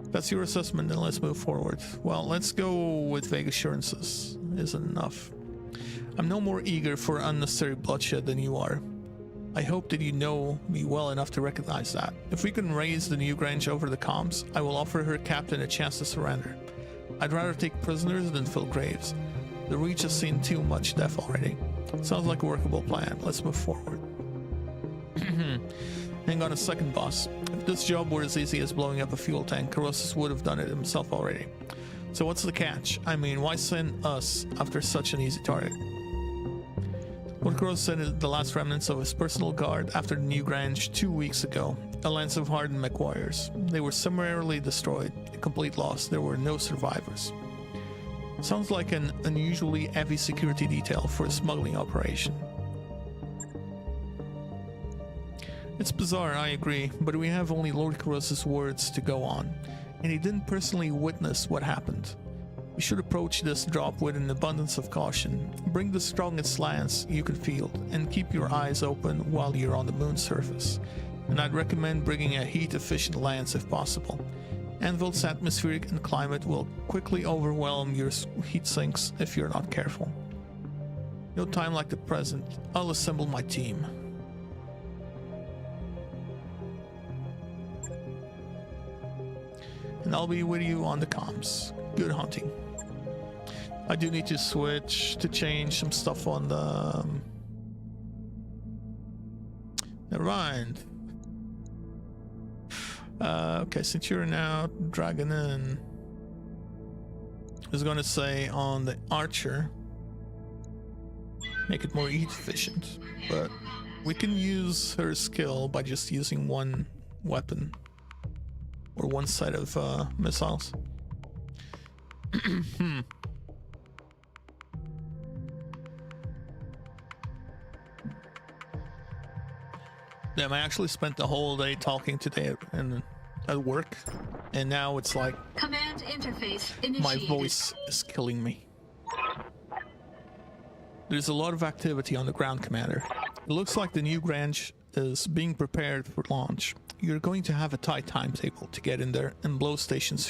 If that's your assessment, then let's move forward. Well, let's go with vague assurances. Isn't enough. I'm no more eager for unnecessary bloodshed than you are. I hope that you know me well enough to recognize that. If we can raise the New Grange over the comms, I will offer her captain a chance to surrender. I'd rather take prisoners than fill graves. The Reach has seen too much death already. Sounds like a workable plan. Let's move forward. Hang on a second, boss. If this job were as easy as blowing up a fuel tank, Corrosis would have done it himself already. So what's the catch? I mean, why send us after such an easy target? Lord Corrosis sent the last remnants of his personal guard after the New Grange 2 weeks ago, a lance of hardened McGuires. They were summarily destroyed, a complete loss. There were no survivors. Sounds like an unusually heavy security detail for a smuggling operation. It's bizarre, I agree, but we have only Lord Corrosis' words to go on, and he didn't personally witness what happened. We should approach this drop with an abundance of caution. Bring the strongest lance you can field, and keep your eyes open while you're on the moon's surface. And I'd recommend bringing a heat-efficient lance if possible. Anvil's atmospheric and climate will quickly overwhelm your heat sinks if you're not careful. No time like the present. I'll assemble my team. And I'll be with you on the comms. Good hunting. I do need to switch to change some stuff on the... Never mind. Okay, since you're now dragging in, I was going to say on the archer, make it more heat efficient, but we can use her skill by just using one weapon or one set of missiles. Damn, I actually spent the whole day talking today at work, and now it's like Command interface initiated. my voice is killing me. There's a lot of activity on the ground, Commander. It looks like the new Grange is being prepared for launch. You're going to have a tight timetable to get in there and blow the station's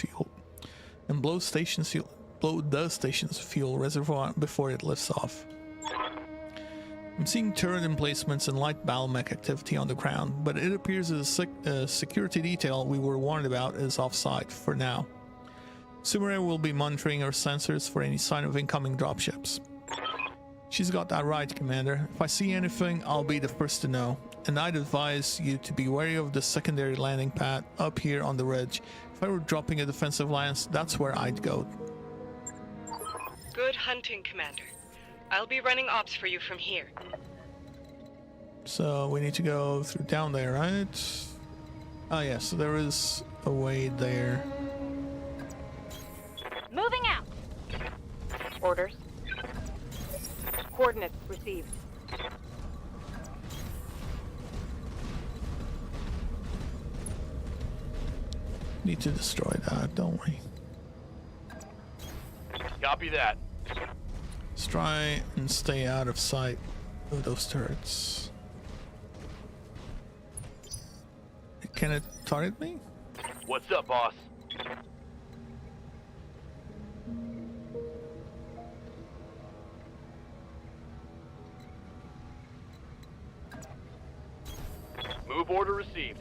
fuel reservoir before it lifts off. I'm seeing turret emplacements and light battle mech activity on the ground, but it appears a security detail we were warned about is off-site for now. Sumire will be monitoring our sensors for any sign of incoming dropships. She's got that right, Commander. If I see anything, I'll be the first to know. And I'd advise you to be wary of the secondary landing pad up here on the ridge. If I were dropping a defensive lance, that's where I'd go. Good hunting, Commander. I'll be running ops for you from here. So we need to go through down there, right? Oh yeah, so there is a way there. Moving out. Orders. Coordinates received. Need to destroy that, don't we? Copy that. Let's try and stay out of sight of those turrets. Can it target me? What's up, boss? Move order received.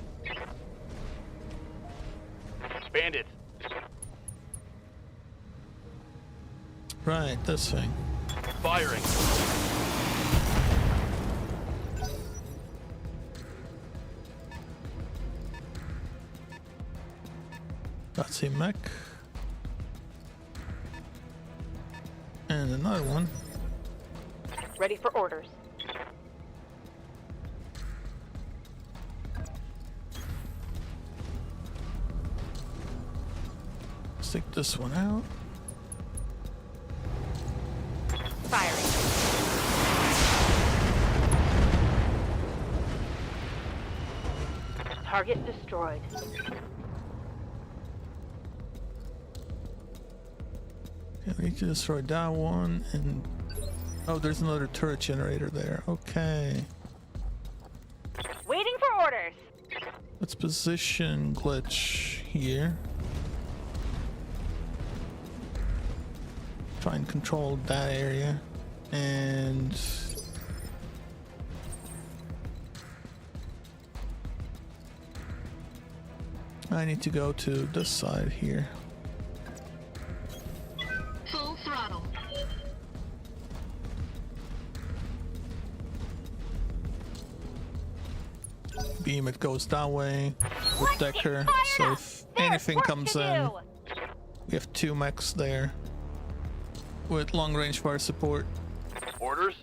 Bandits. Right, this thing. Firing. That's a mech. And another one. Ready for orders. Let's take this one out. Firing. Target destroyed. Okay, we need to destroy that one, and oh, there's another turret generator there. Okay, Waiting for orders. let's position glitch here. Try and control that area, and I need to go to this side here. Full throttle. Beam it goes that way with Let's get Decker, fired so up. if There's anything work comes to in, do. we have two mechs there with long range fire support. Orders.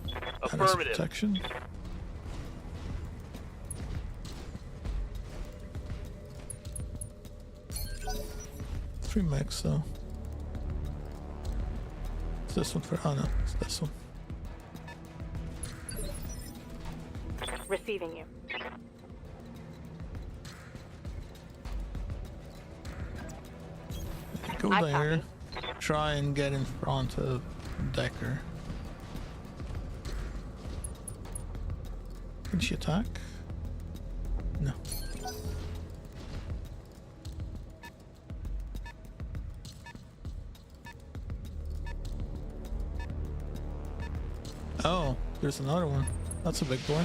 That is Affirmative. protection. Three mechs though. It's this one for Anna. It's this one. Receiving you. Go I there. Try and get in front of Decker. Can she attack? No. Oh, there's another one. That's a big boy.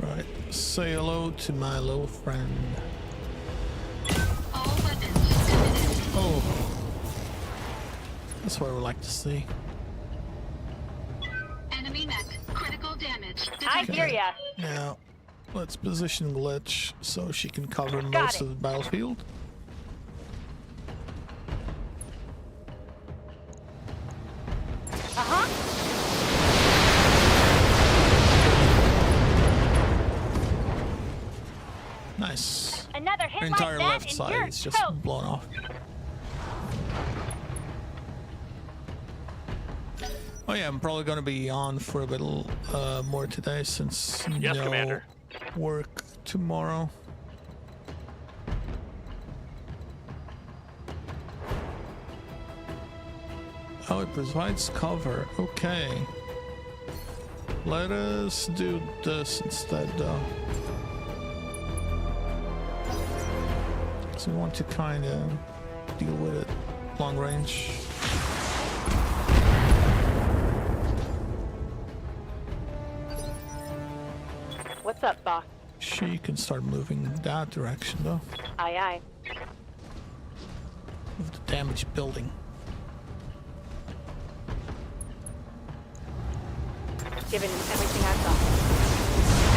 Right, say hello to my little friend. All weapons committed. Oh, That's what I would like to see. Enemy mech. Critical damage I detected. hear ya. Now, let's position Glitch so she can cover Got most it. of the battlefield. Uh-huh. Nice. Another Her hit entire like that left and side you're is just toast. blown off. Oh yeah, I'm probably gonna be on for a bit more today since Yes, no Commander. work tomorrow. Oh, it provides cover. Okay. Let us do this instead, though. So we want to kind of deal with it long range. What's up, boss? She can start moving that direction, though, Aye, aye. of the damaged building. Giving him everything I've got.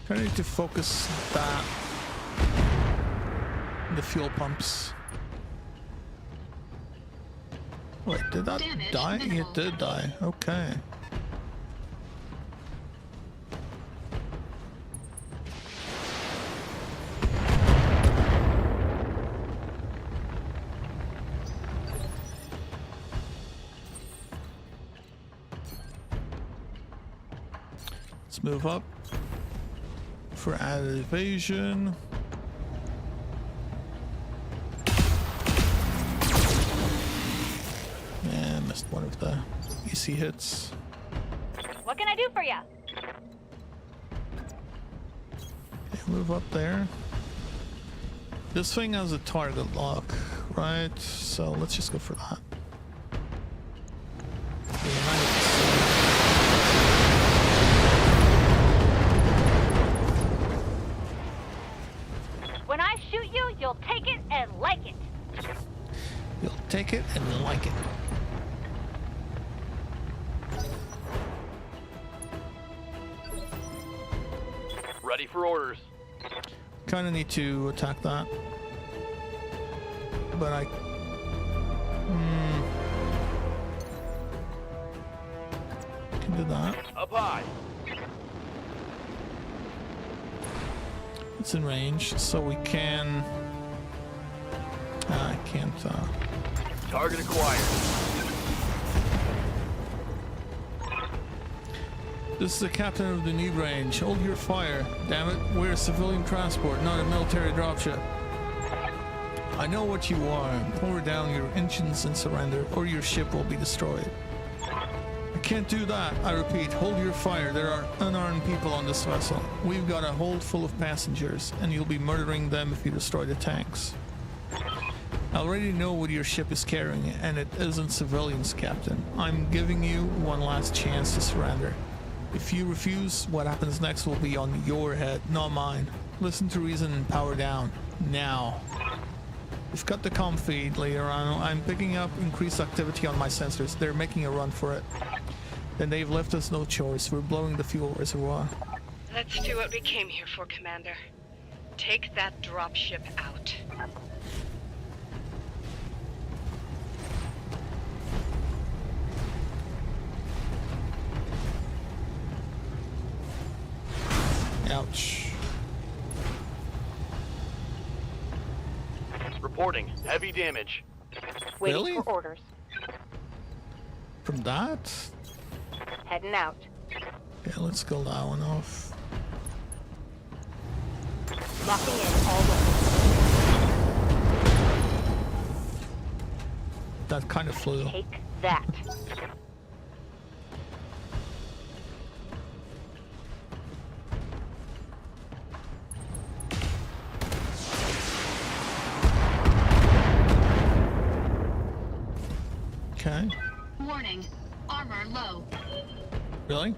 I need to focus that the fuel pumps. Wait, did that Damage die? minimal. It did die. Okay. Let's move up for added evasion. Yeah, missed one of the easy hits. What can I do for ya? Okay, move up there. This thing has a target lock, right? So let's just go for that. When I shoot you, you'll take it and like it. You'll take it and like it. Ready for orders. Kind of need to attack that, but I. Can do that. Up high. It's in range, so we can. I can't. Target acquired. This is the captain of the new range. Hold your fire. Damn it, we're a civilian transport, not a military dropship. I know what you are. Pour down your engines and surrender, or your ship will be destroyed. I can't do that. I repeat, hold your fire. There are unarmed people on this vessel. We've got a hold full of passengers, and you'll be murdering them if you destroy the tanks. I already know what your ship is carrying, and it isn't civilians, Captain. I'm giving you one last chance to surrender. If you refuse, what happens next will be on your head, not mine. Listen to reason and power down. Now. We've got the comm feed later on. I'm picking up increased activity on my sensors. They're making a run for it. Then they've left us no choice. We're blowing the fuel reservoir. Let's do what we came here for, Commander. Take that dropship out. Ouch. Reporting. Heavy damage. Waiting Really? for orders. From that? Heading out. Yeah, let's kill that one off. Locking in all weapons. That kind of flew. Take that. Okay. Warning. Armor low. Really?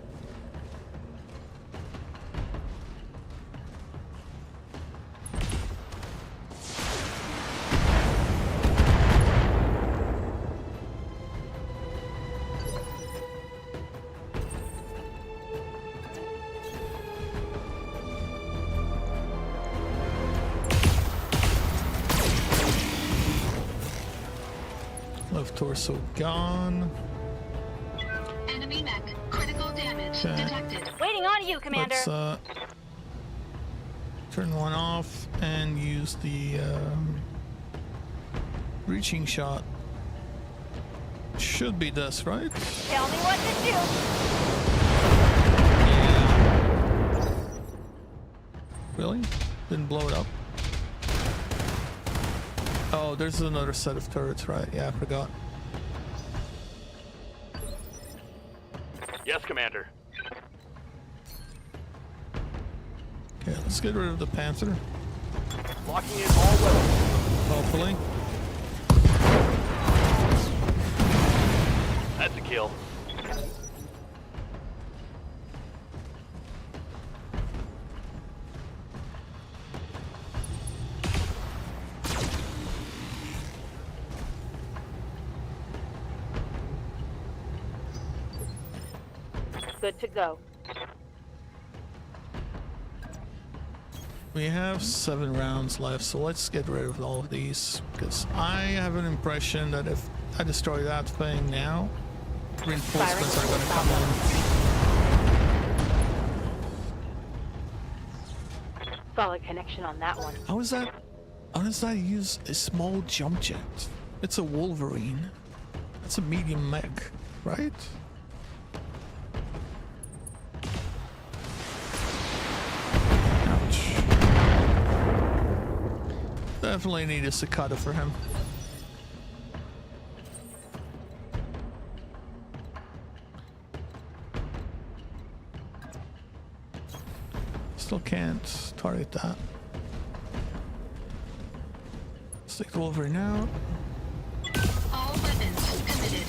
torso gone. Enemy mech. Critical damage Okay. detected. Waiting on you, Commander. Let's turn one off and use the reaching shot. Should be this, right? Tell me what to do. Yeah. Really? Didn't blow it up? Oh, there's another set of turrets, right? Yeah, I forgot. Yes, Commander. Okay, let's get rid of the Panther. Locking in all weapons. Hopefully. That's a kill. Good to go. We have 7 rounds left, so let's get rid of all of these, because I have an impression that if I destroy that thing now, reinforcements are going to come in. Solid connection on that one. How does that use a small jump jet? It's a Wolverine. That's a medium mech, right? Ouch. Definitely need a Cicada for him. Still can't target that. Let's take the Wolverine out. All weapons committed.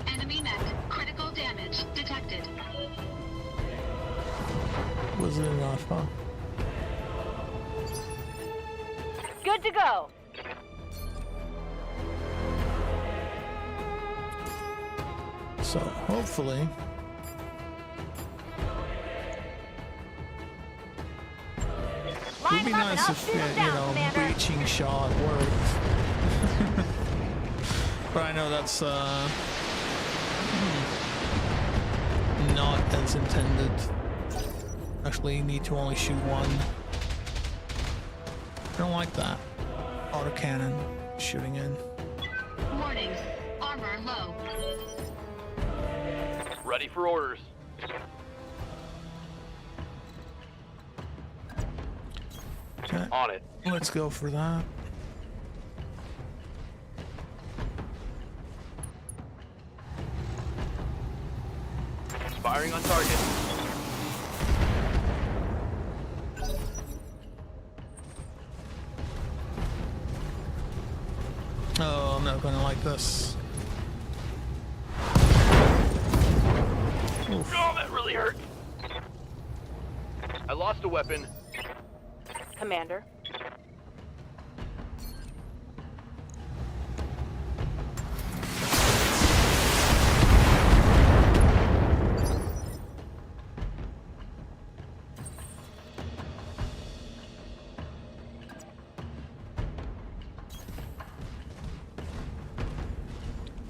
Enemy mech. Critical damage detected. Wasn't enough, huh? Good to go. So hopefully it would be nice if breaching shot worked. But I know that's not as intended. Actually, you need to only shoot one. I don't like that. Autocannon shooting in. Warning. Armor low. Ready for orders. Okay, On it. let's go for that. Firing on target. Oh, I'm not gonna like this. Oof. Oh, that really hurt. I lost a weapon. Commander.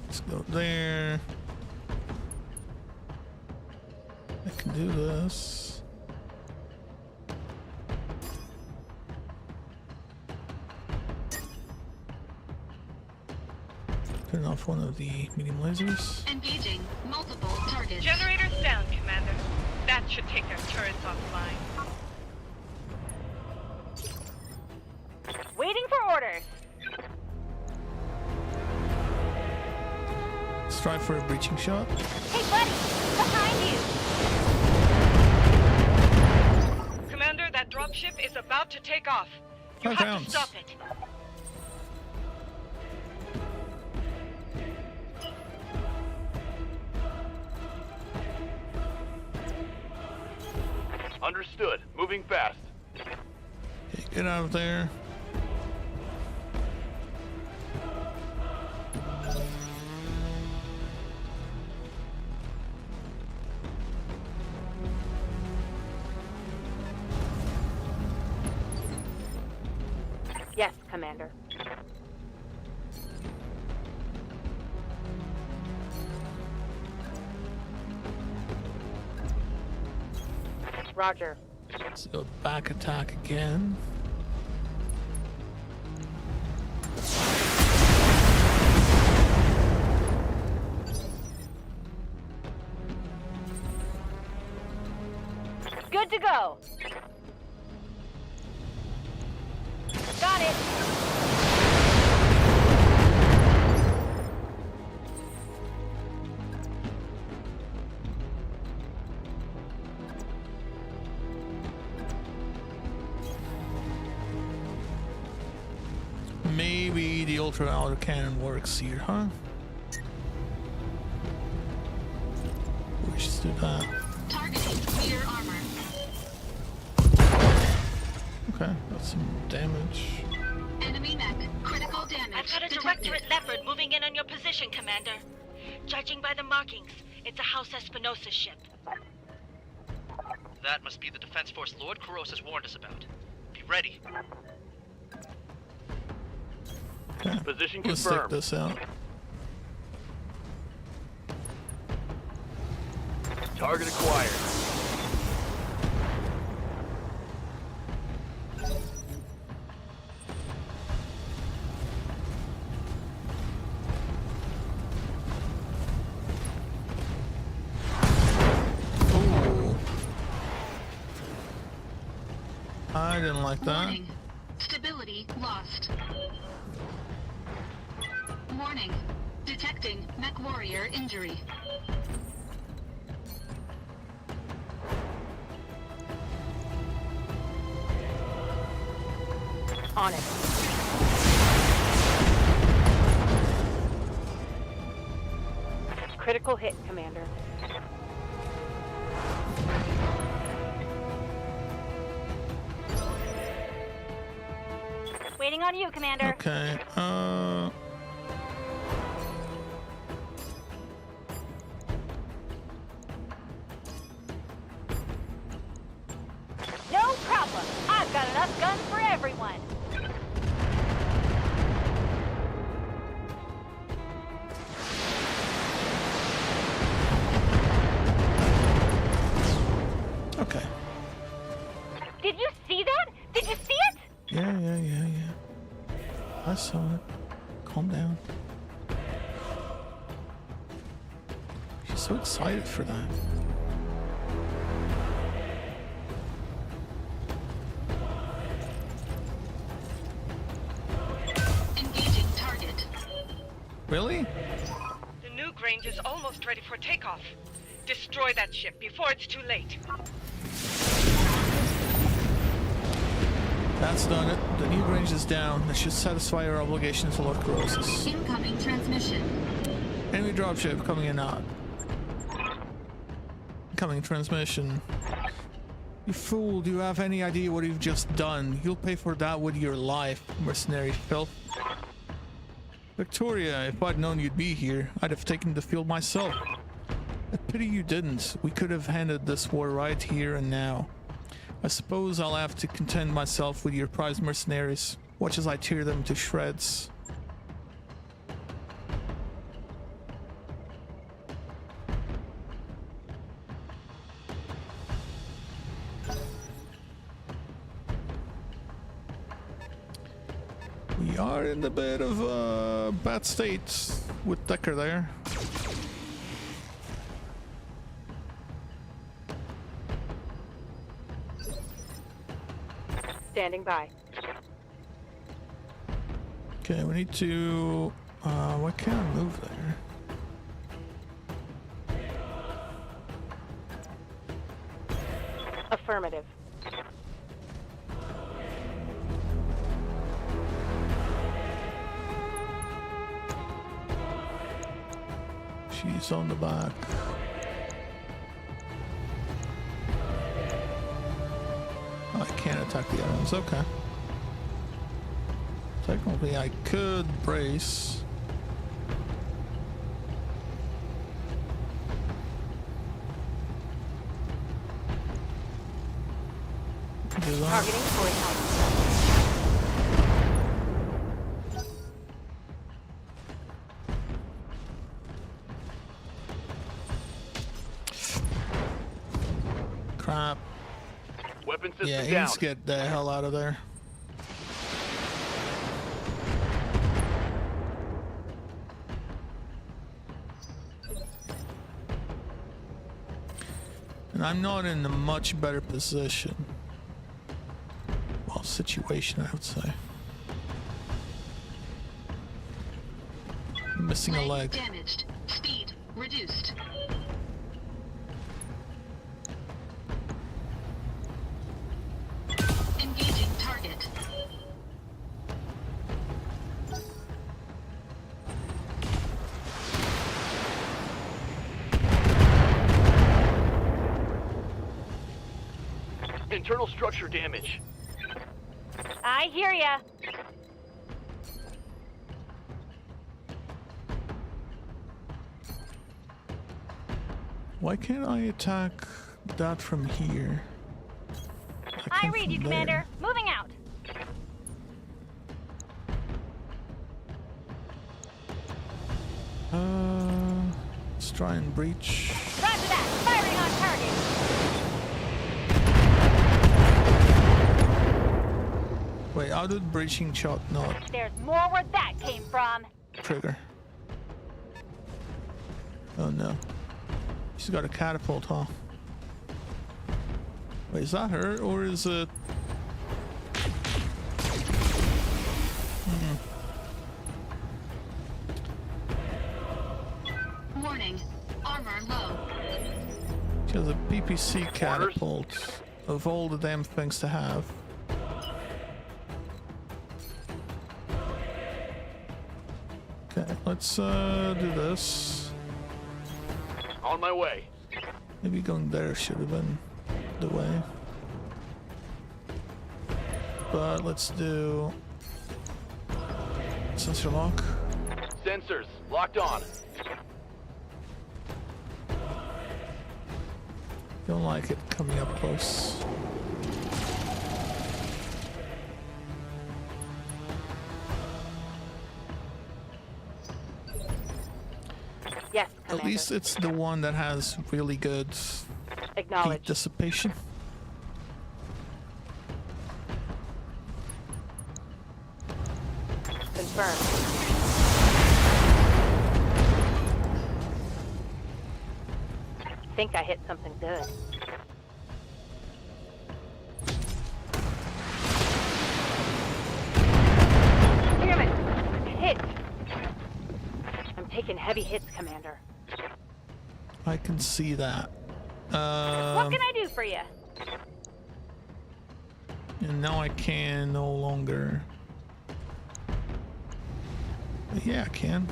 Let's go there. I can do this. Turn off one of the medium lasers. Engaging multiple targets. Generators down, Commander. That should take their turrets offline. Waiting for orders. Let's try for a breaching shot. Hey, buddy! Behind you! Commander, that dropship is about to take off. You 5 have rounds. to stop it. Understood. Moving fast. Okay, get out of there. Commander. Roger. Let's go back attack again. Good to go. Got it. Maybe the ultra auto cannon works here, huh? We should do that. Targeting rear armor. Okay, that's some damage. Enemy mech. Critical damage I've got a detected. Directorate Leopard moving in on your position, Commander. Judging by the markings, it's a House Espinosa ship. That must be the Defense Force Lord Kuros has warned us about. Be ready. Okay, Position let's take confirmed. this out. Target acquired. Ooh. I didn't like that. Warning. Stability lost. Warning. Detecting mech warrior injury. On it. Critical hit, Commander. Waiting on you, Commander. Okay, No problem. I've got enough guns for everyone. okay. Did you see that? Did you see it? Yeah. I saw it. Calm down. She's so excited for that. Engaging target. Really? The nuke range is almost ready for takeoff. Destroy that ship before it's too late. That's done it. The new range is down. That should satisfy our obligation to Lord Corrosis. Incoming transmission. Enemy dropship coming in out. Incoming transmission. You fool, do you have any idea what you've just done? You'll pay for that with your life, mercenary filth. Victoria, if I'd known you'd be here, I'd have taken the field myself. A pity you didn't. We could have handled this war right here and now. I suppose I'll have to contend myself with your prize mercenaries. Watch as I tear them to shreds. We are in a bit of a bad state with Decker there. Standing by. Okay, we need to... why can't I move there? Affirmative. She's on the back. I can't attack the other ones. Okay. Technically, I could brace. Do that. Targeting fully out. crap. Weapon system Yeah, he down. needs to get the hell out of there. And I'm not in a much better position. Well, situation, I would say. I'm missing a leg. Damaged. Speed reduced. Engaging target. Internal structure damage. I hear ya. Why can't I attack that from here? I can read from you, there. Commander. Moving out. Let's try and breach. Roger that. Firing on target. Wait, how did breaching shot not There's more where that came from. trigger? Oh no. She's got a catapult, huh? Wait, is that her or is it... Warning. Armor low. She has a PPC catapult. Of all the damn things to have. Okay, let's do this. On my way. Maybe going there should have been the way. But let's do sensor lock. Sensors locked on. Don't like it coming up close. Yes, At Commander. least it's the one that has really good heat Acknowledged. dissipation. Confirmed. Think I hit something good. Damn it! Hit! I'm taking heavy hits, Commander. I can see that. What can I do for you? And now I can no longer. Yeah, I can.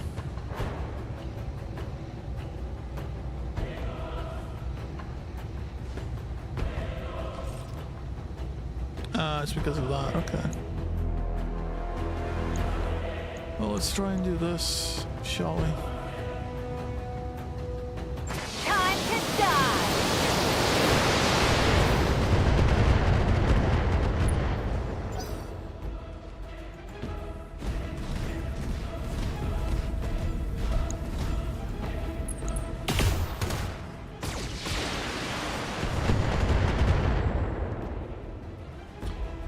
It's because of that. Okay. Well, let's try and do this, shall we? Time to die!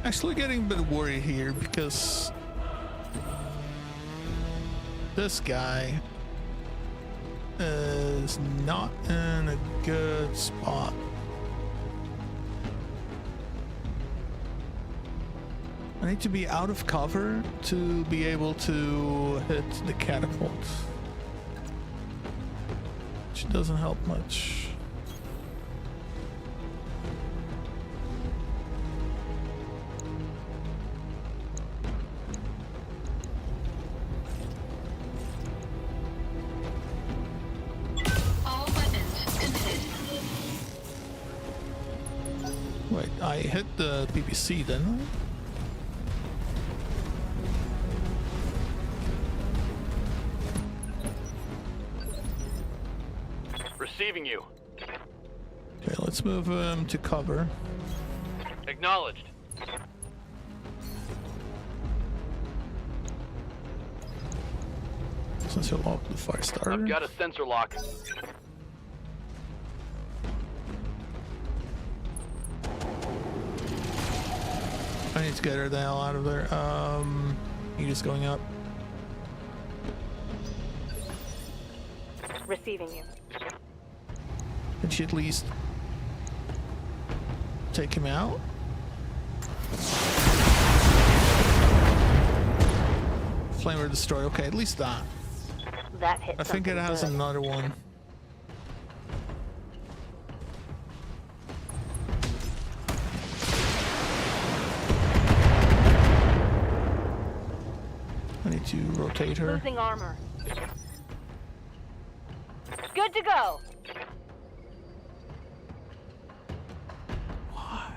Actually getting a bit worried here because this guy is not in a good spot. I need to be out of cover to be able to hit the catapult, which doesn't help much. All weapons committed. Wait, I hit the PPC, didn't Receiving you. I? Okay, let's move him to cover. Acknowledged. Since you'll lock the fire starter. I've got a sensor lock. need to get her the hell out of there. He is going up. Receiving you. Can she at least take him out? Flamer destroy. Okay, at least that. That hit. I think it has good. another one. I need to rotate her. Losing armor. Good to go. What?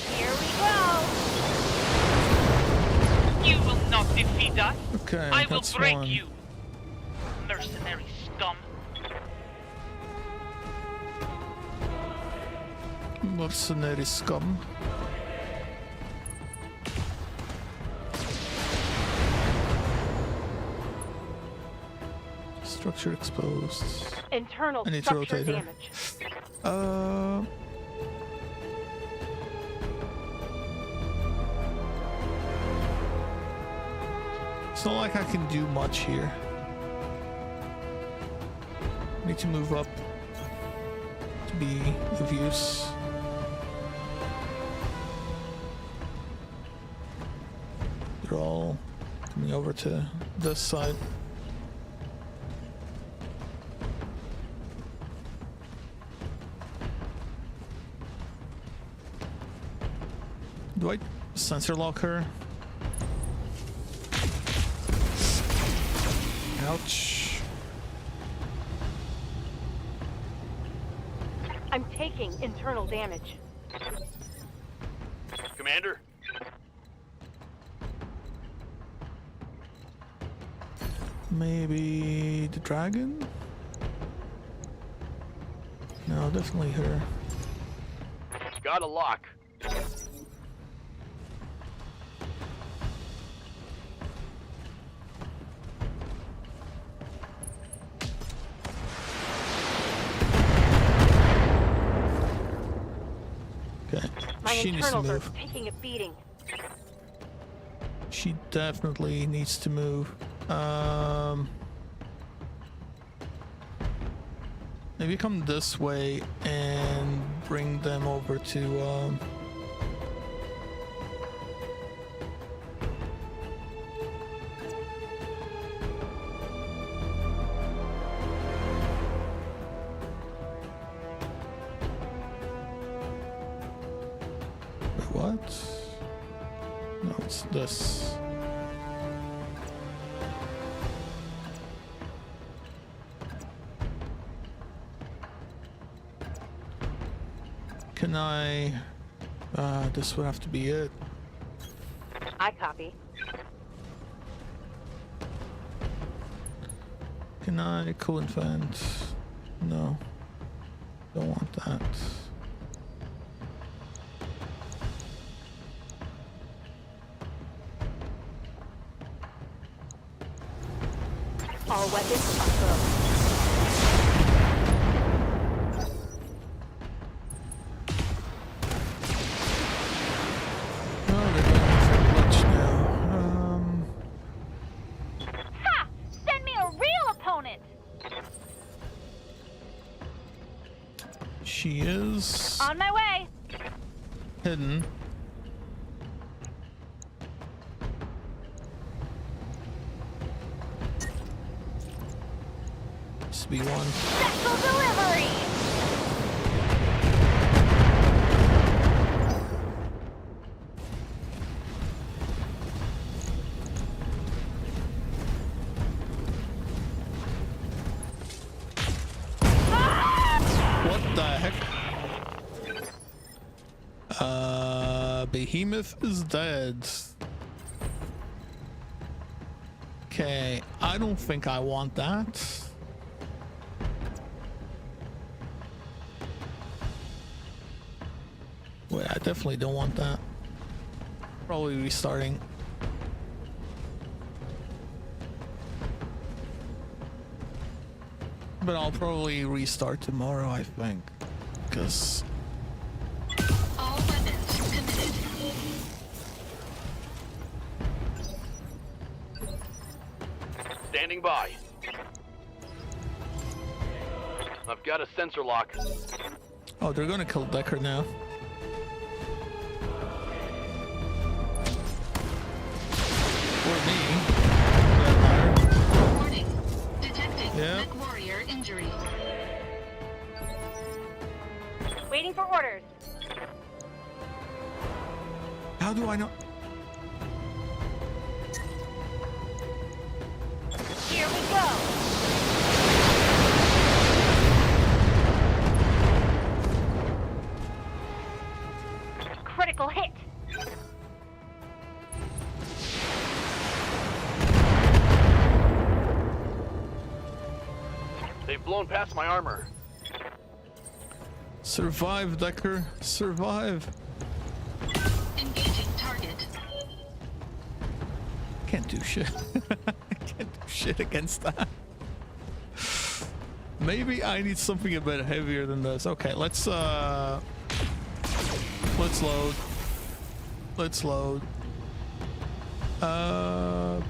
Here we go. You will not defeat us. Okay, I will that's break one. you. Mercenary scum. Mercenary scum. Structure exposed. Internal I need to structure rotate her. damage. It's not like I can do much here. Need to move up to be of use. They're all coming over to this side. Do I sensor lock her? Ouch. I'm taking internal damage. Commander? Maybe the dragon? No, definitely her. Got a lock. Okay, My she needs to internals are move. taking a beating. She definitely needs to move. Maybe come this way and bring them over to what? No, it's this. Can I? This would have to be it. I copy. Can I coolant vent? No. Don't want that. All weapons are closed. Oh, they're going for glitch now. Ha! Send me a real opponent! She is On my way! hidden. This be one. Special delivery! What the heck? Behemoth is dead. Okay, I don't think I want that. Wait, I definitely don't want that. Probably restarting. But I'll probably restart tomorrow, I think. Because... All weapons committed. Standing by. I've got a sensor lock. Oh, they're gonna kill Decker now. Or me. For that matter. Warning. Detecting Yeah. mech warrior injury. Waiting for orders. How do I know? Here we go. Critical hit. They've blown past my armor. Survive, Decker. Survive. Engaging target. Can't do shit. Can't do shit against that. Maybe I need something a bit heavier than this. Okay, let's load. Let's load.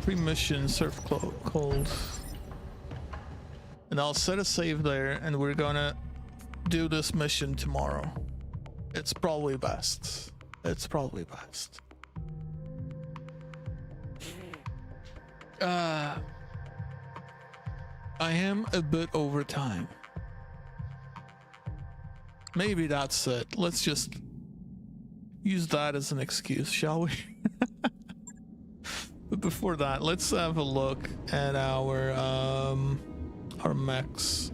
Pre-mission surf cold. And I'll set a save there, and we're gonna do this mission tomorrow. It's probably best. It's probably best. I am a bit over time. Maybe that's it. Let's just use that as an excuse, shall we? But before that, let's have a look at our mechs.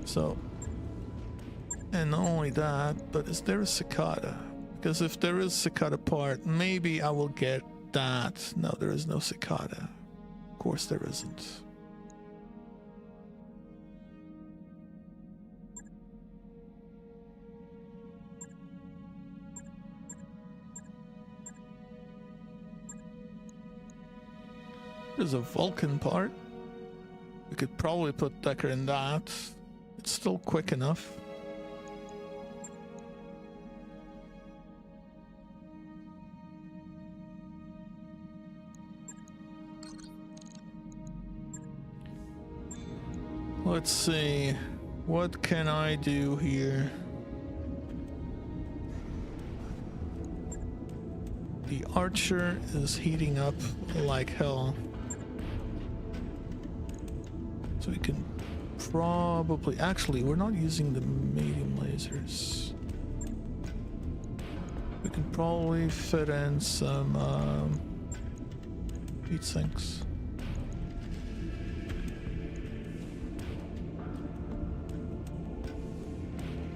So, and not only that, but is there a cicada? Because if there is cicada part, maybe I will get that. No, there is no cicada. Of course there isn't. There's a Vulcan part. We could probably put Decker in that. It's still quick enough. Let's see. What can I do here? The Archer is heating up like hell. So we can probably... Actually, we're not using the medium lasers. We can probably fit in some heat sinks.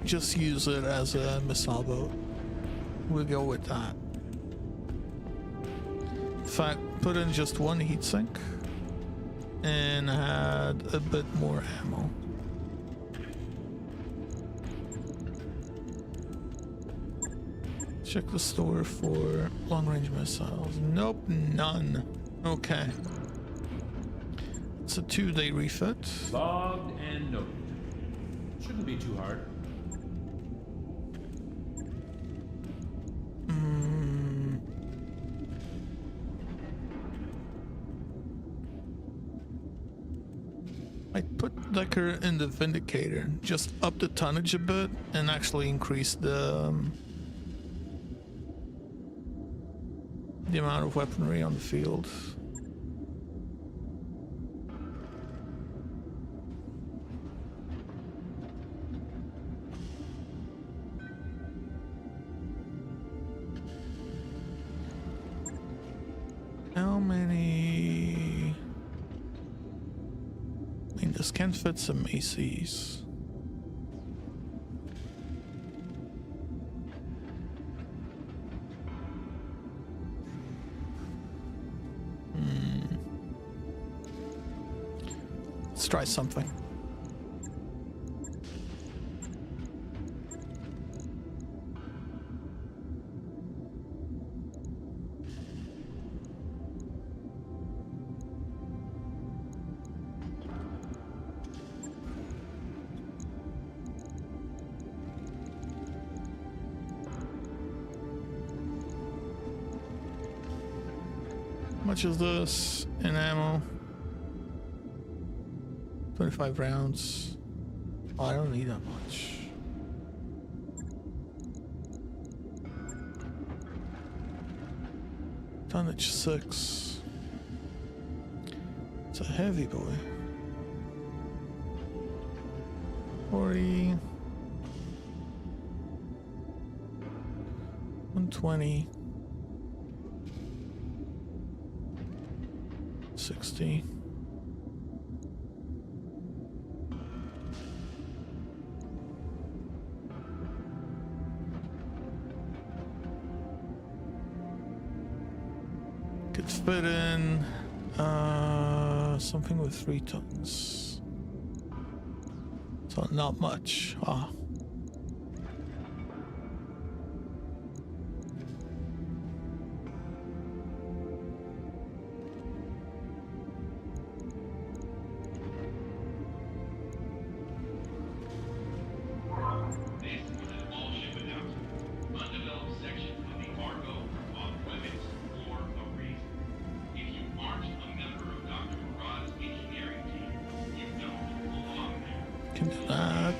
Just use it as a missile boat. We'll go with that. In fact, put in just one heat sink and had a bit more ammo. Check the store for long-range missiles. Nope, none. Okay. It's a 2-day refit. Logged and noted. Shouldn't be too hard. I put Decker in the Vindicator, just up the tonnage a bit and actually increase the amount of weaponry on the field. How many? I mean, this can fit some ACs. Let's try something. much is this in ammo? 25 rounds. Oh, I don't need that much. Tonnage 6. It's a heavy boy. 40. 120. 60. Could fit in something with 3 tons. So not much. Ah. This is an all-ship announcement. Undeveloped section of the cargo off limits for a reason. If you aren't a member of Dr. Murad's engineering team, you don't belong there. Can do that.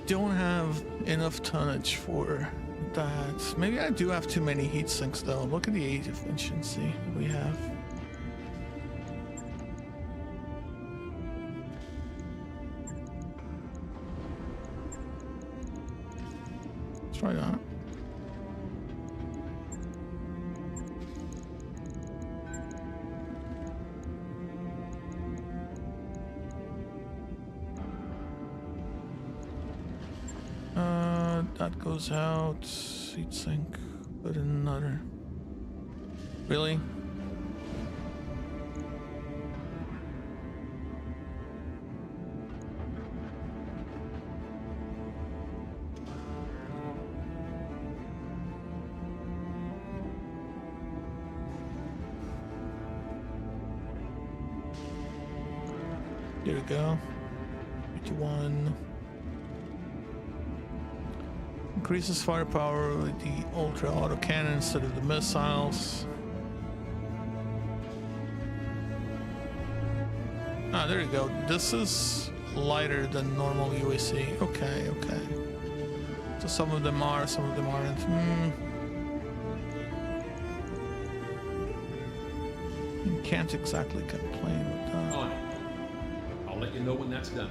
Don't have enough tonnage for that. Maybe I do have too many heat sinks though. Look at the age efficiency we have. Let's try that. That goes out. Heat sink. Put in another. Really? There we go. 81. Increases firepower with the ultra auto cannon instead of the missiles. Ah, there you go. This is lighter than normal UAC. Okay, okay. So some of them are, some of them aren't. You can't exactly complain with that. On it. I'll let you know when that's done.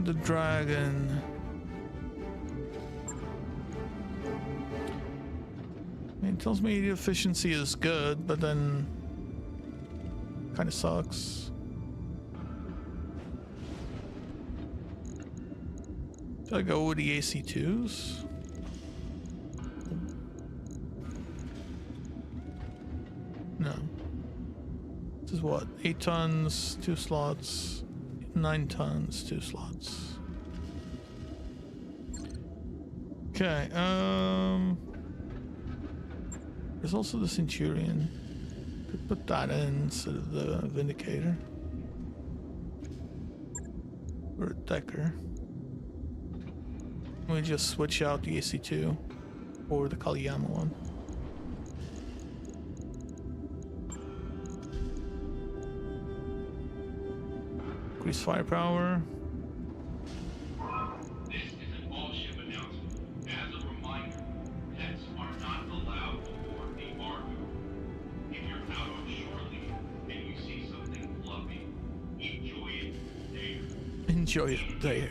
The dragon. It tells me the efficiency is good, but then kind of sucks. Should I go with the AC2s? No. This is what? 8 tons, 2 slots. 9 tons, 2 slots. Okay, there's also the Centurion. Could put that in instead of the Vindicator. Or a Decker. We just switch out the AC2 or the Kaliyama one. Increase firepower. This is an all-ship announcement. As a reminder, pets are not allowed aboard the Argo. If you're out on shore leave and you see something fluffy, enjoy it there. Enjoy it there.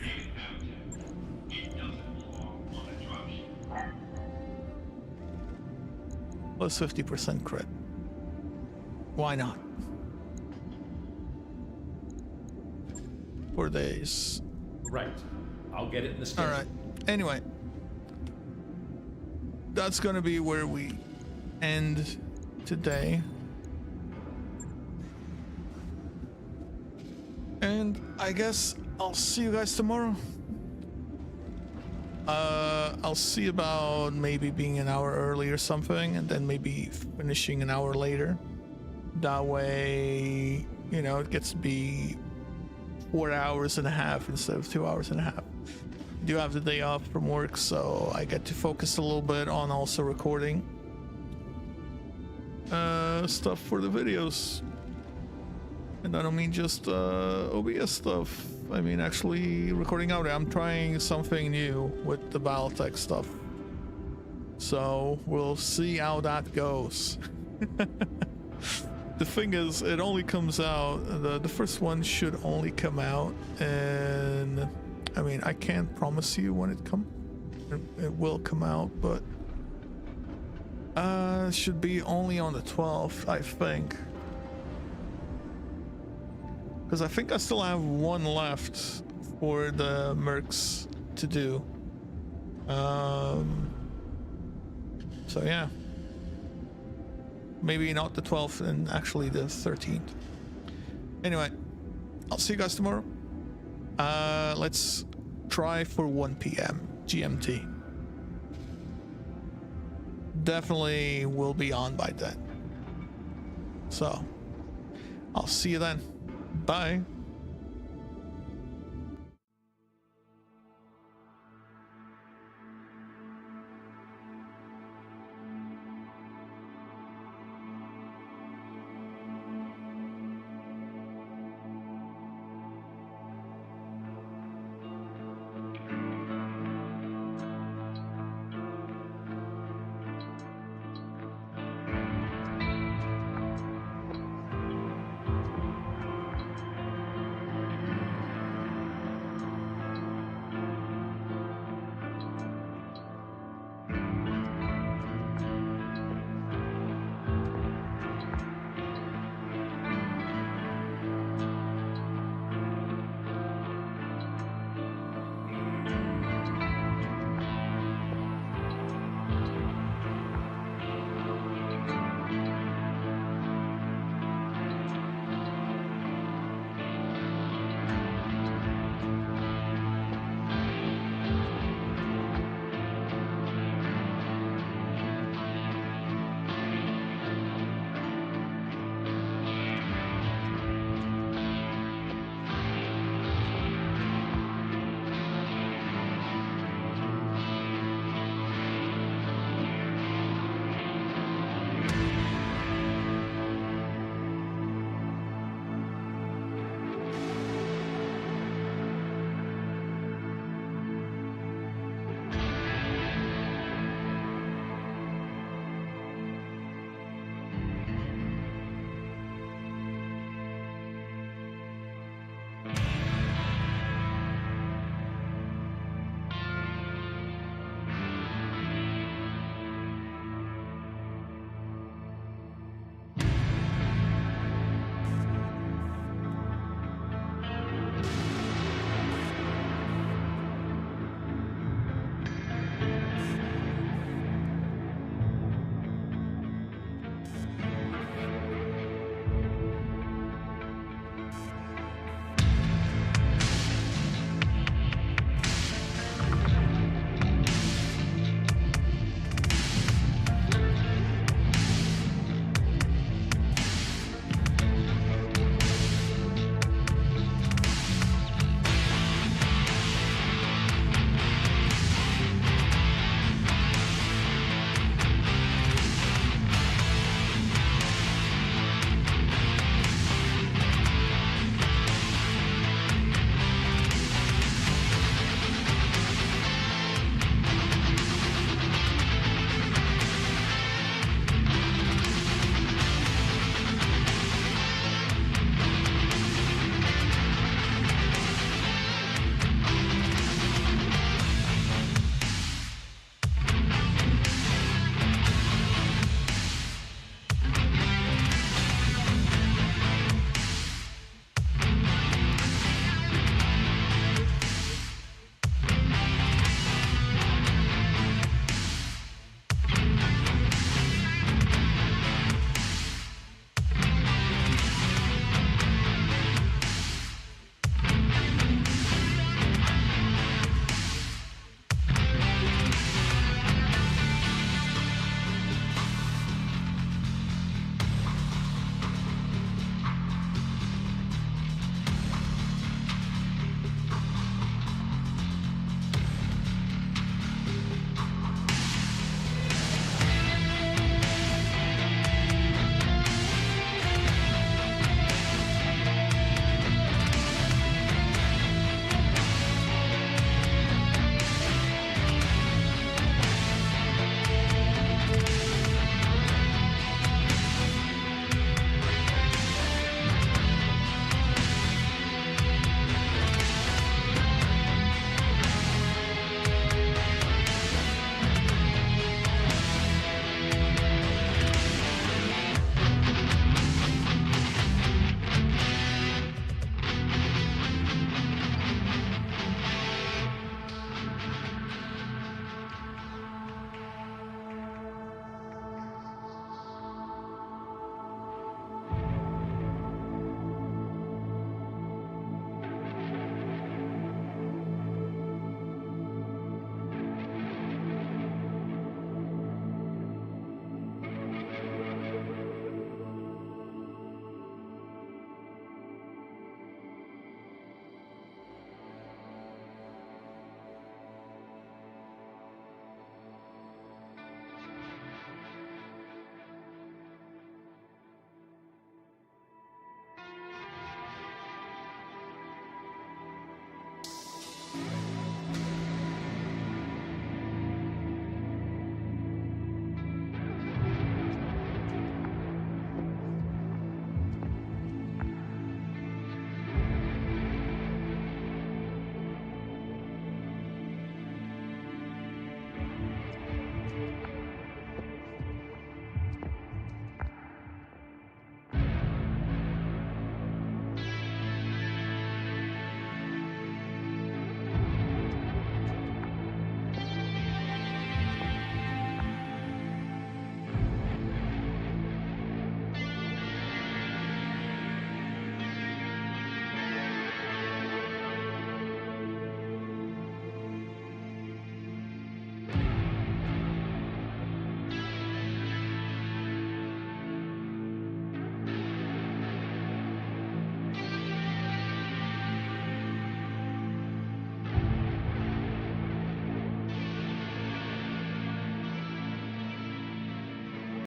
It doesn't belong on a dropship. Plus 50% crit. Why not? 4 days. Right. I'll get it in the schedule. All right. Anyway, that's gonna be where we end today. And I guess I'll see you guys tomorrow. I'll see about maybe being an hour early or something, and then maybe finishing an hour later. That way, you know, it gets to be 4 hours and a half instead of 2 hours and a half. I do have the day off from work, so I get to focus a little bit on also recording stuff for the videos. And I don't mean just OBS stuff. I mean actually recording audio. I'm trying something new with the Battletech stuff. So we'll see how that goes. The thing is, it only comes out, the first one should only come out, and I mean, I can't promise you when it will come out, but it should be only on the 12th, I think. Because I think I still have one left for the mercs to do. So yeah. Maybe not the 12th and actually the 13th. Anyway, I'll see you guys tomorrow. Let's try for 1 p.m. GMT. Definitely will be on by then. So, I'll see you then. Bye.